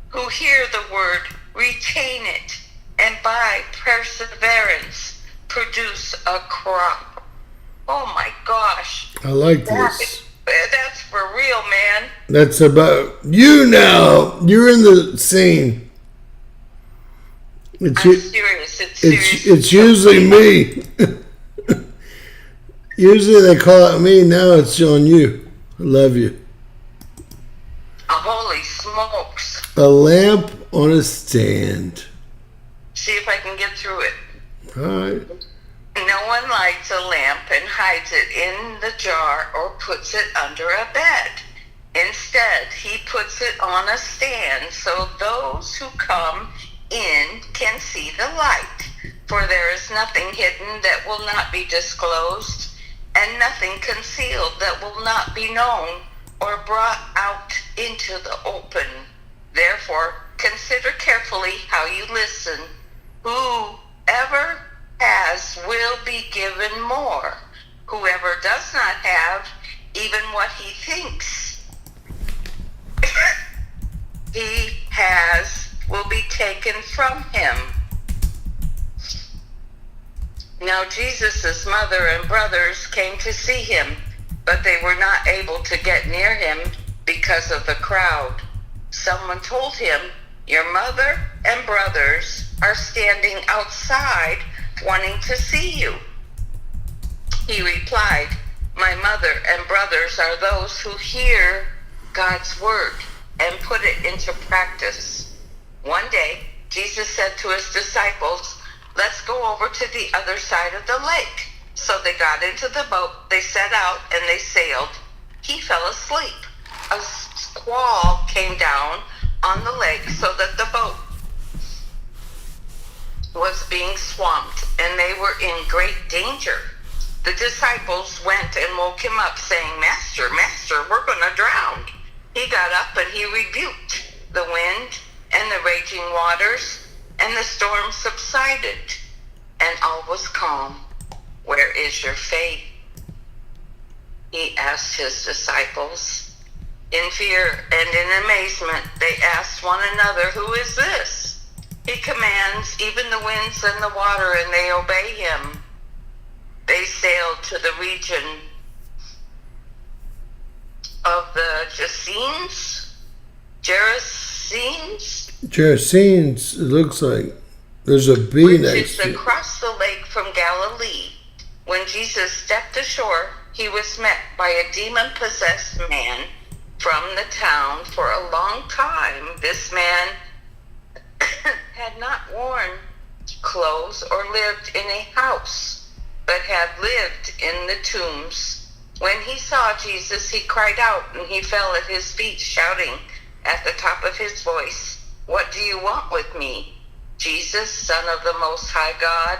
who hear the word, retain it, and by perseverance produce a crop. Oh my gosh. I like this. That's for real, man. That's about you now. You're in the scene. I'm serious. It's serious. It's usually me. Usually they call out me. Now it's on you. I love you. Holy smokes. A lamp on a stand. See if I can get through it. All right. No one lights a lamp and hides it in the jar or puts it under a bed. Instead, he puts it on a stand so those who come in can see the light. For there is nothing hidden that will not be disclosed, and nothing concealed that will not be known or brought out into the open. Therefore, consider carefully how you listen. Whoever has will be given more. Whoever does not have, even what he thinks he has will be taken from him. Now Jesus' mother and brothers came to see him, but they were not able to get near him because of the crowd. Someone told him, "Your mother and brothers are standing outside wanting to see you." He replied, "My mother and brothers are those who hear God's word and put it into practice." One day, Jesus said to his disciples, "Let's go over to the other side of the lake." So they got into the boat, they set out, and they sailed. He fell asleep. A squall came down on the lake so that the boat was being swamped, and they were in great danger. The disciples went and woke him up, saying, "Master, Master, we're going to drown." He got up and he rebuked the wind and the raging waters, and the storm subsided, and all was calm. "Where is your faith?" he asked his disciples. In fear and in amazement, they asked one another, "Who is this? He commands even the winds and the water, and they obey him." They sailed to the region of the Gerasenes, it looks like. There's a B which next is to it. across the lake from Galilee. When Jesus stepped ashore, he was met by a demon-possessed man from the town. For a long time, this man had not worn clothes or lived in a house, but had lived in the tombs. When he saw Jesus, he cried out, and he fell at his feet, shouting at the top of his voice, "What do you want with me? Jesus, Son of the Most High God,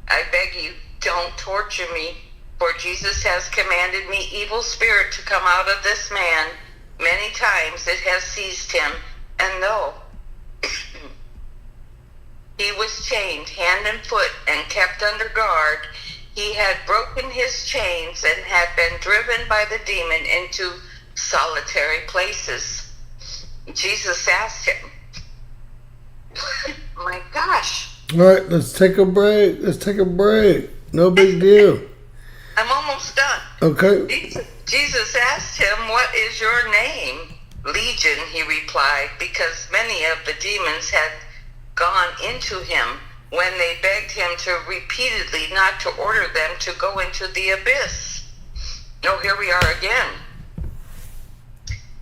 I beg you, don't torture me." For Jesus has commanded me, evil spirit, to come out of this man. Many times it has seized him, and though he was chained hand and foot and kept under guard, he had broken his chains and had been driven by the demon into solitary places. Jesus asked him, my gosh, All right, let's take a break. No big deal. I'm almost done. Okay. Jesus asked him, "What is your name?" "Legion," he replied, because many of the demons had gone into him when they begged him to repeatedly not to order them to go into the abyss. Oh, here we are again.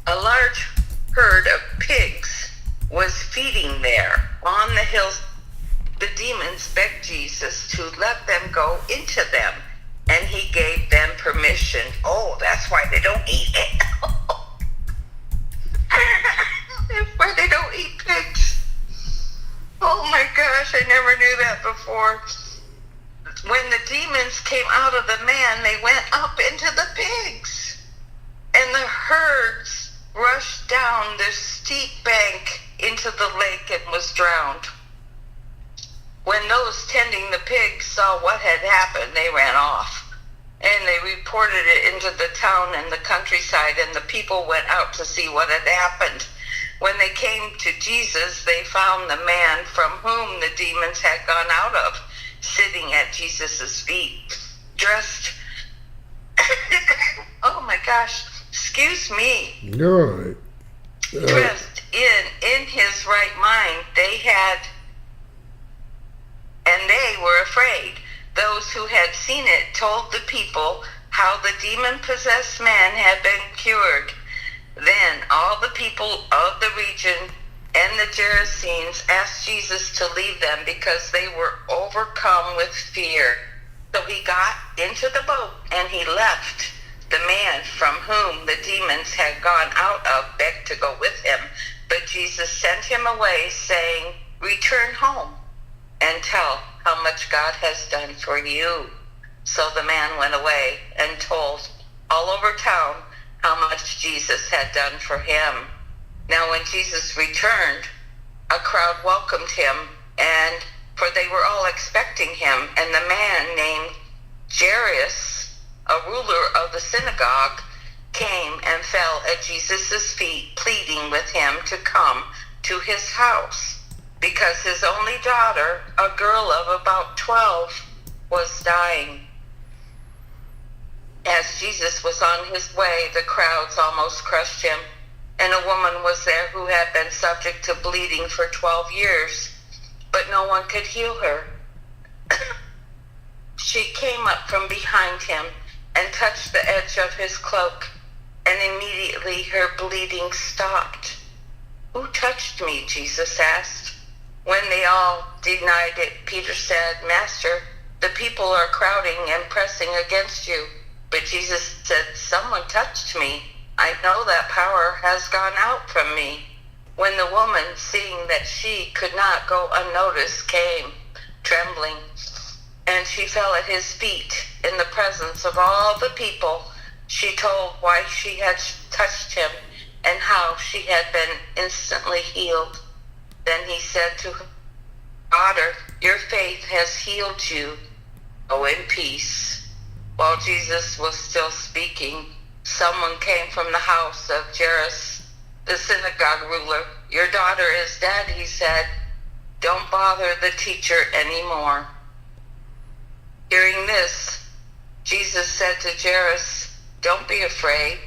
A large herd of pigs was feeding there on the hills. The demons begged Jesus to let them go into them, and he gave them permission. Oh, that's why they don't eat it. That's why they don't eat pigs. Oh my gosh, I never knew that before. When the demons came out of the man, they went up into the pigs, and the herds rushed down the steep bank into the lake and was drowned. When those tending the pigs saw what had happened, they ran off, and they reported it into the town and the countryside, and the people went out to see what had happened. When they came to Jesus, they found the man from whom the demons had gone out of, sitting at Jesus' feet, dressed, oh my gosh, excuse me, You're all right. dressed in his right mind. They were afraid. Those who had seen it told the people how the demon-possessed man had been cured. Then all the people of the region and the Gerasenes asked Jesus to leave them because they were overcome with fear. So he got into the boat and he left. The man from whom the demons had gone out of begged to go with him, but Jesus sent him away, saying, "Return home and tell how much God has done for you." So the man went away and told all over town how much Jesus had done for him. Now when Jesus returned, a crowd welcomed him, and for they were all expecting him, and the man named Jairus, a ruler of the synagogue, came and fell at Jesus' feet, pleading with him to come to his house, because his only daughter, a girl of about 12, was dying. As Jesus was on his way, the crowds almost crushed him, and a woman was there who had been subject to bleeding for 12 years, but no one could heal her. She came up from behind him and touched the edge of his cloak, and immediately her bleeding stopped. "Who touched me?" Jesus asked. When they all denied it, Peter said, "Master, the people are crowding and pressing against you." But Jesus said, "Someone touched me. I know that power has gone out from me." When the woman, seeing that she could not go unnoticed, came, trembling, and she fell at his feet in the presence of all the people, she told why she had touched him and how she had been instantly healed. Then he said to her, "Daughter, your faith has healed you. Go in peace." While Jesus was still speaking, someone came from the house of Jairus, the synagogue ruler. "Your daughter is dead," he said. "Don't bother the teacher anymore." Hearing this, Jesus said to Jairus, "Don't be afraid,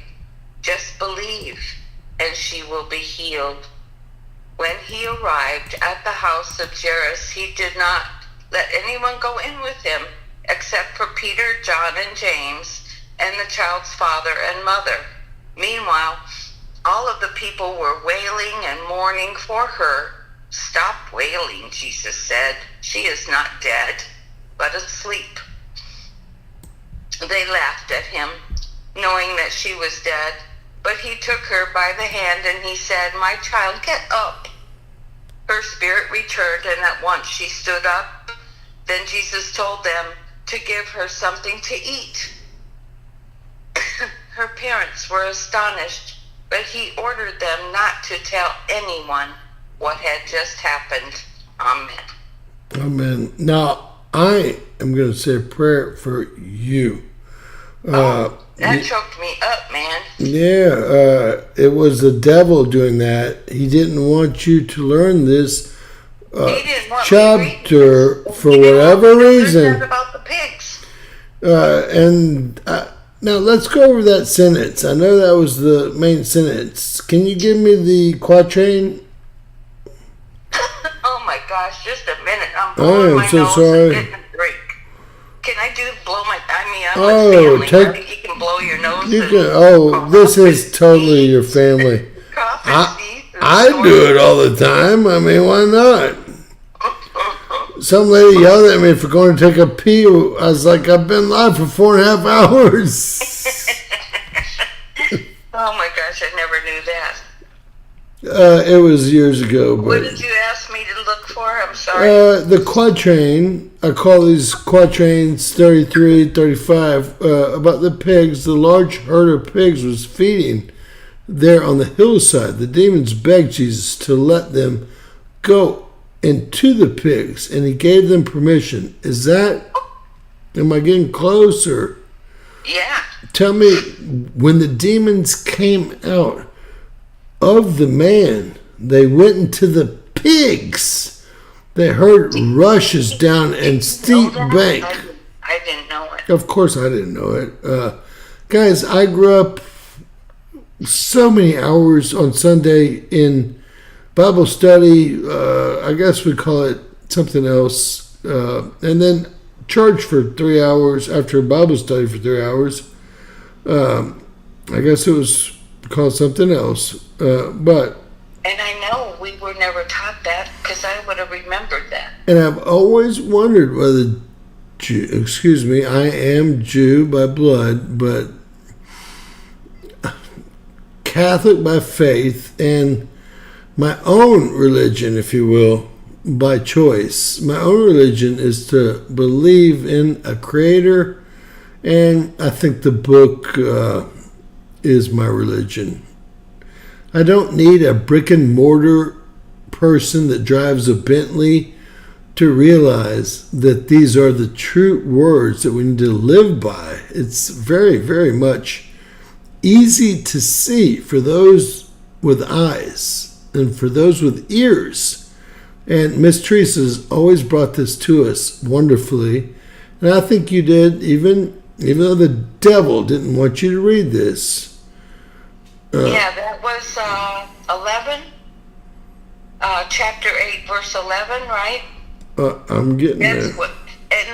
just believe, and she will be healed." When he arrived at the house of Jairus, he did not let anyone go in with him except for Peter, John, and James, and the child's father and mother. Meanwhile, all of the people were wailing and mourning for her. "Stop wailing," Jesus said. "She is not dead, but asleep." They laughed at him, knowing that she was dead, but he took her by the hand and he said, "My child, get up." Her spirit returned, and at once she stood up. Then Jesus told them to give her something to eat. Her parents were astonished, but he ordered them not to tell anyone what had just happened. Amen. Amen. Now, I am going to say a prayer for you. That choked me up, man. Yeah, it was the devil doing that. He didn't want you to learn this He didn't want me chapter reading. for He didn't want whatever me to learn reason. about the pigs. Now let's go over that sentence. I know that was the main sentence. Can you give me the quatrain? Oh my gosh, just a minute. I'm I blowing am my so nose sorry. and getting a drink. Can I blow my, I'm Oh, with family. You can blow your nose. You and can. Oh, cough this and is totally sneeze. your family. Cough and sneeze and I snort. do it all the time. I mean, why not? Some lady yelled at me for going to take a pee. I was like, I've been live for 4.5 hours. Oh my gosh, I never knew that. It was years ago. What But did you ask me to look for? I'm sorry. the quatrain, I call these quatrains 33, 35, about the pigs. The large herd of pigs was feeding there on the hillside. The demons begged Jesus to let them go into the pigs, and he gave them permission. Am I getting closer? Yeah. Tell me, when the demons came out of the man, they went into the pigs. They heard rushes down and steep bank. I didn't know it. Of course I didn't know it. Guys, I grew up so many hours on Sunday in Bible study. I guess we call it something else. And then church for 3 hours after Bible study for 3 hours. I guess it was called something else. But And I know we were never taught that because I would have remembered that. and I've always wondered whether I am Jew by blood, but Catholic by faith, and my own religion, if you will, by choice. My own religion is to believe in a creator, and I think the book is my religion. I don't need a brick and mortar person that drives a Bentley to realize that these are the true words that we need to live by. It's very, very much easy to see for those with eyes and for those with ears. And Miss Teresa's always brought this to us wonderfully. And I think you did, even though the devil didn't want you to read this. Yeah, that was 11, chapter 8, verse 11, right? I'm getting That's there. what, and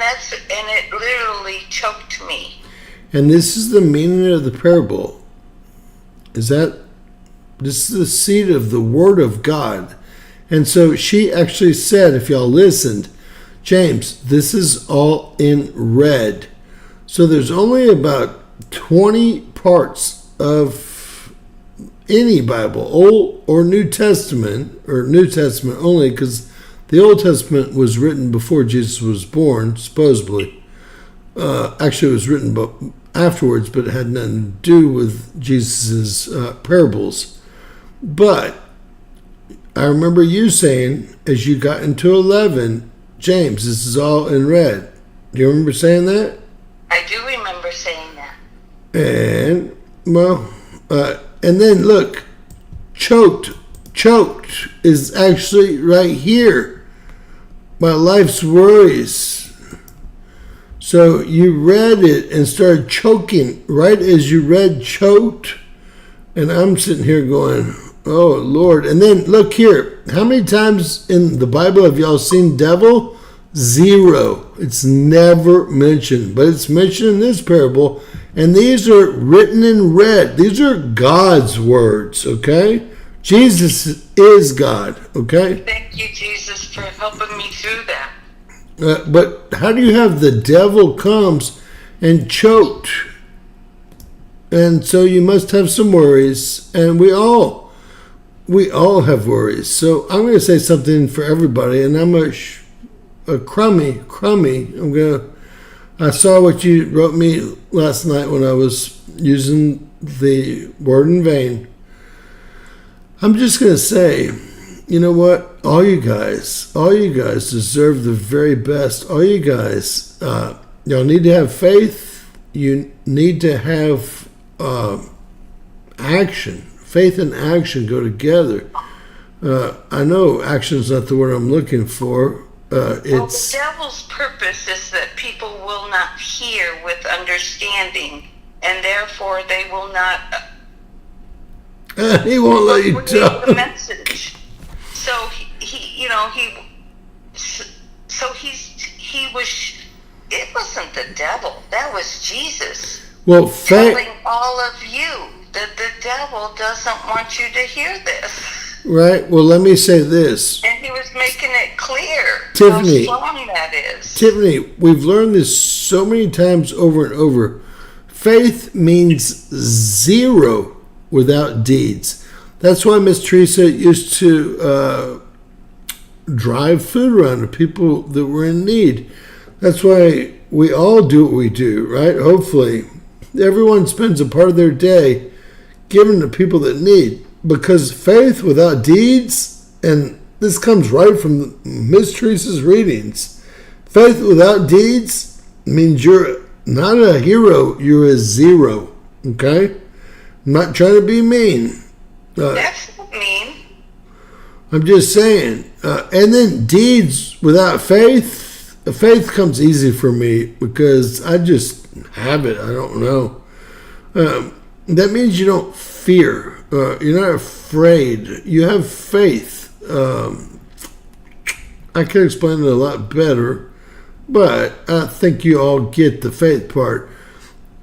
it literally choked me. And this is the meaning of the parable. This is the seed of the Word of God. And so she actually said, if y'all listened, James, this is all in red. So there's only about 20 parts of any Bible, Old or New Testament, or New Testament only, because the Old Testament was written before Jesus was born, supposedly. Actually, it was written afterwards, but it had nothing to do with Jesus' parables. But I remember you saying, as you got into 11, James, this is all in red. Do you remember saying that? I do remember saying that. And, well, and then look, choked is actually right here. My life's worries. So you read it and started choking right as you read choked. And I'm sitting here going, oh, Lord. And then look here. How many times in the Bible have y'all seen devil? 0. It's never mentioned. But it's mentioned in this parable. And these are written in red. These are God's words, okay? Jesus is God, okay? Thank you, Jesus, for helping me through that. But how do you have the devil comes and choked? And so you must have some worries. And we all have worries. So I'm going to say something for everybody. And I'm a crummy. I saw what you wrote me last night when I was using the word in vain. I'm just going to say, you know what? All you guys deserve the very best. All you guys, y'all need to have faith. You need to have action. Faith and action go together. I know action is not the word I'm looking for. Well, the devil's purpose is that people will not hear with understanding, and therefore they will not. He won't let you talk. talk. The message. So he was. It wasn't the devil. That was Jesus. Well, telling all of you that the devil doesn't want you to hear this. Right. Well, let me say this. And he was making it clear Tiffany, how strong that is. Tiffany, we've learned this so many times over and over. Faith means 0 without deeds. That's why Miss Teresa used to drive food around to people that were in need. That's why we all do what we do, right? Hopefully, everyone spends a part of their day giving to people that need. Because faith without deeds, and this comes right from Miss Teresa's readings, faith without deeds means you're not a hero, you're a 0. Okay? I'm not trying to be mean. That's not mean. I'm just saying. And then deeds without faith, faith comes easy for me because I just have it. I don't know. That means you don't fear. You're not afraid. You have faith. I can explain it a lot better, but I think you all get the faith part.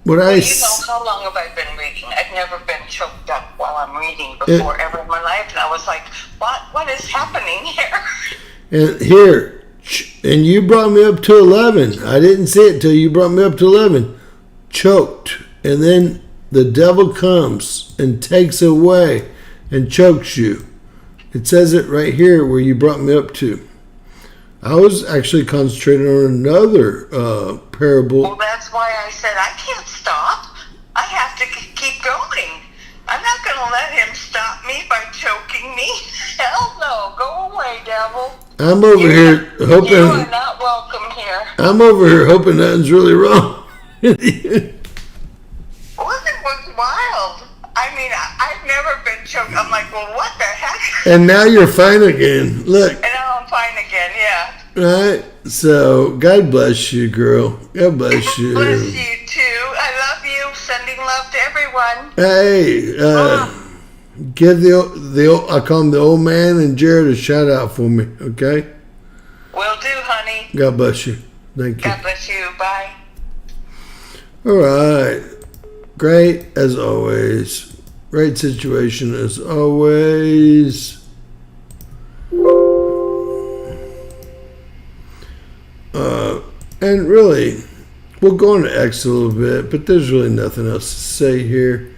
How long have I been reading? I've never been choked up while I'm reading before ever in my life, and I was like, what is happening here? And you brought me up to 11. I didn't see it till you brought me up to 11. Choked. And then the devil comes and takes away and chokes you. It says it right here where you brought me up to. I was actually concentrating on another parable. Well, that's why I said I can't stop. I have to keep going. I'm not going to let him stop me Honey, hell no. Go away, devil. I'm over here You hoping. are not welcome here. I'm over here hoping nothing's really wrong. Well, it was wild. I mean, I've never been choked. I'm like, well, what the heck? And now you're fine again. Look, And now I'm fine again, yeah. right? So, God bless you, girl. God bless you. Bless you, too. I love you. Sending love to everyone. Hey, give the I call him the old man and Jared a shout out for me, okay? Will do, honey. God bless you. Thank you. God bless you. Bye. All right. Great as always. Great situation as always. And really, we'll go into X a little bit, but there's really nothing else to say here.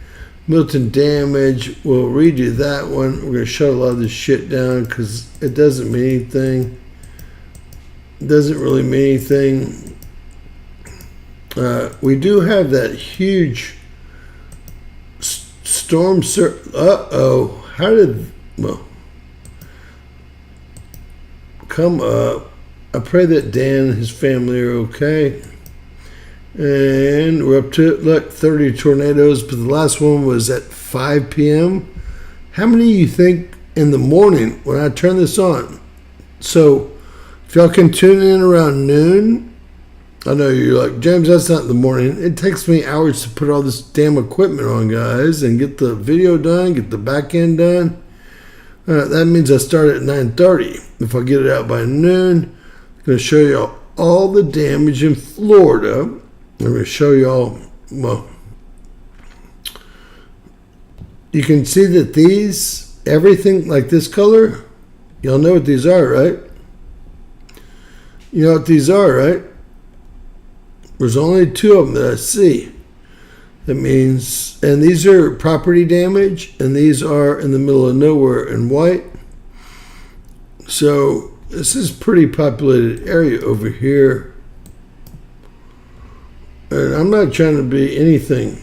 Milton damage, we'll read you that one. We're going to shut a lot of this shit down because it doesn't mean anything. It doesn't really mean anything. We do have that huge storm uh-oh. How did... Well, come up. I pray that Dan and his family are okay. And we're up to, look, 30 tornadoes, but the last one was at 5 p.m. How many of you think in the morning when I turn this on? So, if y'all can tune in around noon, I know you're like, James, that's not in the morning. It takes me hours to put all this damn equipment on, guys, and get the video done, get the back end done. That means I start at 9:30. If I get it out by noon, I'm going to show y'all all the damage in Florida. I'm going to show y'all, well, you can see that these, everything like this color, y'all know what these are, right? You know what these are, right? There's only two of them that I see. That means, and these are property damage, and these are in the middle of nowhere in white. So this is pretty populated area over here. And I'm not trying to be anything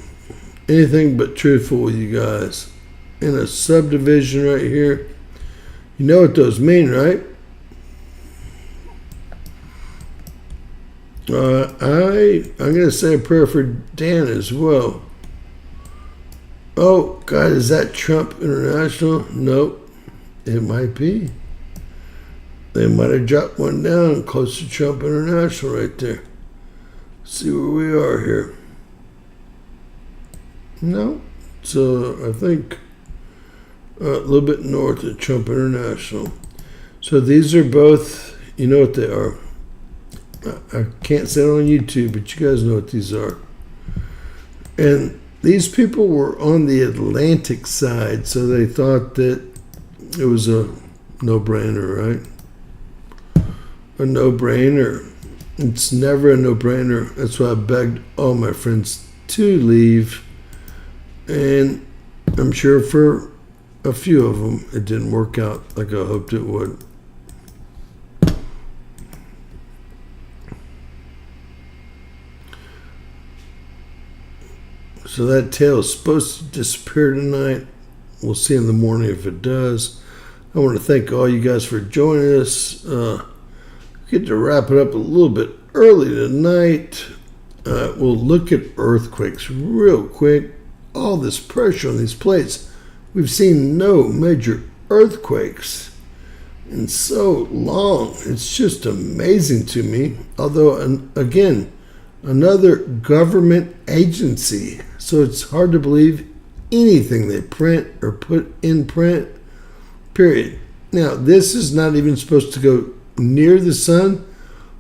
but truthful with you guys. In a subdivision right here. You know what those mean, right? I'm going to say a prayer for Dan as well. Oh, God, is that Trump International? Nope. It might be. They might have dropped one down close to Trump International right there. See where we are here. No. So I think a little bit north of Trump International. So these are both, you know what they are. I can't say it on YouTube, but you guys know what these are. And these people were on the Atlantic side, so they thought that it was a no-brainer, right? A no-brainer. It's never a no-brainer. That's why I begged all my friends to leave. And I'm sure for a few of them, it didn't work out like I hoped it would. So that tail is supposed to disappear tonight. We'll see in the morning if it does. I want to thank all you guys for joining us. Get to wrap it up a little bit early tonight. We'll look at earthquakes real quick. All this pressure on these plates. We've seen no major earthquakes in so long. It's just amazing to me. Although, again, another government agency. So it's hard to believe anything they print or put in print, period. Now, this is not even supposed to go near the sun,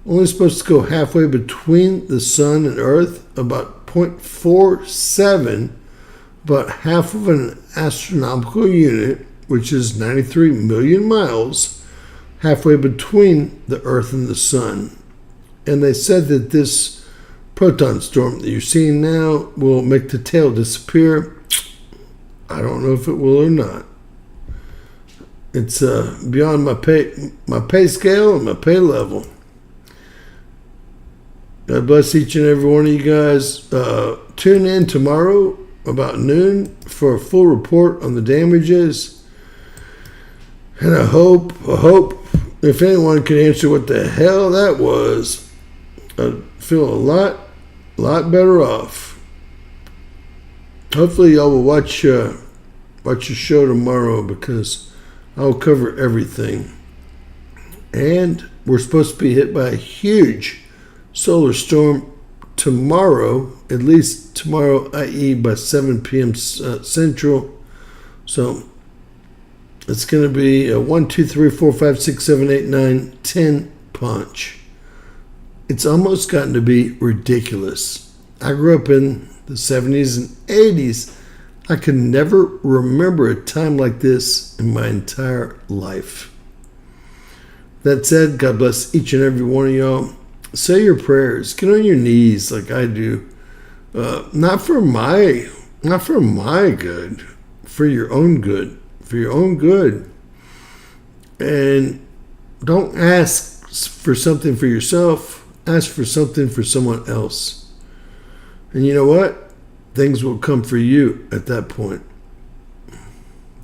only supposed to go halfway between the sun and Earth, about 0.47, about half of an astronomical unit, which is 93 million miles, halfway between the Earth and the sun. And they said that this proton storm that you're seeing now will make the tail disappear. I don't know if it will or not. It's beyond my pay scale and my pay level. God bless each and every one of you guys. Tune in tomorrow about noon for a full report on the damages. And I hope if anyone could answer what the hell that was, I'd feel a lot better off. Hopefully y'all will watch the show tomorrow, because I'll cover everything. And we're supposed to be hit by a huge solar storm tomorrow, at least tomorrow, i.e. by 7 p.m. Central. So it's going to be a 1, 2, 3, 4, 5, 6, 7, 8, 9, 10 punch. It's almost gotten to be ridiculous. I grew up in the 70s and 80s. I could never remember a time like this in my entire life. That said, God bless each and every one of y'all. Say your prayers. Get on your knees like I do. Not for my good, for your own good. For your own good. And don't ask for something for yourself. Ask for something for someone else. And you know what? Things will come for you at that point.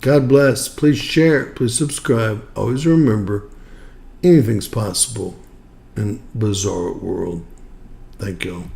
God bless. Please share. Please subscribe. Always remember, anything's possible in bizarre world. Thank you.